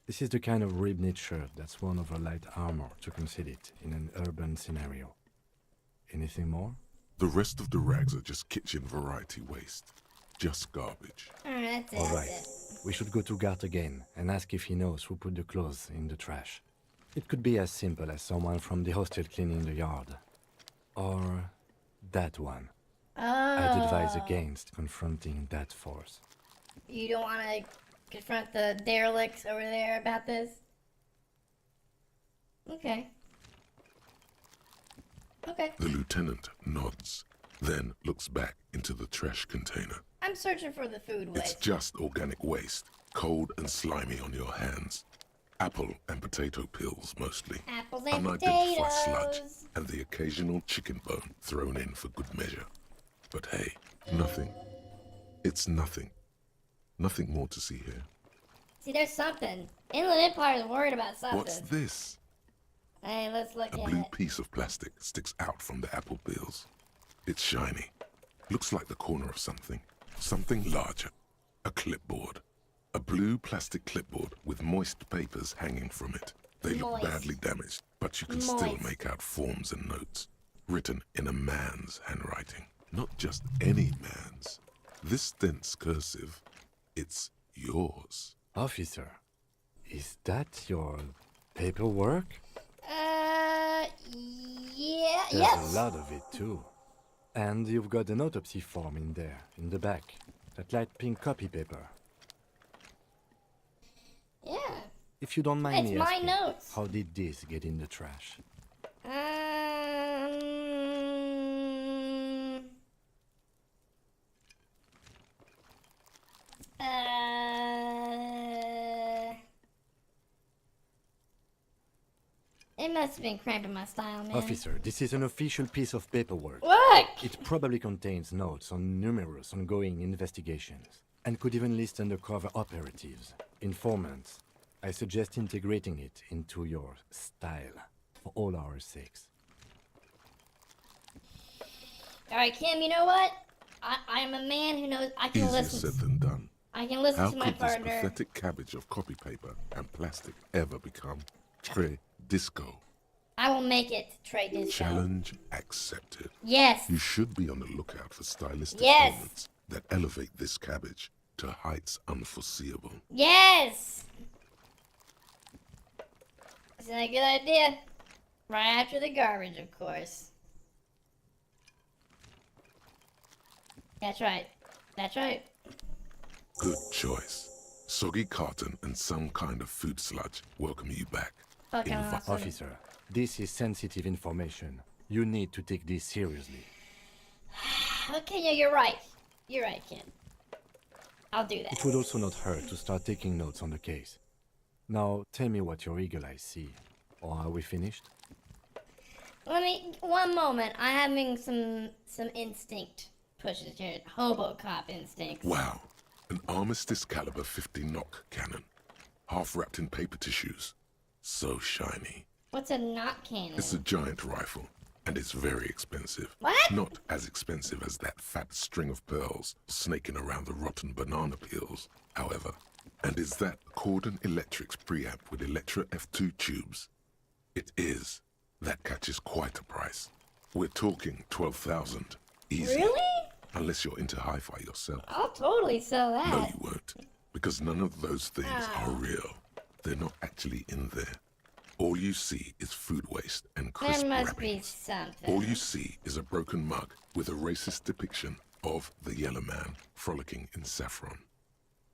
H: This is the kind of rib-knit shirt that's worn over light armor to conceal it in an urban scenario. Anything more?
D: The rest of the rags are just kitchen variety waste. Just garbage.
A: Alright, that's it.
H: All right.
A: That's it.
H: We should go to Gart again and ask if he knows who put the clothes in the trash. It could be as simple as someone from the hostel cleaning the yard. Or that one. I'd advise against confronting that force.
A: You don't want to confront the derelicts over there about this? Okay. Okay.
D: The lieutenant nods, then looks back into the trash container.
A: I'm searching for the food
D: It's
A: waste.
D: just organic waste, cold and slimy on your hands. Apple and potato peels, mostly.
A: Apples and
D: Unidentified sludge,
A: potatoes.
D: and the occasional chicken bone thrown in for good measure. But hey, nothing. It's nothing. Nothing more to see here.
A: See, there's something. Inland Empire is worried about something.
D: What's this?
A: Hey, let's look
D: A
A: at
D: blue
A: it.
D: piece of plastic sticks out from the apple peels. It's shiny. Looks like the corner of something. Something larger. A clipboard. A blue plastic clipboard with moist papers hanging from it. They look
A: Moist.
D: badly damaged, but you can still
A: Moist.
D: make out forms and notes. Written in a man's handwriting. Not just any man's. This dense cursive, it's yours.
H: Officer, is that your paperwork?
A: Yeah,
H: There's
A: yes.
H: a lot of it too. And you've got an autopsy form in there, in the back. That light pink copy paper.
A: Yeah.
H: If you don't mind
A: It's
H: me
A: my
H: asking,
A: notes.
H: how did this get in the trash?
A: It must have been cramping my style, man.
H: Officer, this is an official piece of paperwork.
A: Look!
H: It probably contains notes on numerous ongoing investigations, and could even list undercover operatives, informants. I suggest integrating it into your style, for all our sakes.
A: Alright, Kim, you know what? I'm a man who knows I can
D: Easier
A: listen.
D: said than done.
A: I can listen
D: How
A: to my
D: could this
A: partner.
D: pathetic cabbage of copy paper and plastic ever become Tre Disco?
A: I will make it, Trey Disco.
D: Challenge accepted.
A: Yes.
D: You should be on the lookout for stylistic
A: Yes.
D: moments that elevate this cabbage to heights unforeseeable.
A: Yes! Isn't that a good idea? Right after the garbage, of course. That's right. That's right.
D: Good choice. Soggy carton and some kind of food sludge welcome you back.
A: Fucking
D: Invi-
A: awesome.
H: Officer, this is sensitive information. You need to take this seriously.
A: Okay, yeah, you're right. You're right, Kim. I'll do that.
H: It would also not hurt to start taking notes on the case. Now, tell me what your eagle eyes see. Or are we finished?
A: Let me, one moment. I'm having some instinct pushes here. Hobo-cop instincts.
D: Wow. An Armistice caliber 50 knock cannon. Half wrapped in paper tissues. So shiny.
A: What's a knot cannon?
D: It's a giant rifle, and it's very expensive.
A: What?
D: Not as expensive as that fat string of pearls snaking around the rotten banana peels, however. And is that Cordon Electric's preamp with Electra F2 tubes? It is. That catches quite a price. We're talking 12,000. Easy.
A: Really?
D: Unless you're into hi-fi yourself.
A: I'll totally sell that.
D: No, you won't. Because none of those things are real. They're not actually in there. All you see is food waste and
A: There
D: crisp
A: must be
D: wrappings.
A: something.
D: All you see is a broken mug with a racist depiction of the yellow man frolicking in saffron,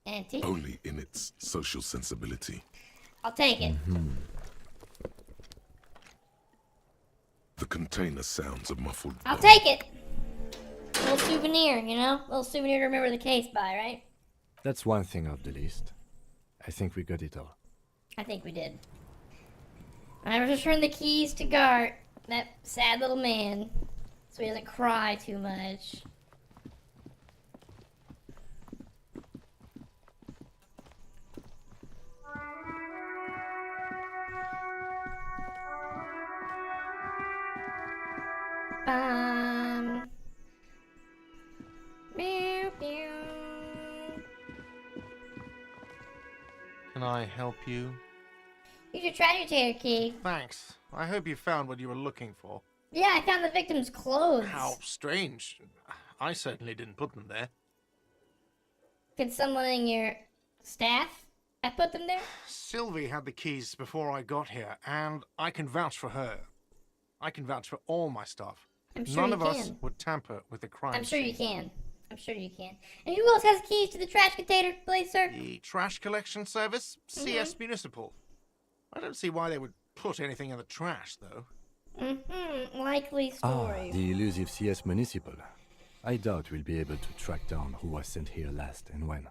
A: Antique?
D: only in its social sensibility.
A: I'll take it.
D: The container sounds a muffled
A: I'll
D: bomb.
A: take it. Little souvenir, you know? Little souvenir to remember the case by, right?
H: That's one thing off the list. I think we got it all.
A: I think we did. I return the keys to Gart, that sad little man, so he doesn't cry too much. Meow, meow.
F: Can I help you?
A: Use your treasure chair key.
F: Thanks. I hope you found what you were looking for.
A: Yeah, I found the victim's clothes.
F: How strange. I certainly didn't put them there.
A: Could someone in your staff have put them there?
F: Sylvie had the keys before I got here, and I can vouch for her. I can vouch for all my stuff.
A: I'm sure
F: None
A: you
F: of us
A: can.
F: would tamper with the crime
A: I'm sure you
F: scene.
A: can. I'm sure you can. And who else has keys to the trash container, please, sir?
F: The trash collection service? CS Municipal. I don't see why they would put anything in the trash, though.
A: Likely story.
H: The elusive CS Municipal. I doubt we'll be able to track down who was sent here last and when.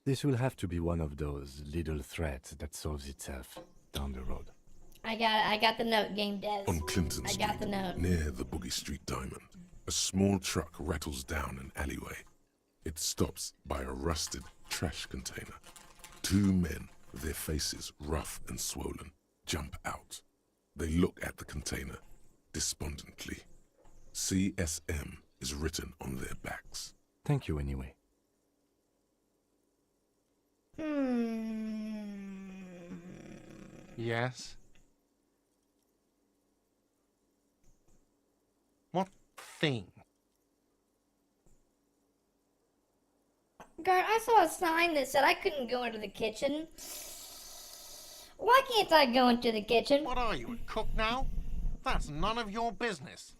H: This will have to be one of those little threats that solves itself down the road.
A: I got the note, Game Devs.
D: On Clinton
A: I
D: Street,
A: got the note.
D: near the Boogie Street Diamond, a small truck rattles down an alleyway. It stops by a rusted trash container. Two men, their faces rough and swollen, jump out. They look at the container despondently. CSM is written on their backs.
H: Thank you anyway.
F: Yes? What thing?
A: Guard, I saw a sign that said I couldn't go into the kitchen. Why can't I go into the kitchen?
F: What are you, a cook now? That's none of your business.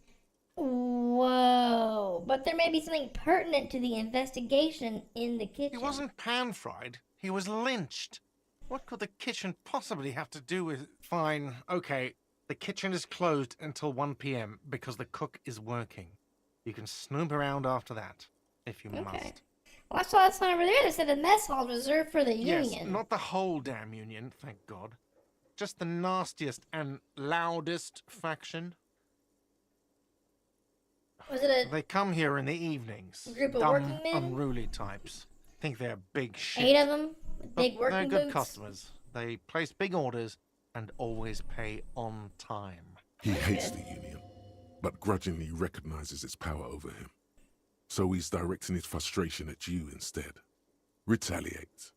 A: Whoa. But there may be something pertinent to the investigation in the kitchen.
F: He wasn't pan-fried. He was lynched. What could the kitchen possibly have to do with... Fine, okay. The kitchen is closed until 1 p.m. because the cook is working. You can snoop around after that, if you must.
A: Well, I saw a sign over there that said the mess hall is reserved for the
F: Yes,
A: union.
F: not the whole damn union, thank God. Just the nastiest and loudest faction.
A: Was it
F: They come here in the evenings.
A: Group of
F: Dumb,
A: working men?
F: unruly types. Think they're big shit.
A: 8 of them? With
F: But
A: big working
F: they're good
A: boots?
F: customers. They place big orders and always pay on time.
D: He hates the union, but grudgingly recognizes its power over him. So he's directing his frustration at you instead. Retaliate.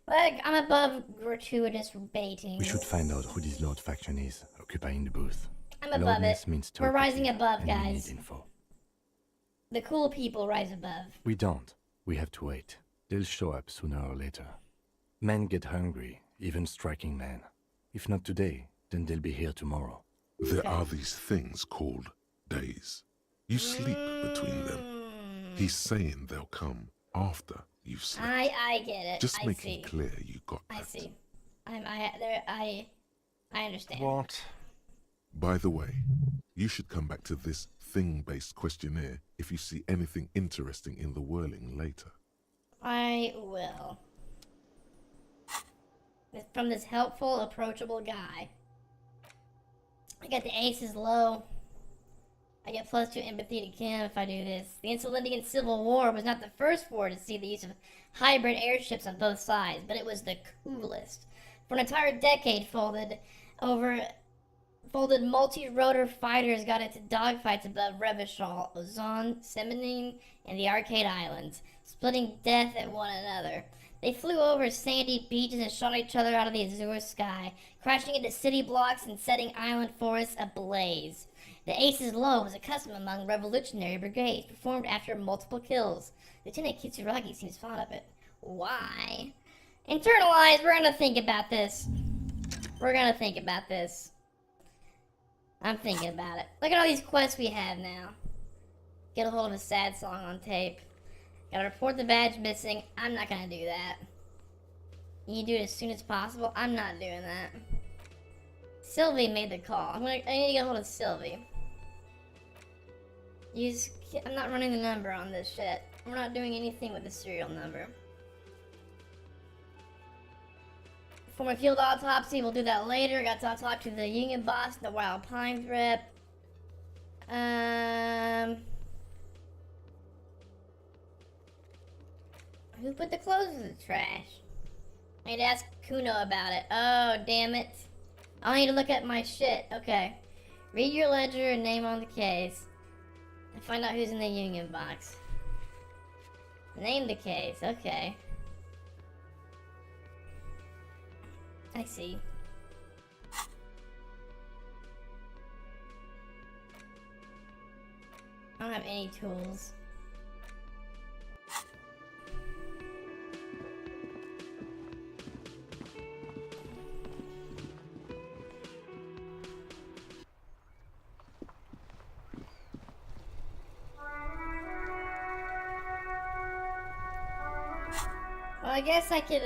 A: Like, I'm above gratuitous baiting.
H: We should find out who this Lord faction is, occupying the booth.
A: I'm above it.
H: Lordness means
A: We're rising
H: turpitude,
A: above,
H: and we
A: guys.
H: need info.
A: The cool people rise above.
H: We don't. We have to wait. They'll show up sooner or later. Men get hungry, even striking men. If not today, then they'll be here tomorrow.
D: There are these things called days. You sleep between them. He's saying they'll come after you've slept.
A: I get it.
D: Just
A: I
D: make
A: see.
D: it clear you got that.
A: I see. I understand.
F: What?
D: By the way, you should come back to this thing-based questionnaire if you see anything interesting in the whirling later.
A: I will. From this helpful, approachable guy. I got the aces low. I get +2 empathy to Kim if I do this. The Insulindian Civil War was not the first war to see the use of hybrid airships on both sides, but it was the coolest. For an entire decade, folded multi-rotor fighters got into dogfights above Revachol, Ozon, Semenine, and the Arcade Islands, splitting death at one another. They flew over sandy beaches and shot each other out of the azure sky, crashing into city blocks and setting island forests ablaze. The Aces Low was a custom among revolutionary brigades, performed after multiple kills. Lieutenant Kitsuragi seems fond of it. Why? Internalize, we're gonna think about this. We're gonna think about this. I'm thinking about it. Look at all these quests we have now. Get a hold of a sad song on tape. Gotta report the badge missing. I'm not gonna do that. You need to do it as soon as possible. I'm not doing that. Sylvie made the call. I need to get a hold of Sylvie. I'm not running the number on this shit. We're not doing anything with the serial number. For my field autopsy, we'll do that later. Got to talk to the union boss, the Wild Pines rep. Who put the clothes in the trash? I need to ask Kuno about it. Oh, damn it. I need to look at my shit. Okay. Read your ledger and name on the case. And find out who's in the union box. Name the case. Okay. I see. I don't have any tools. Well, I guess I could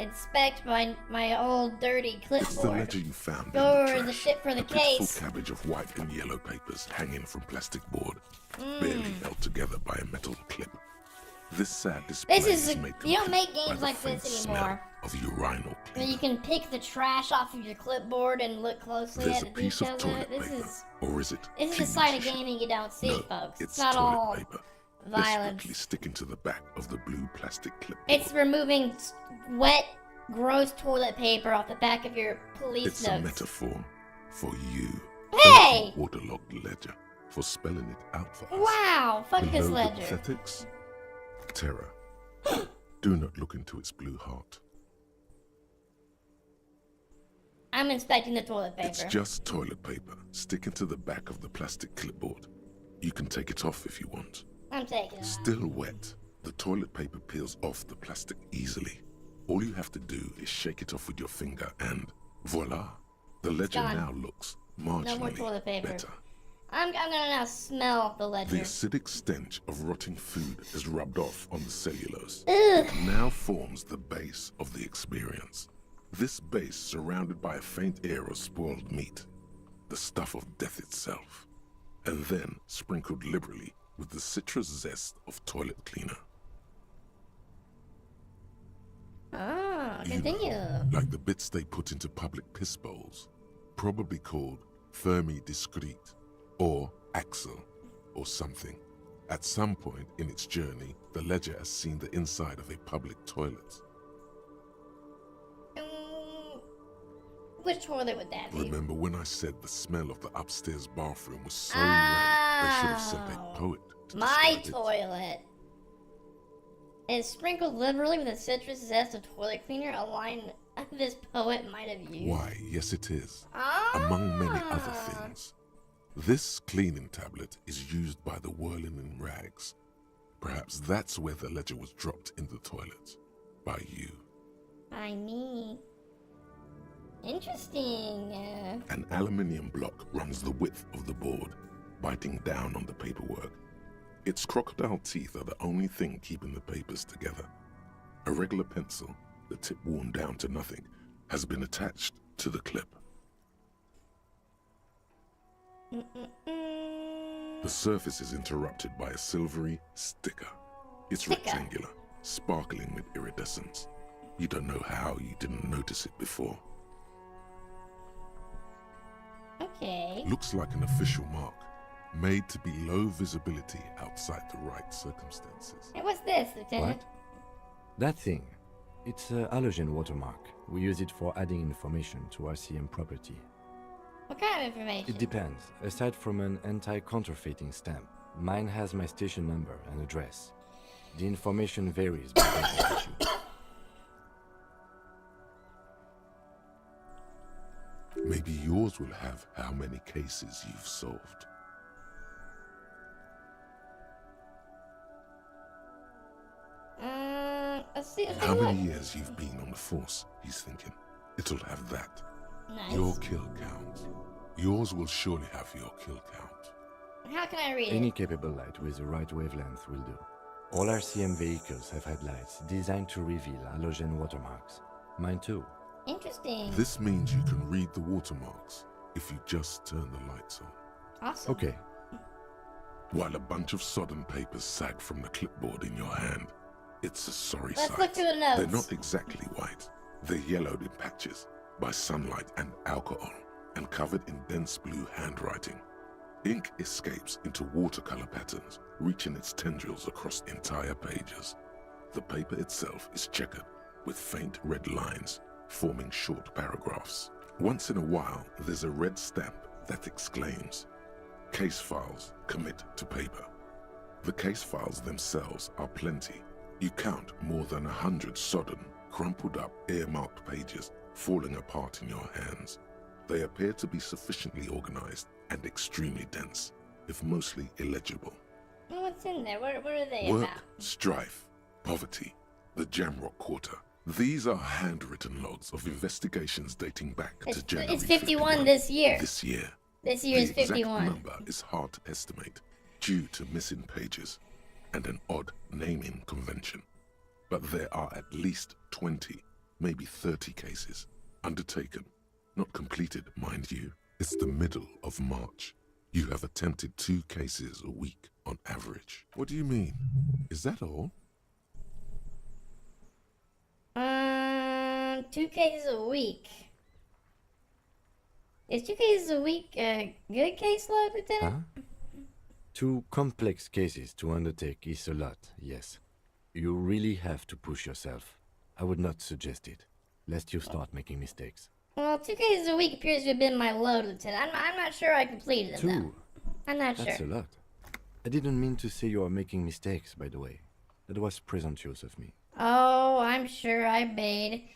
A: inspect my old dirty
D: It's the
A: clipboard.
D: ledger you found
A: Go
D: in the
A: over
D: trash.
A: the shit for the
D: a
A: case.
D: pitiful cabbage of white and yellow papers hanging from plastic board, barely held together by a metal clip. This sad display
A: This is
D: made
A: you don't
D: complete
A: make
D: by
A: games
D: the
A: like
D: faint
A: this
D: smell
A: anymore.
D: of urinal
A: Where you
D: cleaner.
A: can pick the trash off of your clipboard and look closely
D: There's
A: at
D: a
A: the
D: piece of
A: details of
D: toilet
A: it. This
D: paper,
A: is
D: or is it?
A: this is the
D: cleaning
A: side of
D: tissue?
A: gaming you don't see,
D: No,
A: folks.
D: it's
A: not
D: toilet
A: all
D: paper. They're
A: violence.
D: strictly sticking to the back of the blue plastic clipboard.
A: It's removing wet, gross toilet paper off the back of your police
D: It's a
A: notes.
D: metaphor for you.
A: Hey!
D: Thank you, waterlogged ledger, for spelling it out for us.
A: Wow, fuck
D: Below
A: this
D: the
A: ledger.
D: pathetics, terror. Do not look into its blue heart.
A: I'm inspecting the toilet paper.
D: It's just toilet paper sticking to the back of the plastic clipboard. You can take it off if you want.
A: I'm taking it off.
D: Still wet, the toilet paper peels off the plastic easily. All you have to do is shake it off with your finger and voila! The ledger
A: gone.
D: now looks
A: No more
D: marginally
A: toilet paper.
D: better.
A: I'm gonna now smell the ledger.
D: The acidic stench of rotting food is rubbed off on the cellulose.
A: Ugh.
D: It now forms the base of the experience. This base surrounded by a faint air of spoiled meat, the stuff of death itself, and then sprinkled liberally with the citrus zest of toilet cleaner.
A: Oh,
D: You
A: continue.
D: know, like the bits they put into public piss bowls, probably called Fermi Discrete, or Axel, or something. At some point in its journey, the ledger has seen the inside of a public toilet.
A: Which toilet would that be?
D: Remember when I said the smell of the upstairs bathroom was so rank, they should have sent a poet to
A: My
D: describe it.
A: toilet is sprinkled liberally with a citrus zest of toilet cleaner, a line this poet might have used.
D: Why, yes it is.
A: Ah.
D: Among many other things. This cleaning tablet is used by the whirling in rags. Perhaps that's where the ledger was dropped in the toilet. By you.
A: By me. Interesting.
D: An aluminium block runs the width of the board, biting down on the paperwork. Its crocodile teeth are the only thing keeping the papers together. A regular pencil, the tip worn down to nothing, has been attached to the clip. The surface is interrupted by a silvery sticker. It's rectangular, sparkling with iridescence. You don't know how you didn't notice it before.
A: Okay.
D: Looks like an official mark, made to be low visibility outside the right circumstances.
A: Hey, what's this, Lieutenant?
H: What? That thing. It's a halogen watermark. We use it for adding information to RCM property.
A: What kind of information?
H: It depends. Aside from an anti-counterfeiting stamp, mine has my station number and address. The information varies between issue.
D: Maybe yours will have how many cases you've solved.
A: Let's see.
D: How many years you've been on the force, he's thinking. It'll have that.
A: Nice.
D: Your kill count. Yours will surely have your kill count.
A: How can I read
H: Any
A: it?
H: capable light with the right wavelength will do. All RCM vehicles have headlights designed to reveal halogen watermarks. Mine too.
A: Interesting.
D: This means you can read the watermarks if you just turn the lights on.
A: Awesome.
H: Okay,
D: While a bunch of sodden papers sag from the clipboard in your hand, it's a sorry
A: Let's
D: sight.
A: look through the notes.
D: They're not exactly white. They're yellowed in patches by sunlight and alcohol, and covered in dense blue handwriting. Ink escapes into watercolor patterns, reaching its tendrils across entire pages. The paper itself is checkered, with faint red lines, forming short paragraphs. Once in a while, there's a red stamp that exclaims, "Case files commit to paper." The case files themselves are plenty. You count more than 100 sodden, crumpled up, earmarked pages falling apart in your hands. They appear to be sufficiently organized and extremely dense, if mostly illegible.
A: Oh, what's in there? What are they
D: Work,
A: about?
D: strife, poverty, the Jamrock Quarter. These are handwritten logs of investigations dating back to January
A: It's 51 this year.
D: This year.
A: This year is
D: The exact
A: 51.
D: number is hard to estimate due to missing pages and an odd naming convention. But there are at least 20, maybe 30 cases undertaken, not completed, mind you. It's the middle of March. You have attempted 2 cases a week on average. What do you mean? Is that all?
A: 2 cases a week. Is 2 cases a week a good caseload, Lieutenant?
H: Huh? 2 complex cases to undertake is a lot, yes. You really have to push yourself. I would not suggest it, lest you start making mistakes.
A: Well, 2 cases a week appears to have been my load, Lieutenant. I'm not sure I completed them,
H: 2?
A: though. I'm not
H: That's
A: sure.
H: a lot. I didn't mean to say you are making mistakes, by the way. That was presumptuous of me.
A: Oh, I'm sure I made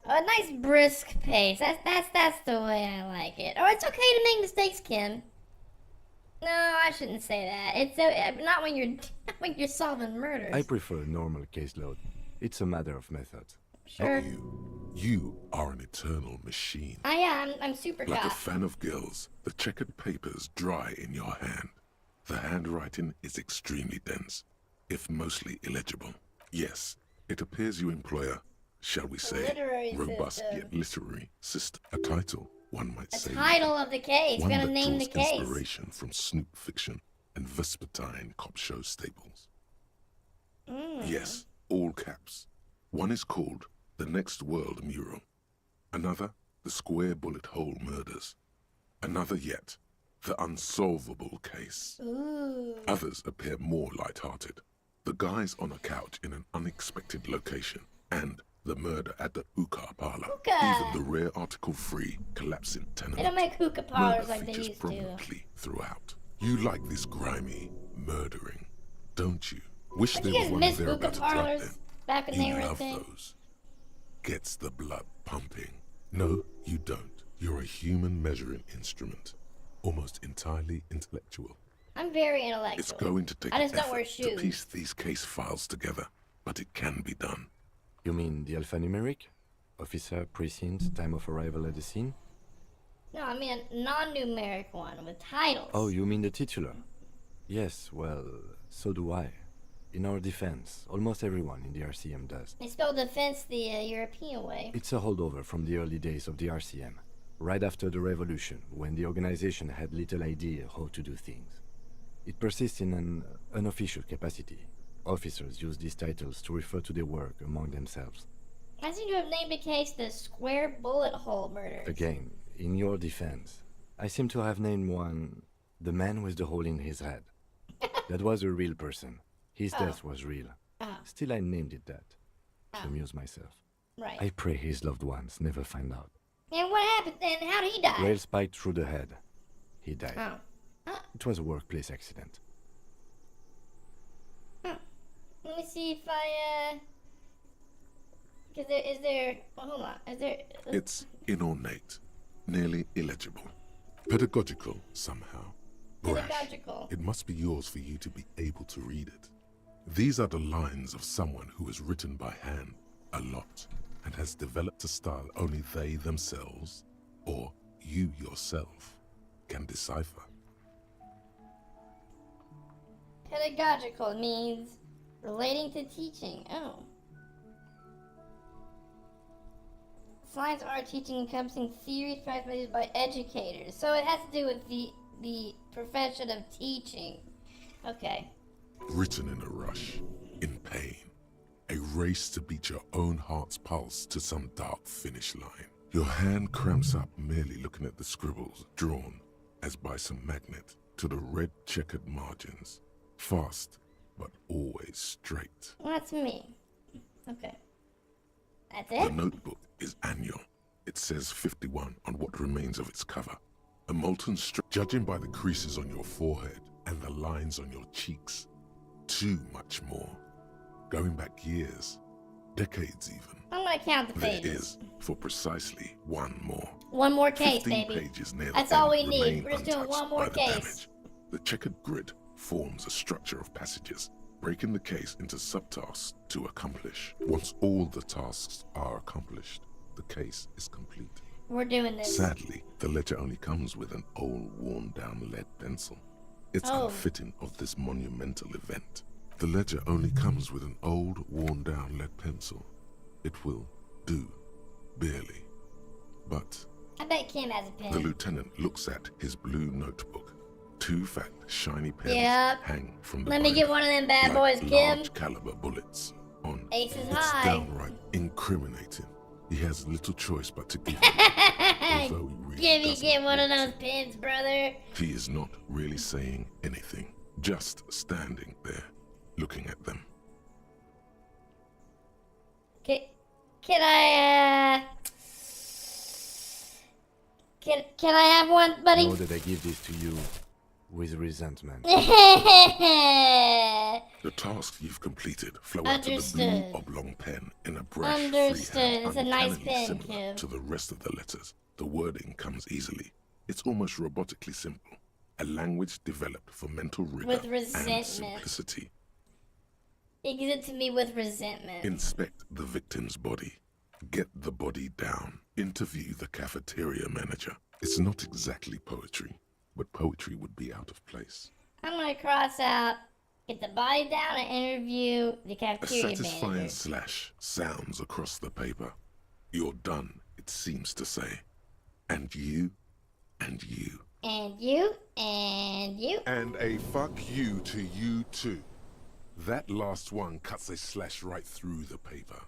A: a nice brisk pace. That's the way I like it. Oh, it's okay to make mistakes, Kim. No, I shouldn't say that. It's not when you're solving murders.
H: I prefer a normal caseload. It's a matter of method.
A: Sure.
D: Not you. You are an eternal machine.
A: I'm super
D: Like a
A: cop.
D: fan of girls, the checkered papers dry in your hand. The handwriting is extremely dense, if mostly illegible. Yes, it appears you employ a, shall we say,
A: Literary
D: robust
A: system.
D: yet literary system. A title, one might
A: The
D: say.
A: title of the case.
D: One
A: We gotta
D: that
A: name the
D: draws
A: case.
D: inspiration from Snoop fiction and Vespertine cop show staples. Yes, all caps. One is called The Next World Mural. Another, The Square Bullet Hole Murders. Another yet, The Unsolvable Case.
A: Ooh.
D: Others appear more light-hearted. The guys on a couch in an unexpected location, and the murder at the hookah parlor.
A: Hookah!
D: Even the rare article-free collapsing tenement.
A: They don't make hookah parlors
D: Murder
A: like they
D: features
A: used to.
D: prominently throughout. You like this grimy murdering, don't you? Wish
A: But
D: there
A: you
D: was
A: guys
D: one
A: miss
D: there
A: hookah
D: about to drop
A: parlors
D: then.
A: back when
D: You
A: they were a
D: love
A: thing.
D: those. Gets the blood pumping. No, you don't. You're a human measuring instrument. Almost entirely intellectual.
A: I'm very intellectual.
D: It's going to take
A: I just don't
D: effort
A: wear
D: to
A: shoes.
D: piece these case files together, but it can be done.
H: You mean the alphanumeric? Officer, precinct, time of arrival at the scene?
A: No, I mean a non-numeric one with titles.
H: Oh, you mean the titular? Yes, well, so do I. In our defense, almost everyone in the RCM does.
A: They spell defense the European way.
H: It's a holdover from the early days of the RCM, right after the revolution, when the organization had little idea how to do things. It persists in an unofficial capacity. Officers use these titles to refer to their work among themselves.
A: I seem to have named the case the Square Bullet Hole Murder.
H: Again, in your defense, I seem to have named one the man with the hole in his head. That was a real person. His death was real. Still, I named it that, to amuse myself.
A: Right.
H: I pray his loved ones never find out.
A: And what happened then? How did he die?
H: Rail spiked through the head. He died.
A: Oh.
H: It was a workplace accident.
A: Let me see if I, is there, well, hold on, is there...
D: It's inornate, nearly illegible, pedagogical somehow. Brash.
A: Pedagogical.
D: It must be yours for you to be able to read it. These are the lines of someone who has written by hand a lot and has developed a style only they themselves or you yourself can decipher.
A: Pedagogical means relating to teaching. Oh. Science, art, teaching encompassing theories practiced by educators. So it has to do with the profession of teaching. Okay.
D: Written in a rush, in pain, a race to beat your own heart's pulse to some dark finish line. Your hand cramps up merely looking at the scribbles drawn, as by some magnet, to the red checkered margins. Fast, but always straight.
A: Well, that's me. Okay. That's
D: The
A: it?
D: notebook is annual. It says 51 on what remains of its cover. A molten strip, judging by the creases on your forehead and the lines on your cheeks. Too much more. Going back years, decades even.
A: I'm gonna count the
D: There
A: pages.
D: is, for precisely one more.
A: One more case,
D: 15
A: baby.
D: pages near the
A: That's all
D: end
A: we need.
D: remain
A: We're just doing
D: untouched
A: one more
D: by the
A: case.
D: damage. The checkered grid forms a structure of passages, breaking the case into subtasks to accomplish. Once all the tasks are accomplished, the case is complete.
A: We're doing this.
D: Sadly, the ledger only comes with an old, worn-down lead pencil. It's
A: Oh.
D: unfitting of this monumental event. The ledger only comes with an old, worn-down lead pencil. It will do, barely. But
A: I bet Kim has a
D: the
A: pen.
D: lieutenant looks at his blue notebook. Two fat, shiny pens
A: Yep.
D: hang from the
A: Let me get
D: binder
A: one of them bad
D: like
A: boys, Kim.
D: large caliber bullets. On
A: Ace is
D: it's
A: high.
D: downright incriminating. He has little choice but to give it, although he really doesn't
A: Get one of
D: want
A: those pens, brother.
D: to. He is not really saying anything, just standing there, looking at them.
A: Can I, Can I have one, buddy?
H: Know that I give this to you with resentment.
D: The tasks you've completed flow out of the
A: Understood.
D: blue oblong pen in a brash
A: Understood.
D: freehand,
A: It's a nice
D: uncannily
A: pen,
D: similar
A: Kim.
D: to the rest of the letters. The wording comes easily. It's almost robotically simple. A language developed for mental rigor
A: With
D: and
A: resentment.
D: simplicity.
A: He gives it to me with resentment.
D: Inspect the victim's body. Get the body down. Interview the cafeteria manager. It's not exactly poetry, but poetry would be out of place.
A: I'm gonna cross out, get the body down, and interview the
D: A
A: cafeteria
D: satisfying
A: manager.
D: slash sounds across the paper. You're done, it seems to say. And you, and you.
A: And you, and you.
D: And a fuck you to you too. That last one cuts a slash right through the paper.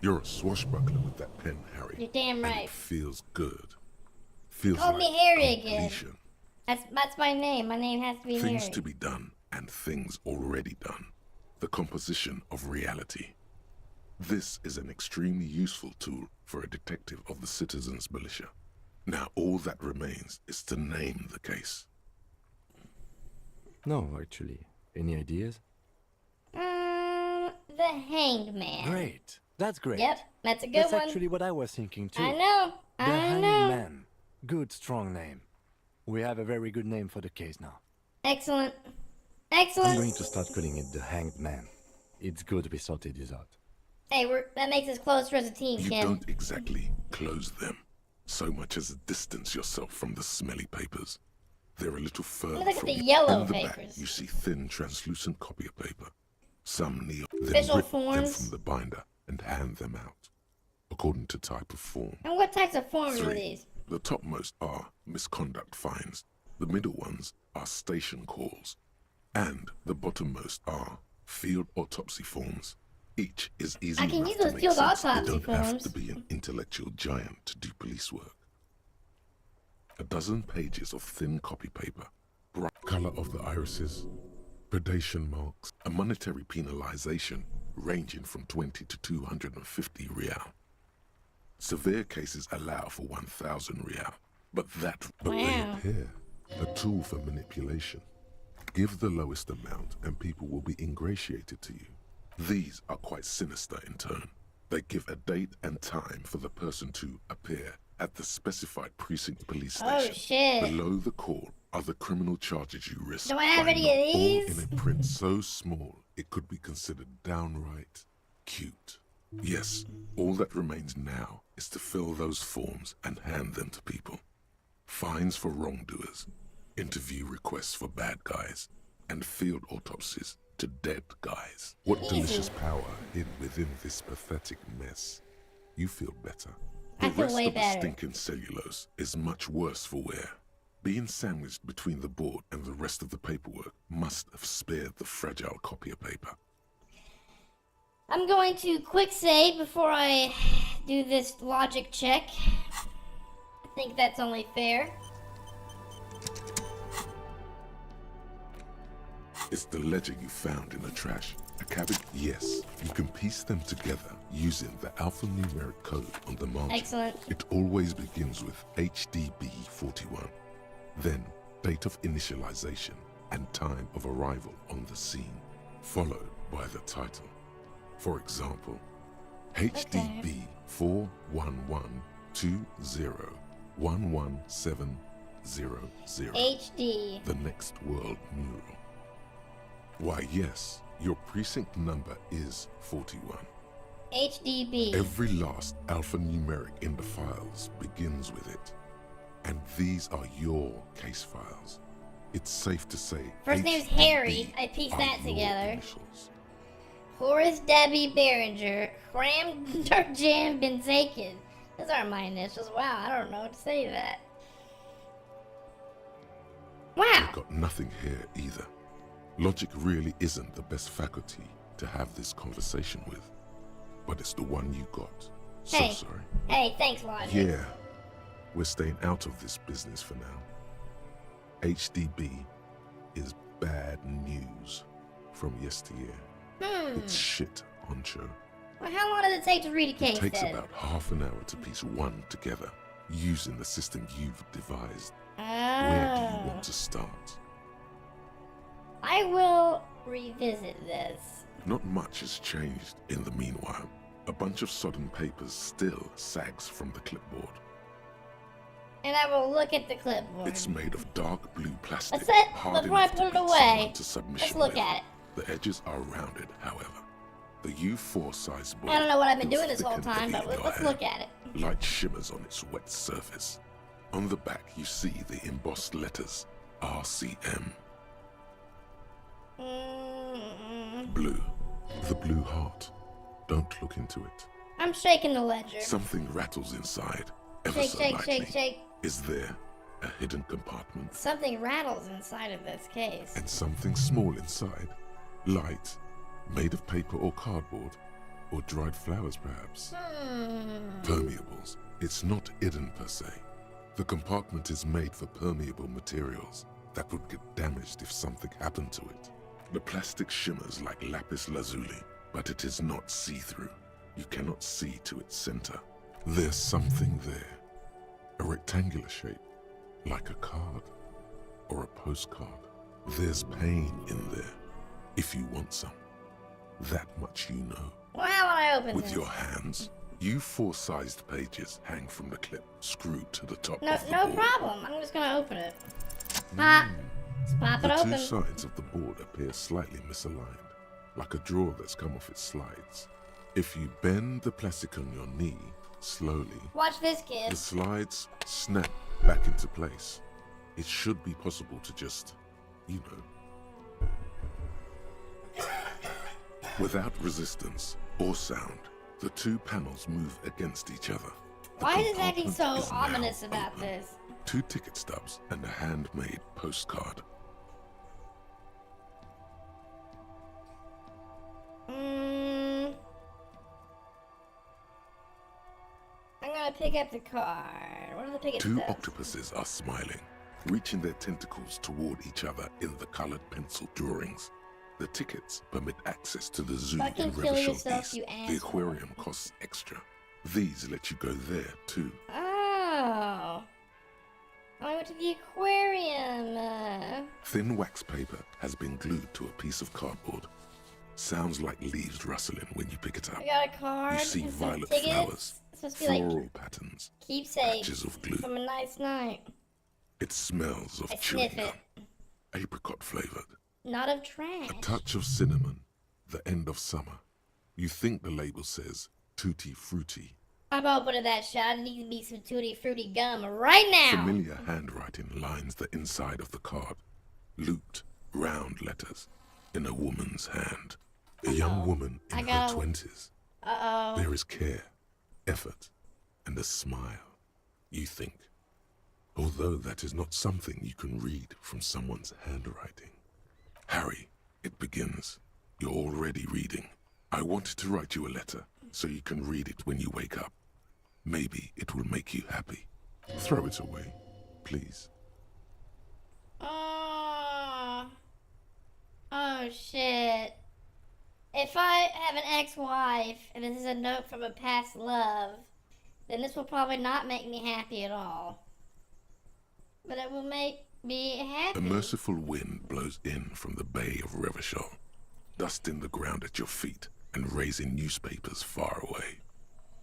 D: You're a swashbuckler with that pen, Harry.
A: You're damn
D: And
A: right.
D: it feels good. Feels
A: Call
D: like
A: me Harry again.
D: completion.
A: That's my name. My name has to be
D: Things
A: Harry.
D: to be done and things already done. The composition of reality. This is an extremely useful tool for a detective of the citizens' militia. Now all that remains is to name the case.
H: No, actually. Any ideas?
A: The Hanged Man.
H: Great. That's great.
A: Yep, that's a good
H: That's
A: one.
H: actually what I was thinking too.
A: I know.
H: The
A: I
H: Hanged
A: know.
H: Man. Good, strong name. We have a very good name for the case now.
A: Excellent.
H: I'm
A: Excellent.
H: going to start calling it the Hanged Man. It's good we sorted this out.
A: Hey, that makes us closer as a team,
D: You
A: Kim.
D: don't exactly close them, so much as distance yourself from the smelly papers. They're a little further
A: Look at
D: from
A: the
D: you.
A: yellow
D: In the back,
A: papers.
D: you see thin, translucent copy of paper. Some kneel, then
A: Official
D: rip them
A: forms.
D: from the binder and hand them out, according to type of form.
A: And what types of forms are
D: 3.
A: these?
D: The topmost are misconduct fines. The middle ones are station calls. And the bottommost are field autopsy forms. Each is easy
A: I can
D: enough
A: use
D: to
A: those
D: make
A: field
D: sense.
A: autopsy
D: You don't have
A: forms.
D: to be an intellectual giant to do police work. A dozen pages of thin copy paper, bright color of the irises, predation marks, a monetary penalization ranging from 20 to 250 real. Severe cases allow for 1,000 real, but they
A: Wow.
D: appear a tool for manipulation. Give the lowest amount and people will be ingratiated to you. These are quite sinister in turn. They give a date and time for the person to appear at the specified precinct police
A: Oh,
D: station.
A: shit.
D: Below the call are the criminal charges you risk.
A: Do I have
D: by
A: any
D: not
A: of
D: all
A: these?
D: in a print so small it could be considered downright cute. Yes, All that remains now is to fill those forms and hand them to people. Fines for wrongdoers, interview requests for bad guys, and field autopsies to dead guys. What delicious power hid within this pathetic mess. You feel better. The
A: I feel
D: rest
A: way
D: of the
A: better.
D: stinking cellulose is much worse for wear. Being sandwiched between the board and the rest of the paperwork must have spared the fragile copier paper.
A: I'm going to quick save before I do this logic check. I think that's only fair.
D: It's the ledger you found in the trash. A cabbage? Yes. You can piece them together using the alphanumeric code on the margin.
A: Excellent.
D: It always begins with HDB41. Then, date of initialization and time of arrival on the scene, followed by the title. For example, HDB 41120111700.
A: HD.
D: The next world mural. Why, yes, your precinct number is 41.
A: HDB.
D: Every last alphanumeric in the files begins with it. And these are your case files. It's safe to say
A: First name's
D: HDB
A: Harry. I pieced
D: are
A: that
D: your
A: together.
D: initials.
A: Horace Debbie Behringer. Cram Dark Jam Benzaken. Those aren't my initials. Wow, I don't know what to say to that. Wow.
D: I've got nothing here either. Logic really isn't the best faculty to have this conversation with. But it's the one you got. So
A: Hey.
D: sorry.
A: Hey, thanks, Logic.
D: Yeah, we're staying out of this business for now. HDB is bad news from yesteryear. It's shit, honcho.
A: Well, how long does it take to read a case,
D: It takes
A: then?
D: about half an hour to piece one together using the system you've devised.
A: Oh.
D: Where do you want to start?
A: I will revisit this.
D: Not much has changed in the meanwhile. A bunch of sodden papers still sags from the clipboard.
A: And I will look at the clipboard.
D: It's made of dark blue plastic.
A: Let's set,
D: hard
A: before I
D: enough to
A: put it
D: beat
A: away,
D: someone to submission
A: let's look
D: with.
A: at it.
D: The edges are rounded, however. The U4 size board
A: I don't know what I've been
D: feels
A: doing this
D: thick
A: whole
D: and
A: time,
D: heavy
A: but
D: in your
A: let's
D: hand.
A: look at it.
D: Light shimmers on its wet surface. On the back, you see the embossed letters RCM. Blue. The blue heart. Don't look into it.
A: I'm shaking the ledger.
D: Something rattles inside, ever
A: Shake,
D: so
A: shake,
D: lightly.
A: shake, shake.
D: Is there a hidden compartment?
A: Something rattles inside of this case.
D: And something small inside? Light, made of paper or cardboard, or dried flowers perhaps? Permeables. It's not hidden per se. The compartment is made for permeable materials that would get damaged if something happened to it. The plastic shimmers like lapis lazuli, but it is not see-through. You cannot see to its center. There's something there. A rectangular shape, like a card or a postcard. There's pain in there, if you want some. That much you know.
A: Well, how would I open
D: With
A: this?
D: your hands, U4-sized pages hang from the clip, screwed to the top
A: No,
D: of the
A: no
D: board.
A: problem. I'm just gonna open it. Pop. Let's pop it
D: The
A: open.
D: two sides of the board appear slightly misaligned, like a drawer that's come off its slides. If you bend the plastic on your knee slowly,
A: Watch this,
D: the
A: kid.
D: slides snap back into place. It should be possible to just, you know. Without resistance or sound, the two panels move against each other. The
A: Why is it acting so
D: compartment is now
A: ominous about
D: open.
A: this?
D: 2 ticket stubs and a handmade postcard.
A: I'm gonna pick up the card. What are the ticket
D: 2
A: stubs?
D: octopuses are smiling, reaching their tentacles toward each other in the colored pencil drawings. The tickets permit access to the zoo
A: Fucking
D: in
A: kill
D: Rivershore
A: yourself,
D: East.
A: you
D: The
A: asshole.
D: aquarium costs extra. These let you go there too.
A: Oh. I went to the aquarium.
D: Thin wax paper has been glued to a piece of cardboard. Sounds like leaves rustling when you pick it up.
A: I got a card.
D: You see
A: and some
D: violet
A: tickets.
D: flowers,
A: It's supposed to be like
D: floral patterns,
A: keepsakes
D: patches of glue.
A: from a nice night.
D: It smells of
A: I
D: chewing
A: sniff it.
D: gum, apricot flavored.
A: Not of trash.
D: A touch of cinnamon, the end of summer. You think the label says, tutti frutti.
A: I'm opening that shot. I need me some tutti frutti gum right now.
D: Familiar handwriting lines the inside of the card. Looped, round letters in a woman's hand. A young woman in her 20s. There is care, effort, and a smile. You think. Although that is not something you can read from someone's handwriting. Harry, it begins. You're already reading. I wanted to write you a letter so you can read it when you wake up. Maybe it will make you happy. Throw it away, please.
A: Oh shit. If I have an ex-wife and this is a note from a past love, then this will probably not make me happy at all. But it will make me happy.
D: A merciful wind blows in from the Bay of Revachol, dusting the ground at your feet and raising newspapers far away.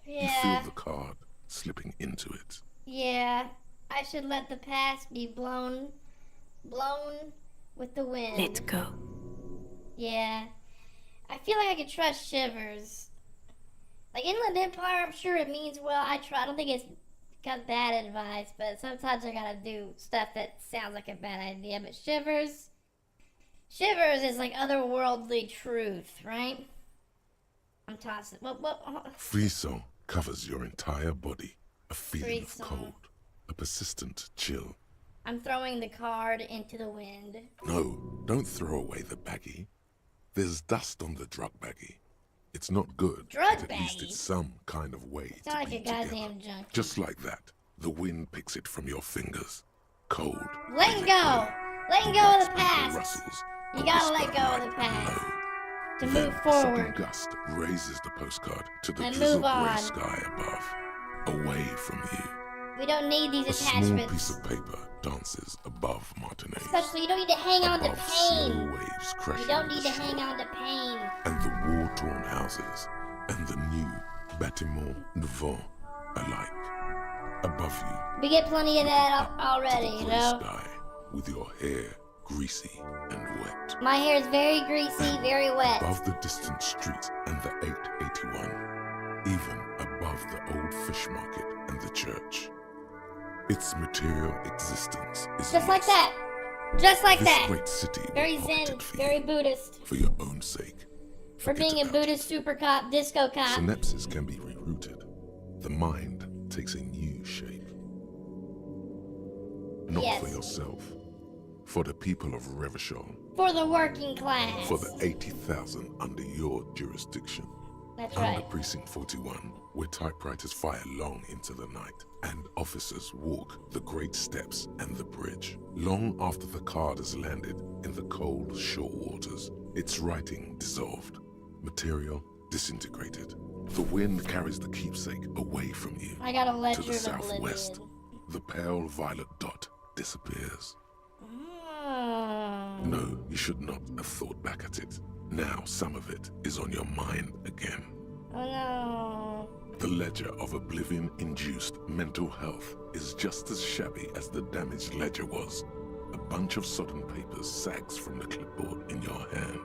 A: Yeah.
D: You feel the card slipping into it.
A: Yeah. I should let the past be blown with the wind.
G: Let's go.
A: Yeah. I feel like I can trust Shivers. Like Inland Empire, I'm sure it means well. I don't think it's got bad advice, but sometimes I gotta do stuff that sounds like a bad idea. But Shivers is like otherworldly truth, right? I'm tossing. What?
D: Frisson covers your entire body. A feeling
A: Frisson.
D: of cold. A persistent chill.
A: I'm throwing the card into the wind.
D: No, don't throw away the baggie. There's dust on the drug baggie. It's not good,
A: Drug
D: but at least
A: baggie?
D: it's some kind of way
A: It's
D: to
A: not like
D: be
A: a goddamn
D: together.
A: junkie.
D: Just like that, the wind picks it from your fingers. Cold.
A: Letting
D: they let
A: go. Letting go of the
D: Nuts and
A: past.
D: rustles
A: You
D: of
A: gotta
D: the
A: let go of the
D: starlight
A: past
D: below.
A: to
D: Then
A: move
D: a second
A: forward.
D: gust raises the postcard to the
A: And
D: drizzle
A: move
D: grey
A: on.
D: sky above, away from you.
A: We don't need these
D: A small piece
A: attachments.
D: of paper dances above Martinez.
A: Especially, you don't need to hang on to
D: above slow
A: pain.
D: waves crashing
A: You don't
D: the
A: need to
D: shore.
A: hang on to pain.
D: And the war-torn houses, and the new bâtiment nouveau alike. Above you,
A: We get plenty of that
D: up
A: already,
D: to the
A: you
D: grey
A: know?
D: sky, with your hair greasy and wet.
A: My hair is very greasy, very wet.
D: Above the distant street and the 881, even above the old fish market and the church. Its material existence is
A: Just like
D: lost.
A: that. Just like
D: This
A: that.
D: great city
A: Very
D: will pocket
A: zen,
D: it for
A: very
D: you,
A: Buddhist.
D: for your own sake.
A: For
D: Forget
A: being a
D: about
A: Buddhist
D: it.
A: super cop, disco cop.
D: Synapses can be rerouted. The mind takes a new shape. Not
A: Yes.
D: for yourself, for the people of Revachol,
A: For the working class.
D: for the 80,000 under your jurisdiction.
A: That's
D: Under
A: right.
D: Precinct 41, where typewriters fire long into the night, and officers walk the great steps and the bridge, long after the card has landed in the cold shore waters, its writing dissolved, material disintegrated. The wind carries the keepsake away from you.
A: I got a
D: To
A: ledger
D: the
A: of
D: southwest,
A: oblivion.
D: the pale violet dot disappears.
A: Oh.
D: No, you should not have thought back at it. Now some of it is on your mind again.
A: Oh no.
D: The ledger of oblivion-induced mental health is just as shabby as the damaged ledger was. A bunch of sodden papers sags from the clipboard in your hand.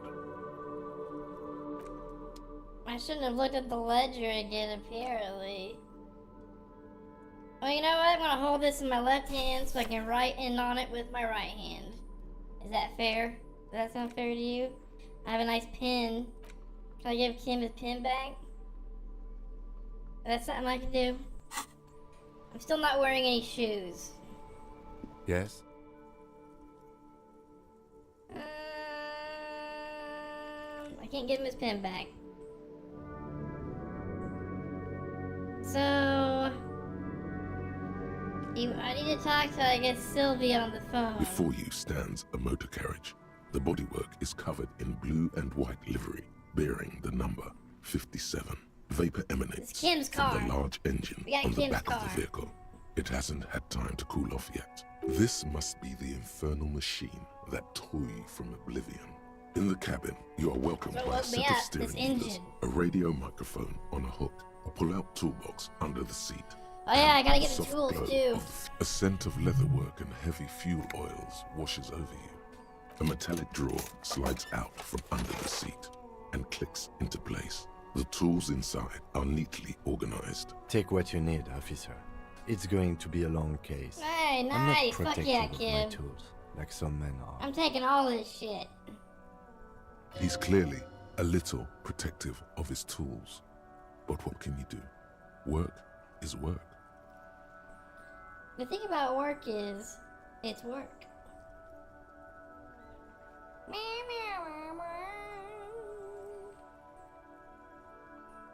A: I shouldn't have looked at the ledger again, apparently. Well, you know what? I'm gonna hold this in my left hand so I can write in on it with my right hand. Is that fair? Does that sound fair to you? I have a nice pen. Can I give Kim his pen back? Is that something I can do? I'm still not wearing any shoes.
H: Yes?
A: I can't give him his pen back. So... I need to talk to, I guess, Sylvie on the phone.
D: Before you stands a motor carriage. The bodywork is covered in blue and white livery, bearing the number 57. Vapor emanates
A: It's Kim's
D: from
A: car.
D: the large engine
A: We got
D: on the
A: Kim's
D: back of
A: car.
D: the vehicle. It hasn't had time to cool off yet. This must be the infernal machine that tore you from oblivion. In the cabin, you are welcomed
A: What
D: by a
A: woke me
D: set of
A: up?
D: steering
A: This
D: wheels,
A: engine.
D: a radio microphone on a hook, a pull-out toolbox under the seat.
A: Oh yeah, I gotta
D: and
A: get the
D: soft
A: tools
D: glow
A: too.
D: A scent of leatherwork and heavy fuel oils washes over you. A metallic drawer slides out from under the seat and clicks into place. The tools inside are neatly organized.
H: Take what you need, officer. It's going to be a long case.
A: Hey,
H: I'm not
A: nice. Fuck
H: protective
A: yeah,
H: of my
A: kid.
H: tools, like some men are.
A: I'm taking all this shit.
D: He's clearly a little protective of his tools. But what can you do? Work is work.
A: The thing about work is, it's work.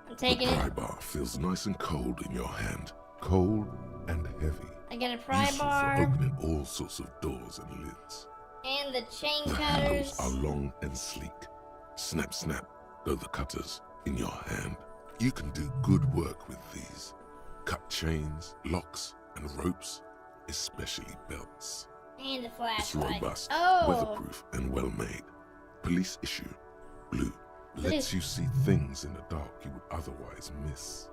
A: I'm taking
D: the
A: it.
D: pry bar feels nice and cold in your hand. Cold and heavy.
A: I got a pry
D: Useful for
A: bar
D: opening all sorts of doors and lids.
A: and the chain
D: The
A: cutters.
D: handles are long and sleek. Snap, snap, go the cutters in your hand. You can do good work with these. Cut chains, locks, and ropes, especially belts.
A: And the
D: It's
A: flashlight.
D: robust,
A: Oh,
D: weatherproof, and well made. Police issue, blue, lets you see things in the dark you would otherwise miss.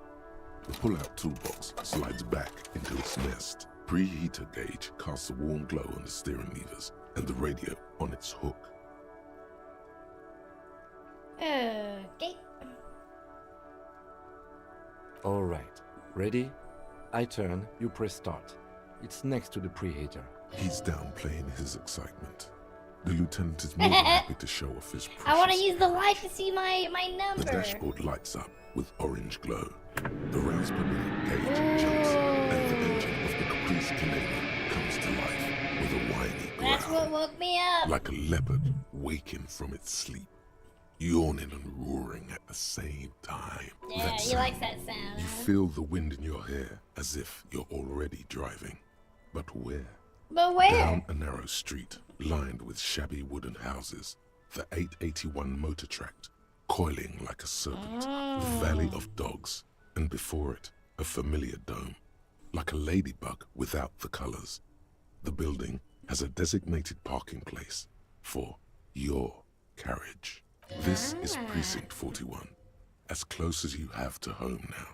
D: The pull-out toolbox slides back into its nest. Preheater gauge casts a warm glow on the steering levers and the radio on its hook.
A: okay.
H: All right. Ready? I turn, you press start. It's next to the preheater.
D: He's downplaying his excitement. The lieutenant is more than happy to show off his precious.
A: I want to use the light to see my number.
D: The dashboard lights up with orange glow. The rounds per minute gauge jumps, and the engine of the Caprice Canadian comes to life with a whiny growl.
A: That's what woke me up.
D: Like a leopard waking from its sleep, yawning and roaring at the same time.
A: Yeah,
D: That
A: he
D: sound,
A: likes that sound.
D: You feel the wind in your hair as if you're already driving. But where?
A: But where?
D: Down a narrow street, lined with shabby wooden houses, the 881 motor tract, coiling like a serpent, the valley of dogs, and before it, a familiar dome, like a ladybug without the colors. The building has a designated parking place for your carriage. This is Precinct 41, as close as you have to home now.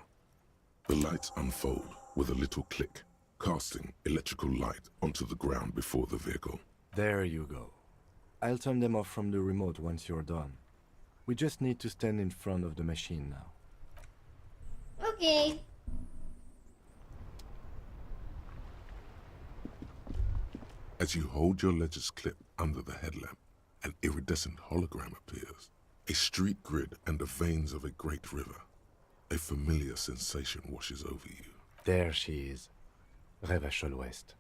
D: The lights unfold with a little click, casting electrical light onto the ground before the vehicle.
H: There you go. I'll turn them off from the remote once you're done. We just need to stand in front of the machine now.
A: Okay.
D: As you hold your ledger's clip under the headlamp, an iridescent hologram appears. A street grid and the veins of a great river. A familiar sensation washes over you.
H: There she is. Revachol West.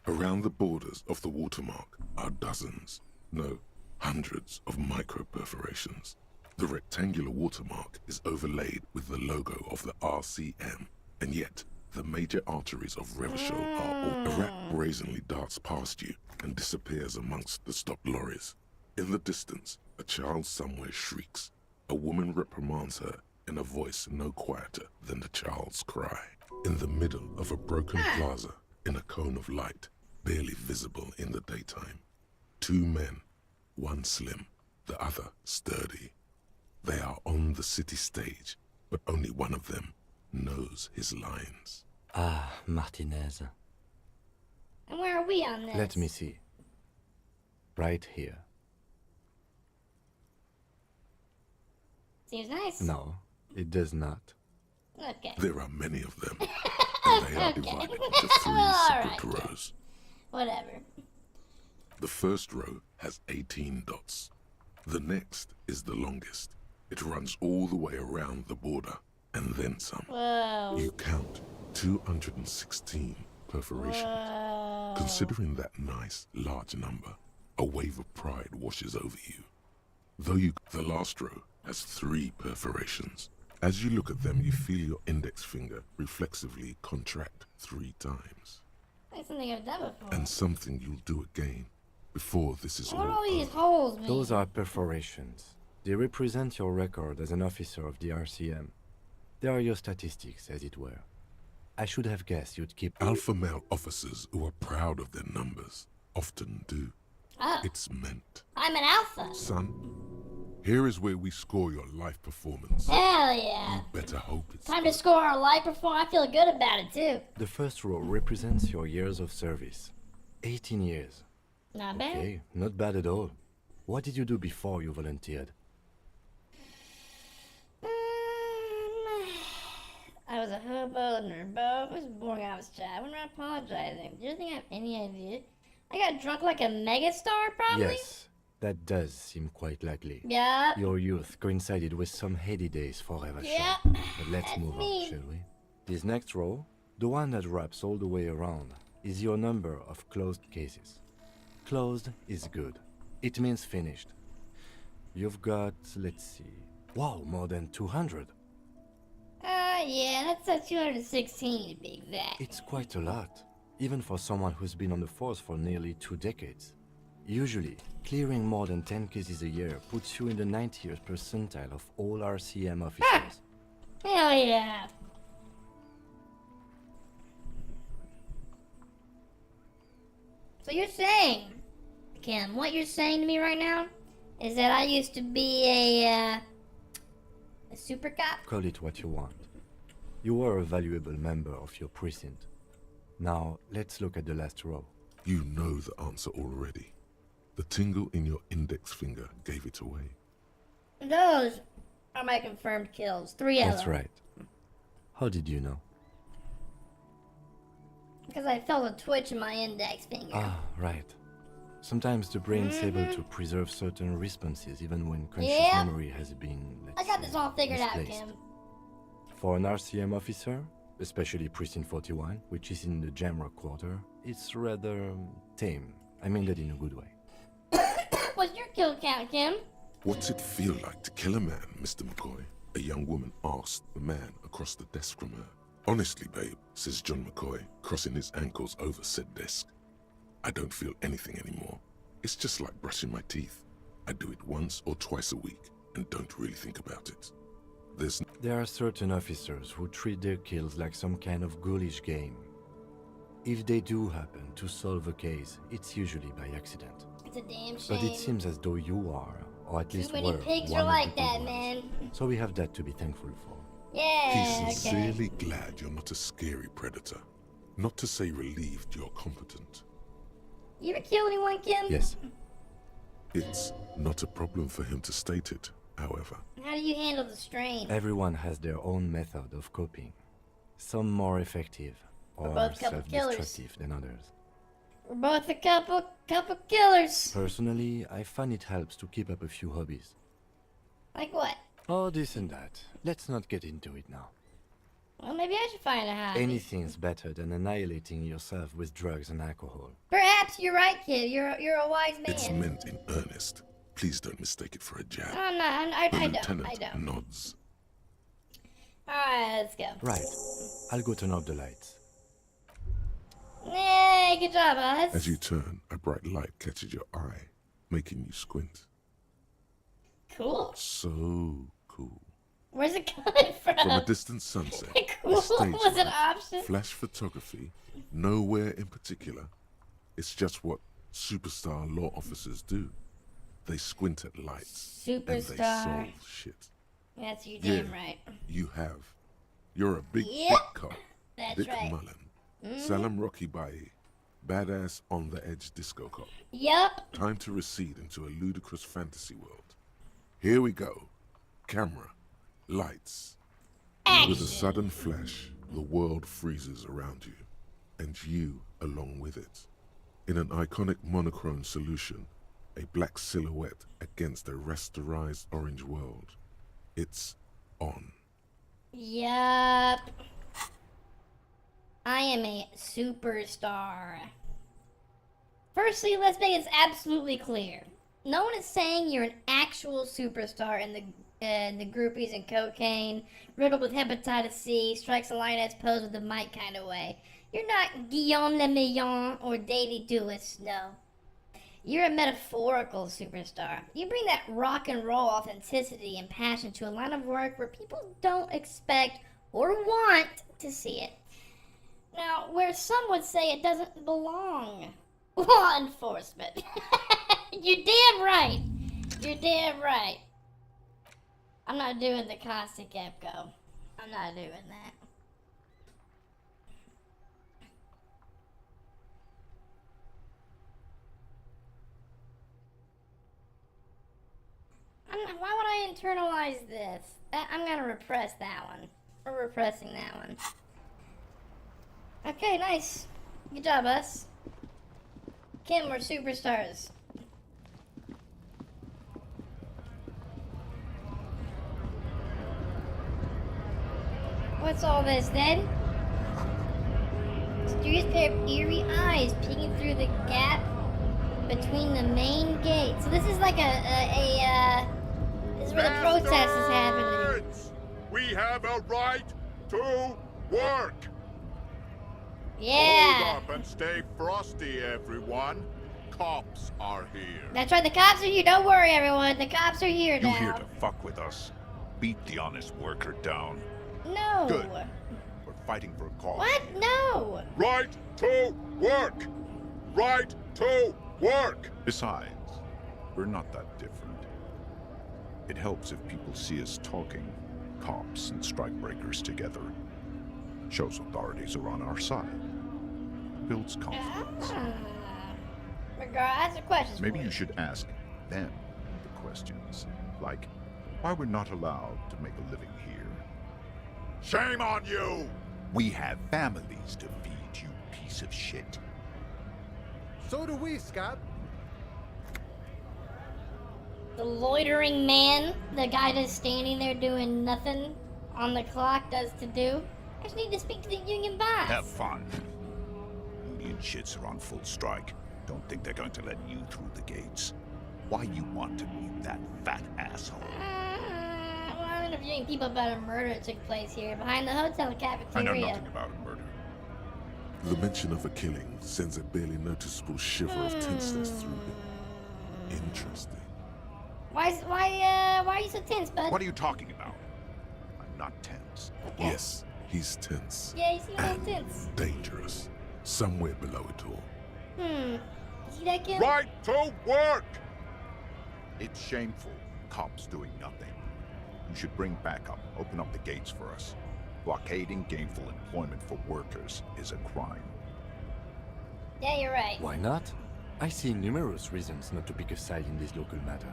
D: Around the borders of the watermark are dozens, no, hundreds of micro-perforations. The rectangular watermark is overlaid with the logo of the RCM, and yet the major arteries of Revachol are all... A rat brazenly darts past you and disappears amongst the stopped lorries. In the distance, a child somewhere shrieks. A woman reprimands her in a voice no quieter than the child's cry. In the middle of a broken plaza, in a cone of light, barely visible in the daytime, two men, one slim, the other sturdy. They are on the city stage, but only one of them knows his lines.
H: Ah, Martinez.
A: And where are we on this?
H: Let me see. Right here.
A: Seems nice.
H: No, it does not.
A: Okay.
D: There are many of them, and they are divided into three separate rows.
A: Whatever.
D: The first row has 18 dots. The next is the longest. It runs all the way around the border, and then some.
A: Whoa.
D: You count 216 perforations.
A: Whoa.
D: Considering that nice, large number, a wave of pride washes over you. The last row has 3 perforations. As you look at them, you feel your index finger reflexively contract 3 times.
A: That's something I've done before.
D: And something you'll do again before this is
A: What
D: all
A: do all these
D: over.
A: holes mean?
H: Those are perforations. They represent your record as an officer of the RCM. They are your statistics, as it were. I should have guessed you'd keep...
D: Alpha male officers who are proud of their numbers often do.
A: Oh,
D: It's meant.
A: I'm an alpha.
D: Son, here is where we score your life performance.
A: Hell yeah.
D: Better hope it's
A: Time to score our life performance. I feel good about it too.
H: The first row represents your years of service. 18 years.
A: Not bad.
H: Okay, not bad at all. What did you do before you volunteered?
A: a hobo and a boat. It was boring. I was shy. I'm not apologizing. Do you think I have any idea? I got drunk like a megastar, probably?
H: Yes, that does seem quite likely.
A: Yeah.
H: Your youth coincided with some heady days forever.
A: Yeah.
H: Sure. But let's
A: That's
H: move
A: me.
H: on, shall we? This next row, the one that wraps all the way around, is your number of closed cases. Closed is good. It means finished. You've got, let's see, wow, more than 200.
A: Yeah, that's a 216 to be exact.
H: It's quite a lot, even for someone who's been on the force for nearly 2 decades. Usually, clearing more than 10 cases a year puts you in the 90th percentile of all RCM officers.
A: Hell yeah. So you're saying, Kim, what you're saying to me right now is that I used to be a super cop?
H: Call it what you want. You were a valuable member of your precinct. Now, let's look at the last row.
D: You know the answer already. The tingle in your index finger gave it away.
A: Those are my confirmed kills. 3 of
H: That's
A: them.
H: right. How did you know?
A: Because I felt a twitch in my index finger.
H: Ah, right. Sometimes the brain's able to preserve certain responses even when conscious
A: Yep.
H: memory has been, let's
A: I got
H: say,
A: this all figured out,
H: misplaced.
A: Kim.
H: For an RCM officer, especially Precinct 41, which is in the Jamrock quarter, it's rather tame. I mean that in a good way.
A: What's your kill count, Kim?
D: What's it feel like to kill a man, Mr. McCoy? A young woman asked the man across the desk from her. Honestly, babe, says John McCoy, crossing his ankles over said desk. I don't feel anything anymore. It's just like brushing my teeth. I do it once or twice a week and don't really think about it.
H: There are certain officers who treat their kills like some kind of ghoulish game. If they do happen to solve a case, it's usually by accident.
A: It's a damn shame.
H: But it seems as though you are, or at least
A: Too many
H: were,
A: pigs
H: one
A: are
H: of
A: like
H: the good
A: that,
H: ones.
A: man.
H: So we have that to be thankful for.
A: Yeah,
D: He's
A: okay.
D: sincerely glad you're not a scary predator. Not to say relieved you're competent.
A: You ever kill anyone, Kim?
H: Yes,
D: It's not a problem for him to state it, however.
A: How do you handle the strain?
H: everyone has their own method of coping. Some more effective, or
A: both couple killers.
H: self-destructive than others.
A: We're both a couple killers.
H: Personally, I find it helps to keep up a few hobbies.
A: Like what?
H: Oh, this and that. Let's not get into it now.
A: Well, maybe I should find a hobby.
H: Anything's better than annihilating yourself with drugs and alcohol.
A: Perhaps you're right, kid. You're a wise man.
D: It's meant in earnest. Please don't mistake it for a jab.
A: No, I'm not. I
D: The
A: don't.
D: lieutenant
A: I don't.
D: nods.
A: Alright, let's go.
H: Right. I'll go turn off the lights.
A: Hey, good job, Oz.
D: As you turn, a bright light catches your eye, making you squint.
A: Cool.
D: So cool.
A: Where's it coming from?
D: From a distant sunset,
A: Cool
D: a stage
A: was an
D: light,
A: option.
D: flash photography, nowhere in particular. It's just what superstar law officers do. They squint at lights and they
A: Superstar.
D: solve shit.
A: That's you
D: Yeah.
A: damn right.
D: You have. You're a big
A: Yep.
D: thick cop.
A: That's
D: Dick
A: right.
D: Mullen. Salam Rocky Baye. Badass on the edge disco cop.
A: Yup.
D: Time to recede into a ludicrous fantasy world. Here we go. Camera. Lights. With a sudden flash, the world freezes around you, and you along with it. In an iconic monochrome solution, a black silhouette against a rasterized orange world. It's on.
A: Yup. I am a superstar. Firstly, let's make this absolutely clear. No one is saying you're an actual superstar in the groupies and cocaine, riddled with hepatitis C, strikes a lioness pose with the mic kind of way. You're not Guillaume Le Million or Davy Dewis, no. You're a metaphorical superstar. You bring that rock and roll authenticity and passion to a line of work where people don't expect or want to see it. Now, where some would say it doesn't belong. Law enforcement. You're damn right. You're damn right. I'm not doing the caustic Epco. I'm not doing that. Why would I internalize this? I'm gonna repress that one. We're repressing that one. Okay, nice. Good job, us. Kim, we're superstars. What's all this then? Mysterious pair of eerie eyes peeking through the gap between the main gates. So this is like this is where the protest is happening.
K: We have a right to work.
A: Yeah.
K: Hold up and stay frosty, everyone. Cops are here.
A: That's right, the cops are here. Don't worry, everyone. The cops are here now.
K: You here to fuck with us? Beat the honest worker down.
A: No.
K: Good. We're fighting for a cause.
A: What? No.
K: Right to work. Right to work. Besides, we're not that different. It helps if people see us talking, cops and strikebreakers together. Shows authorities are on our side. Builds confidence.
A: Ask the questions.
K: Maybe you should ask them the questions. Like, why we're not allowed to make a living here. Shame on you! We have families to feed, you piece of shit.
L: So do we, Scott.
A: The loitering man, the guy that's standing there doing nothing on the clock, does to do. I just need to speak to the union boss.
K: Have fun. Union shits are on full strike. Don't think they're going to let you through the gates. Why you want to meet that fat asshole?
A: Well, I'm interviewing people about a murder that took place here behind the hotel cafeteria.
K: I know nothing about a murder.
D: The mention of a killing sends a barely noticeable shiver of tenseness through him. Interesting.
A: Why are you so tense, bud?
K: What are you talking about? I'm not tense.
A: Okay.
D: Yes, he's tense.
A: Yeah, you seem a little
D: And
A: tense.
D: dangerous. Somewhere below it all.
A: See that, Kim?
K: Right to work! It's shameful. Cops doing nothing. You should bring backup. Open up the gates for us. Blockading gainful employment for workers is a crime.
A: Yeah, you're right.
H: Why not? I see numerous reasons not to pick a side in this local matter.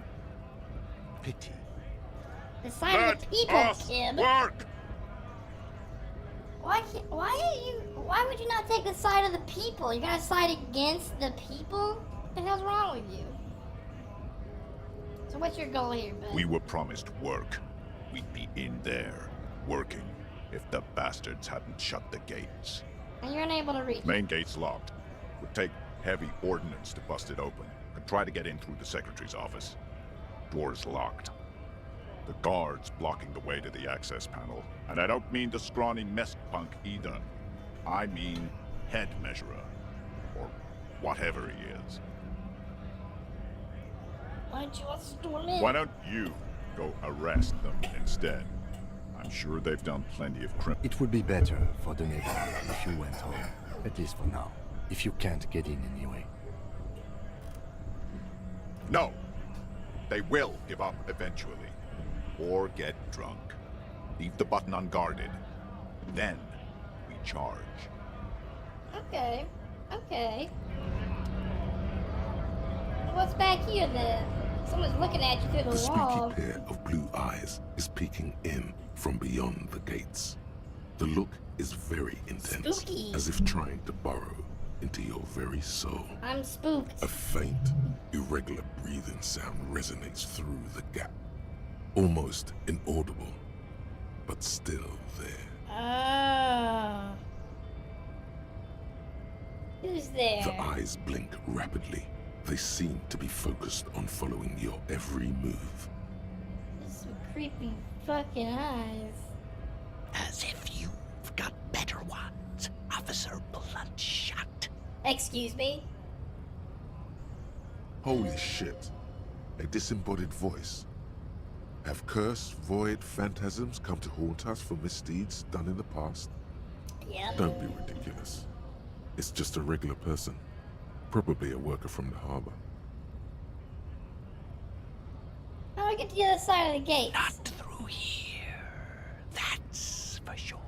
K: Pity.
A: The side of the people, Kim.
K: Work!
A: Why would you not take the side of the people? You're gonna side against the people? What the hell's wrong with you? So what's your goal here, bud?
K: We were promised work. We'd be in there, working, if the bastards hadn't shut the gates.
A: And you're unable to reach.
K: Main gate's locked. Would take heavy ordnance to bust it open. Could try to get in through the secretary's office. Door's locked. The guard's blocking the way to the access panel. And I don't mean the scrawny mess punk either. I mean head measurer. Or whatever he is.
A: Why don't you want to storm in?
K: Why don't you go arrest them instead? I'm sure they've done plenty of crime.
H: It would be better for the neighborhood if you went home, at least for now, if you can't get in anyway.
K: No! They will give up eventually. Or get drunk. Leave the button unguarded. Then we charge.
A: Okay. What's back here then? Someone's looking at you through
D: The
A: the wall.
D: spooky pair of blue eyes is peeking in from beyond the gates. The look is very intense,
A: Spooky.
D: as if trying to burrow into your very soul.
A: I'm spooked.
D: A faint, irregular breathing sound resonates through the gap. Almost inaudible, but still there.
A: Oh. Who's there?
D: The eyes blink rapidly. They seem to be focused on following your every move.
A: Some creepy fucking eyes.
C: As if you've got better ones, Officer Bloodshot.
A: Excuse me?
D: Holy shit. A disembodied voice. Have cursed, void phantasms come to haunt us for misdeeds done in the past?
A: Yep.
D: Don't be ridiculous. It's just a regular person. Probably a worker from the harbor.
A: How do I get to the other side of the gate?
C: Not through here. That's for sure.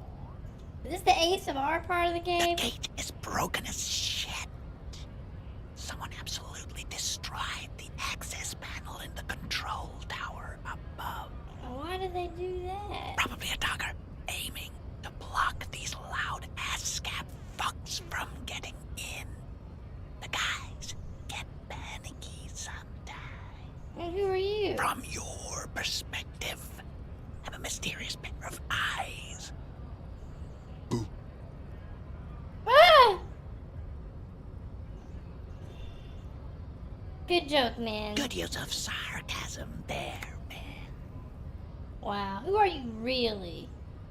A: Is this the ASMR part of the game?
C: The gate is broken as shit. Someone absolutely destroyed the access panel in the control tower above.
A: Why did they do that?
C: Probably a dogger aiming
A: good joke, man.
G: Good use of sarcasm there, man.
A: Wow, who are you really?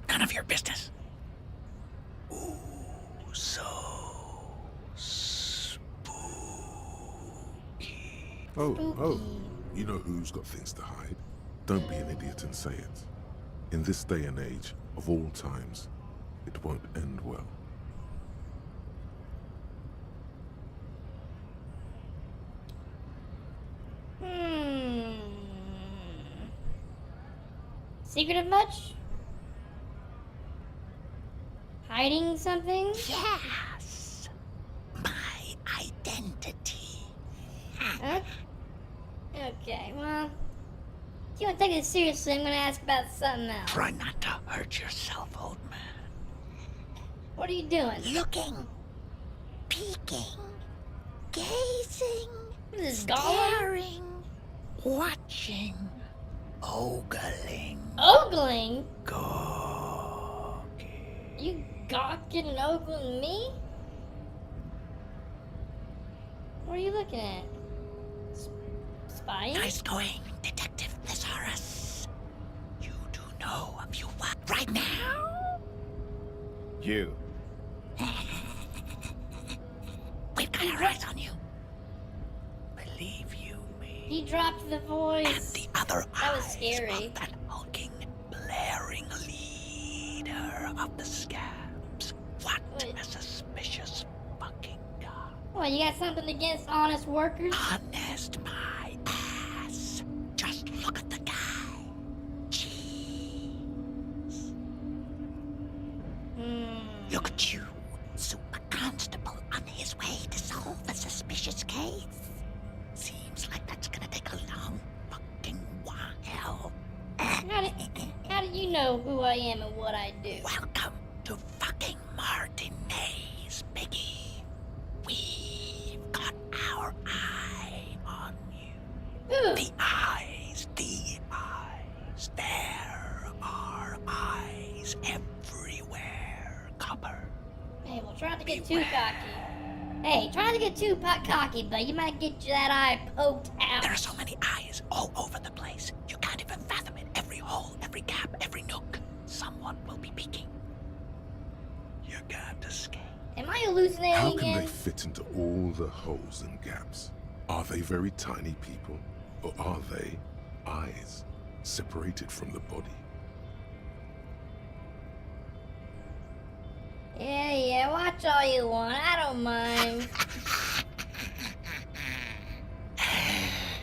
G: None of your business.
B: So
D: Oh, you know who's got things to hide? Don't be an idiot and say it. In this day and age, of all times, it won't end well.
A: Secretive much? Hiding something?
G: Yes. My identity.
A: Okay, well, if you want to take this seriously, I'm going to ask about something else.
G: Try not to hurt yourself, old man.
A: What are you doing?
G: Looking. Peeking. Gazing.
A: What is this, Gollum?
G: Staring. Watching. Ogling.
A: Ogling?
G: Gawking.
A: You gawking and ogling me? What are you looking at? Spying?
G: Nice going, Detective Thesaurus. You do know a few what right now?
K: You.
G: We've got our eyes on you. Believe you me.
A: He dropped the voice.
G: And the other
A: That was
G: eyes
A: scary.
G: of that hulking, blaring leader of the scabs. What a suspicious fucking guy.
A: What, you got something against honest workers?
G: Honest my ass. Just look at the guy. Jeez. Look at you, super constable on his way to solve a suspicious case. Seems like that's gonna take a long fucking while.
A: How do you know who I am and what I do?
G: Welcome to fucking Martinez, Piggy. We've got our eye on you.
A: Ooh.
G: The eyes. There are eyes everywhere, Copper.
A: Hey, well, try not to get too cocky. Hey, try not to get too cocky, but you might get that eye poked out.
G: There are so many eyes all over the place. You can't even fathom it. Every hole, every gap, every nook. Someone will be peeking. You can't escape.
A: Am I hallucinating
D: How can
A: again?
D: they fit into all the holes and gaps? Are they very tiny people? Or are they eyes separated from the body?
A: Yeah, watch all you want. I don't mind.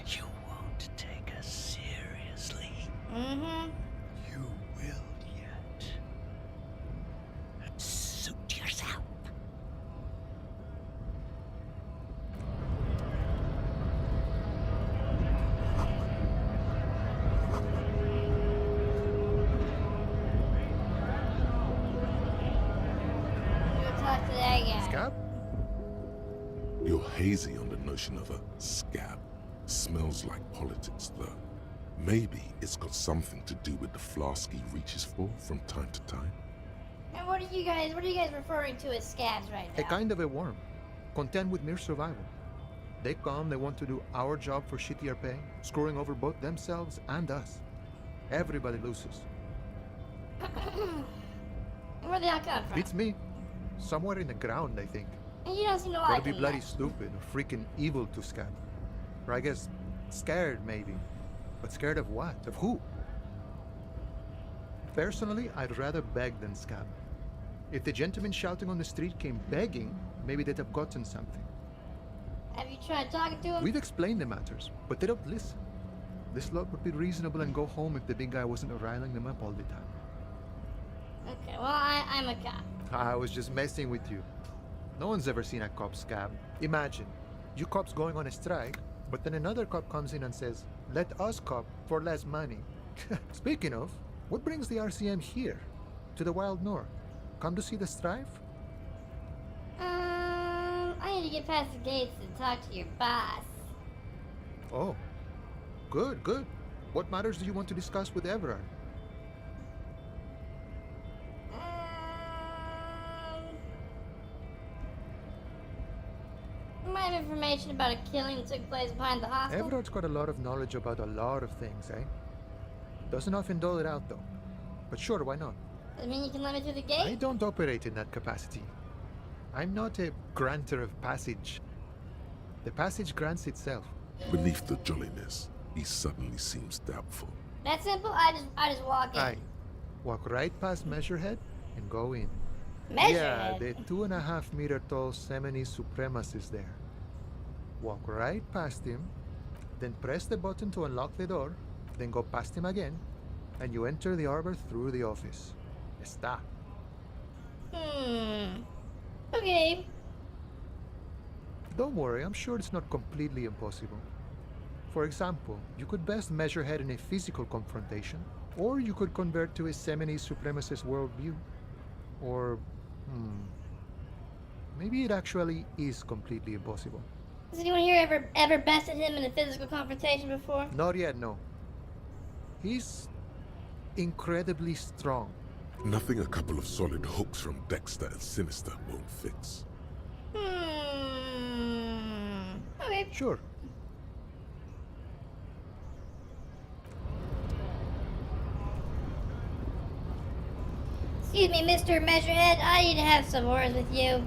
G: You won't take us seriously.
A: Mm-hmm.
G: You will yet. Suit yourself.
A: Go talk to that guy.
L: Scab?
D: You're hazy on the notion of a scab. Smells like politics, though. Maybe it's got something to do with the flask he reaches for from time to time.
A: And what are you guys referring to as scabs right
L: A
A: now?
L: kind of a worm, content with mere survival. They come, they want to do our job for shittier pay, screwing over both themselves and us. Everybody loses.
A: Where they all come from?
L: Beats me. Somewhere in the ground, I think.
A: And you don't seem to
L: Gotta
A: like
L: be
A: them
L: bloody
A: much.
L: stupid or freaking evil to scab. Or I guess scared, maybe. But scared of what? Of who? Personally, I'd rather beg than scab. If the gentleman shouting on the street came begging, maybe they'd have gotten something.
A: Have you tried talking to him?
L: We've explained the matters, but they don't listen. This lot would be reasonable and go home if the big guy wasn't riling them up all the time.
A: Okay, well, I'm a cop.
L: I was just messing with you. No one's ever seen a cop scab. Imagine, you cops going on a strike, but then another cop comes in and says, "Let us cop for less money." Speaking of, what brings the RCM here? To the wild north? Come to see the strife?
A: I need to get past the gates and talk to your boss.
L: Oh, good, good. What matters do you want to discuss with Everard?
A: might have information about a killing that took place behind the hostel.
L: Everard's got a lot of knowledge about a lot of things, eh? Doesn't often dole it out, though. But sure, why not?
A: Does it mean you can let me through the gate?
L: I don't operate in that capacity. I'm not a granter of passage. The passage grants itself.
D: Beneath the jolliness, he suddenly seems doubtful.
A: That simple? I just walk in.
L: Aye. Walk right past Measurehead and go in. Yeah,
A: Measurehead?
L: the 2.5 meter tall Semini Supremus is there. Walk right past him, then press the button to unlock the door, then go past him again, and you enter the arbor through the office. Está.
A: Okay.
L: Don't worry, I'm sure it's not completely impossible. For example, you could best Measurehead in a physical confrontation, or you could convert to a Semini Supremacist worldview. Or, maybe it actually is completely impossible.
A: Has anyone here ever bested him in a physical confrontation before?
L: Not yet, no. He's incredibly strong.
D: Nothing a couple of solid hooks from Dexter and Sinister won't fix.
A: Okay.
L: Sure.
A: Excuse me, Mr. Measurehead. I need to have some words with you.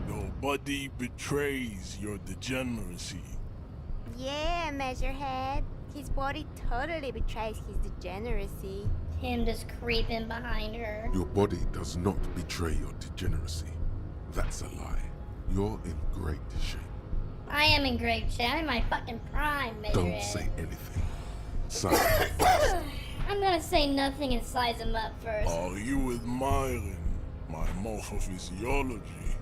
M: Nobody betrays your degeneracy.
N: Yeah, Measurehead. His body totally betrays his degeneracy.
A: Him just creeping behind her.
D: Your body does not betray your degeneracy. That's a lie. You're in great shape.
A: I am in great shape. I'm in my fucking prime, Measurehead.
D: Don't say anything. Size.
A: I'm gonna say nothing and size him up first.
M: Are you admiring my morphophysiology?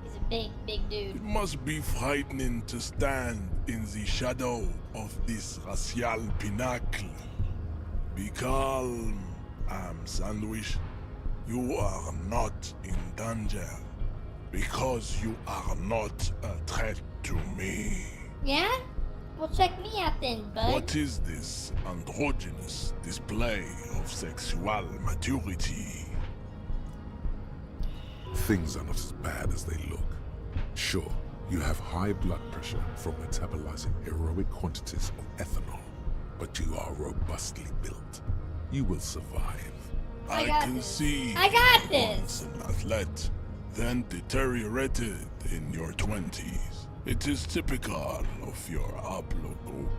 A: He's a big, big dude.
M: It must be frightening to stand in the shadow of this racial pinnacle. Be calm, Sandwich. You are not in danger because you are not a threat to me.
A: Yeah? Well, check me out then, bud.
M: What is this androgynous display of sexual maturity?
D: Things are not as bad as they look. Sure, you have high blood pressure from metabolizing heroic quantities of ethanol, but you are robustly built. You will survive.
M: I can see
A: I got
M: once
A: this.
M: an athlete, then deteriorated in your 20s. It is typical of your haplogroup.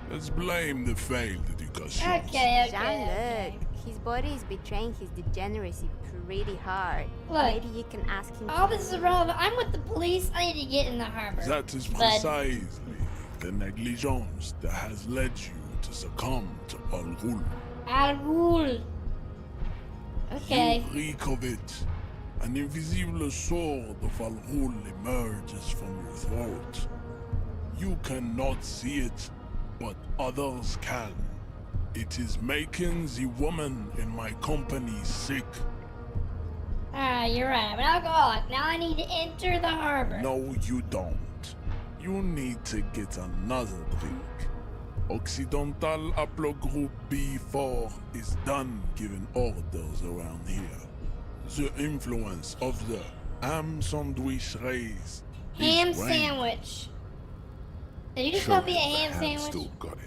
M: Let's blame the failed education.
A: Okay.
N: Jean-Luc, his body is betraying his degeneracy pretty hard.
A: Look,
N: maybe you can ask him.
A: All this is irrelevant. I'm with the police. I need to get in the harbor.
M: That is
A: Bud.
M: precisely the negligence that has led you to succumb to Al Ghul.
A: Al Ghul. Okay.
M: You reek of it. An invisible sword of Al Ghul emerges from your throat. You cannot see it, but others can. It is making the woman in my company sick.
A: You're right. I'm an alcoholic. Now I need to enter the harbor.
M: No, you don't. You need to get another drink. Occidental Haplogroup B4 is done giving orders around here. The influence of the ham sandwich race.
A: Ham
M: is reign.
A: sandwich. Did you just call me a ham sandwich?
D: Still got it.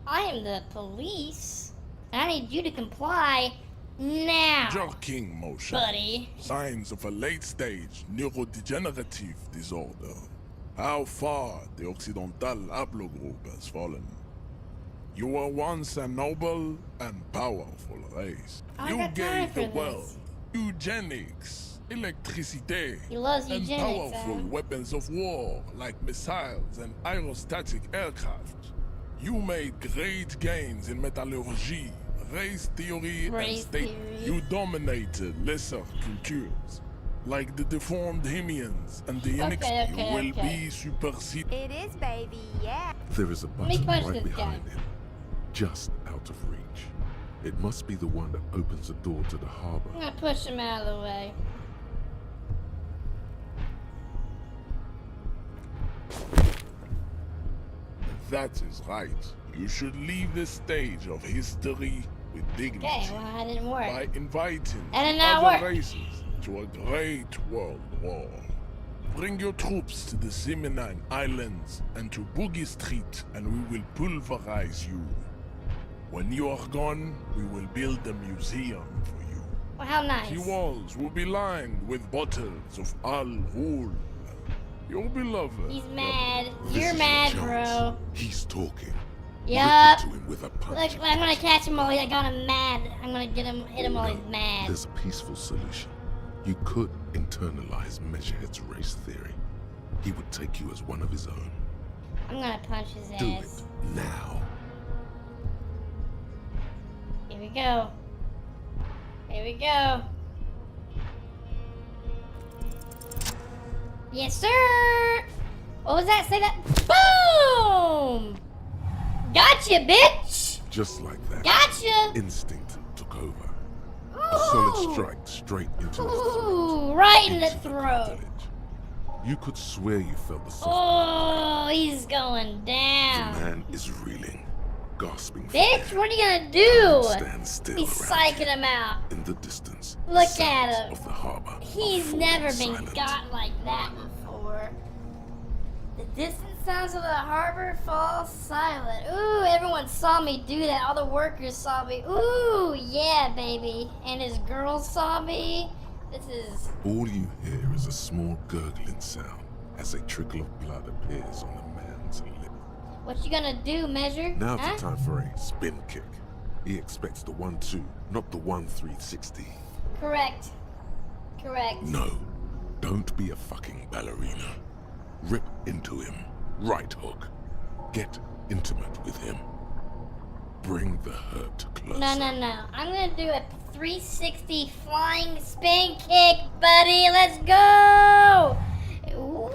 A: I am the police. I need you to comply now.
M: Jerking motion.
A: Buddy.
M: Signs of a late-stage neurodegenerative disorder. How far the Occidental Haplogroup has fallen. You were once a noble and powerful race.
A: I
M: You
A: got time
M: gave
A: for
M: the
A: this.
M: world eugenics, electricity,
A: He loves
M: and
A: eugenics,
M: powerful weapons of war like missiles and aerostatic aircraft. You made great gains in metallurgy, race theory,
A: Race
M: and state.
A: theory.
M: You dominated lesser cultures, like the deformed Hemians, and the inexperienced will be superseded.
N: It is, baby, yeah.
D: There is a
A: me
D: button
A: push
D: right
A: this
D: behind him, just out of reach. It must be the one that opens the door to the harbor.
A: I'm gonna push him out of the way.
M: That is right. You should leave the stage of history with dignity.
A: Okay, well, that didn't work.
M: By inviting
A: That did
M: the
A: not
M: other
A: work.
M: races to a great world war. Bring your troops to the Simonine Islands and to Boogie Street, and we will pulverize you. When you are gone, we will build a museum for you.
A: Well, how nice.
M: The walls will be lined with bottles of Al Ghul, your beloved.
A: He's mad.
D: This
A: You're
D: is
A: mad,
D: your
A: bro.
D: chance. He's talking.
A: Yup.
D: Rip into him with a
A: Look,
D: punch.
A: I'm gonna catch him while I got him mad. I'm gonna hit him while he's mad.
D: There's a peaceful solution. You could internalize Measurehead's race theory. He would take you as one of his own.
A: I'm gonna punch his
D: Do
A: ass.
D: it now.
A: Here we go. Here we go. Yes, sir! What was that? Say that. Boom! Gotcha, bitch!
D: Just like that.
A: Gotcha!
D: Instinct took over. A
A: Ooh.
D: solid strike straight into his
A: Ooh,
D: throat.
A: right in the
D: Into
A: throat.
D: village. You could swear you felt the soft.
A: Oh, he's going
D: The
A: down.
D: man is reeling, gasping for
A: Bitch,
D: air.
A: what are you gonna do?
D: Stand still
A: He's
D: around
A: psyching him out.
D: in the distance.
A: Look
D: sounds
A: at him.
D: Of the harbor.
A: He's
D: are
A: never
D: falling
A: been
D: silent.
A: got like that before. The distant sounds of the harbor fall silent. Ooh, everyone saw me do that. All the workers saw me. Ooh, yeah, baby. And his girls saw me. This is...
D: All you hear is a small gurgling sound as a trickle of blood appears on the man's lip.
A: What you gonna do, Measure?
D: Now's
A: Huh?
D: the time for a spin kick. He expects the 1-2, not the 1-3-60.
A: Correct. Correct.
D: No, don't be a fucking ballerina. Rip into him. Right hook. Get intimate with him. Bring the hurt closer.
A: No, no, no. I'm gonna do a 360 flying spin kick, buddy. Let's go! Ooh.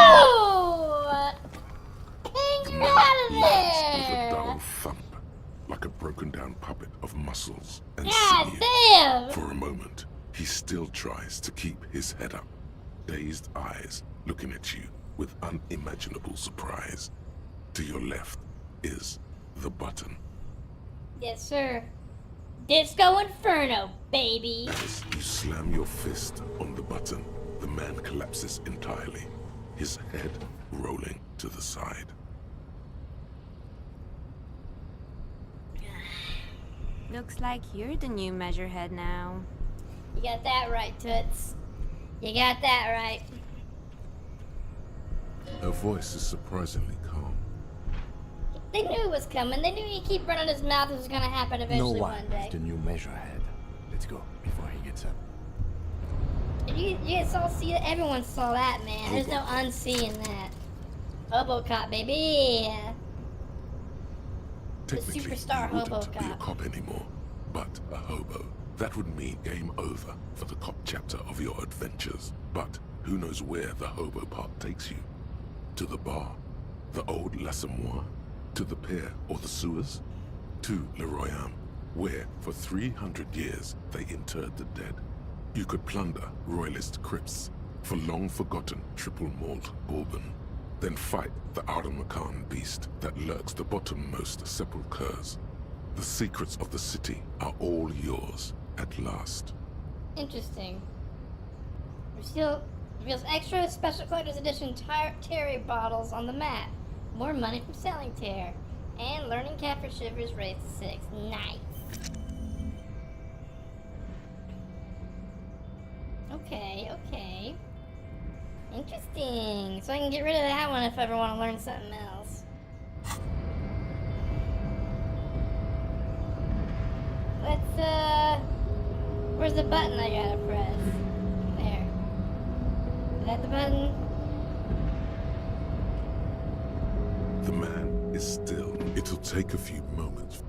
A: Oh! Hang you out of
D: Lands with a
A: there!
D: dull thump, like a broken down puppet of muscles and
A: God
D: sinew.
A: damn!
D: For a moment, he still tries to keep his head up, dazed eyes looking at you with unimaginable surprise. To your left is the button.
A: Yes, sir. Disco Inferno, baby.
D: As you slam your fist on the button, the man collapses entirely, his head rolling to the side.
N: Looks like you're the new Measurehead now.
A: You got that right, Toots. You got that right.
D: Her voice is surprisingly calm.
A: They knew it was coming. They knew he'd keep running his mouth. It was gonna happen eventually
H: No one
A: one day.
H: is the new Measurehead. Let's go before he gets up.
A: You guys all see that? Everyone saw that, man. There's no unseeing that. Hobo cop, baby.
D: Technically,
A: superstar
D: you wouldn't
A: hobo
D: be a
A: cop.
D: cop anymore, but a hobo. That would mean game over for the cop chapter of your adventures. But who knows where the hobo part takes you? To the bar? The old L'Assommoir? To the pier or the sewers? To Le Royaume, where for 300 years they interred the dead. You could plunder royalist crypts for long-forgotten triple malt bourbon, then fight the Aramakan beast that lurks the bottommost sepulchres. The secrets of the city are all yours at last.
A: Interesting. Reveals extra special collector's edition Terry bottles on the map. More money from selling tear. And learning cat for shivers raised to 6. Nice. Okay, okay. Interesting. So I can get rid of that one if I ever want to learn something else. Let's, where's the button I gotta press? There. Is that the button?
D: The man is still. It'll take a few moments.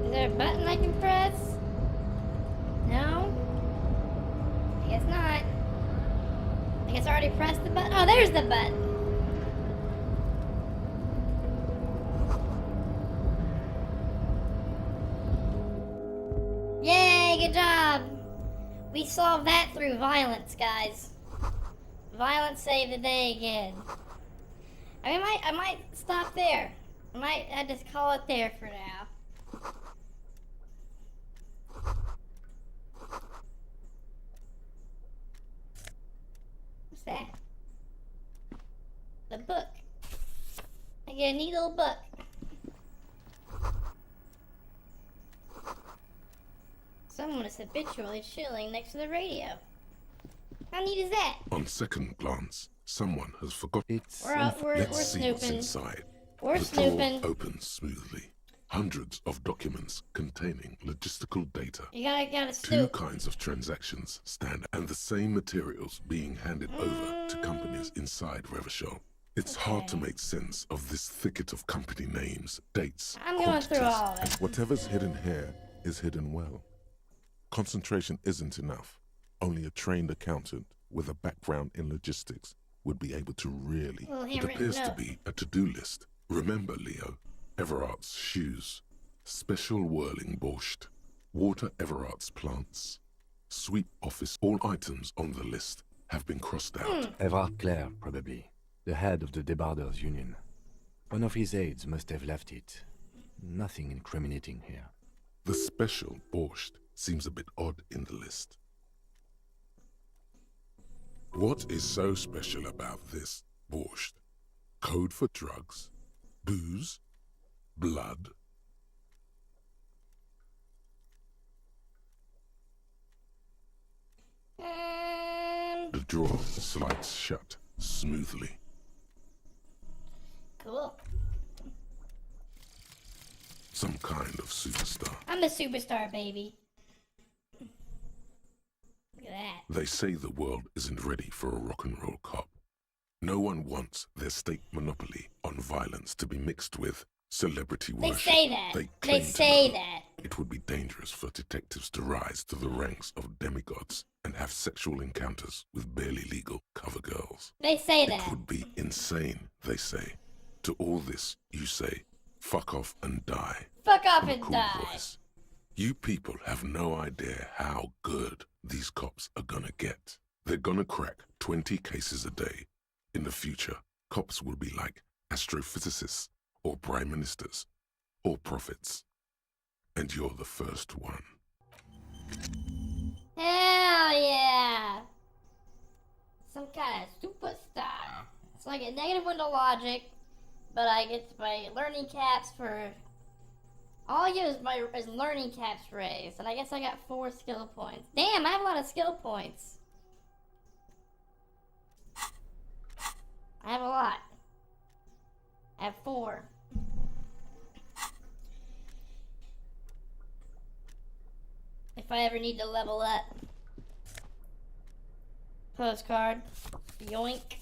A: Is there a button I can press? No? I guess not. I guess I already pressed the button. Oh, there's the button. Yay, good job. We solved that through violence, guys. Violence saved the day again. I might stop there. I just call it there for now. What's that? The book. I get a neat little book. Someone is habitually chilling next to the radio. How neat is that?
D: On second glance, someone has forgotten.
A: We're
D: Let's see what's
A: snooping.
D: inside.
A: We're
D: the
A: snooping.
D: door opens smoothly. Hundreds of documents containing logistical data.
A: You gotta
D: Two
A: snoop.
D: kinds of transactions stand, and the same materials being handed over to companies inside Revachol. It's hard to make sense of this thicket of company names, dates,
A: I'm going through
D: quantities.
A: all of it.
O: Whatever's hidden here is hidden well. Concentration isn't enough. Only a trained accountant with a background in logistics would be able to really.
A: Well,
D: It appears to be a to-do list. Remember, Leo, Everart's shoes, special whirling borscht, water Everart's plants, sweep office. All items on the list have been crossed out.
H: Everard Clare, probably. The head of the Debarders Union. One of his aides must have left it. Nothing incriminating here.
D: The special borscht seems a bit odd in the list. What is so special about this borscht? Code for drugs? Booze? Blood? The drawer slides shut smoothly.
A: Cool.
D: Some kind of superstar.
A: I'm a superstar, baby. Look at that.
D: They say the world isn't ready for a rock and roll cop. No one wants their state monopoly on violence to be mixed with celebrity
A: They
D: worship.
A: say that.
D: They
A: They
D: claim to
A: say
D: know
A: that.
D: It would be dangerous for detectives to rise to the ranks of demigods and have sexual encounters with barely legal cover girls.
A: They say
D: It
A: that.
D: would be insane, they say. To all this, you say, fuck off and die.
A: Fuck off
D: in a
A: and
D: cool
A: die.
D: voice. You people have no idea how good these cops are gonna get. They're gonna crack 20 cases a day. In the future, cops will be like astrophysicists, or prime ministers, or prophets. And you're the first one.
A: Hell yeah! Some kind of superstar. It's like a negative one to logic, but I get my learning caps for. All I get is learning caps raised, and I guess I got 4 skill points. Damn, I have a lot of skill points. I have a lot. I have 4. If I ever need to level up. Postcard. Yoink.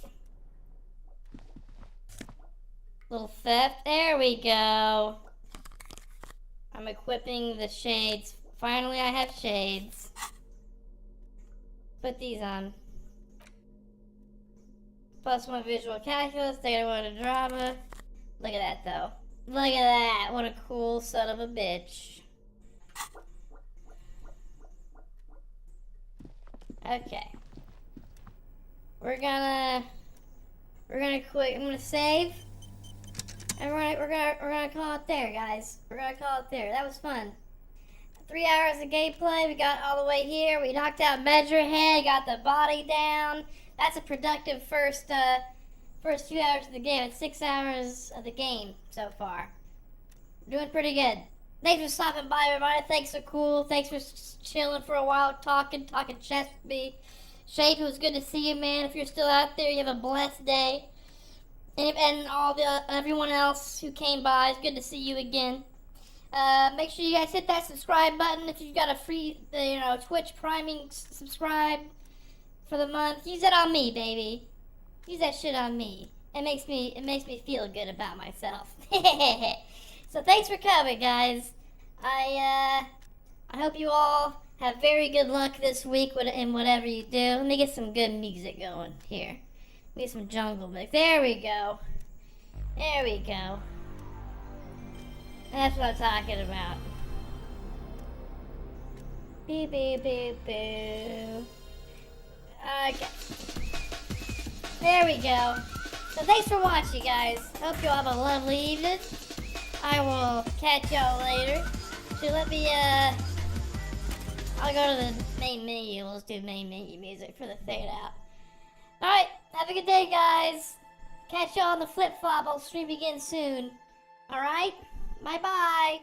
A: Little theft. There we go. I'm equipping the shades. Finally, I have shades. Put these on. +1 visual calculus. Data 1 drama. Look at that, though. Look at that. What a cool son of a bitch. Okay. We're gonna quit. I'm gonna save. And we're gonna call it there, guys. We're gonna call it there. That was fun. 3 hours of gameplay. We got all the way here. We knocked out Measurehead. Got the body down. That's a productive first few hours of the game. It's 6 hours of the game so far. We're doing pretty good. Thanks for stopping by, everybody. Thanks for cool. Thanks for chilling for a while, talking chess with me. Shade, it was good to see you, man. If you're still out there, you have a blessed day. And everyone else who came by, it's good to see you again. Make sure you guys hit that subscribe button if you've got a free, Twitch priming subscribe for the month. Use that on me, baby. Use that shit on me. It makes me feel good about myself. So thanks for coming, guys. I hope you all Have very good luck this week in whatever you do. Let me get some good music going here. Let me get some jungle music. There we go. There we go. That's what I'm talking about. Beep, beep, beep, beep. Okay. There we go. So thanks for watching, guys. Hope you all have a lovely evening. I will catch y'all later. So let me, I'll go to the main menu. Let's do main menu music for the fade out. Alright, have a good day, guys. Catch y'all on the flip flop. I'll stream again soon. Alright? Bye-bye.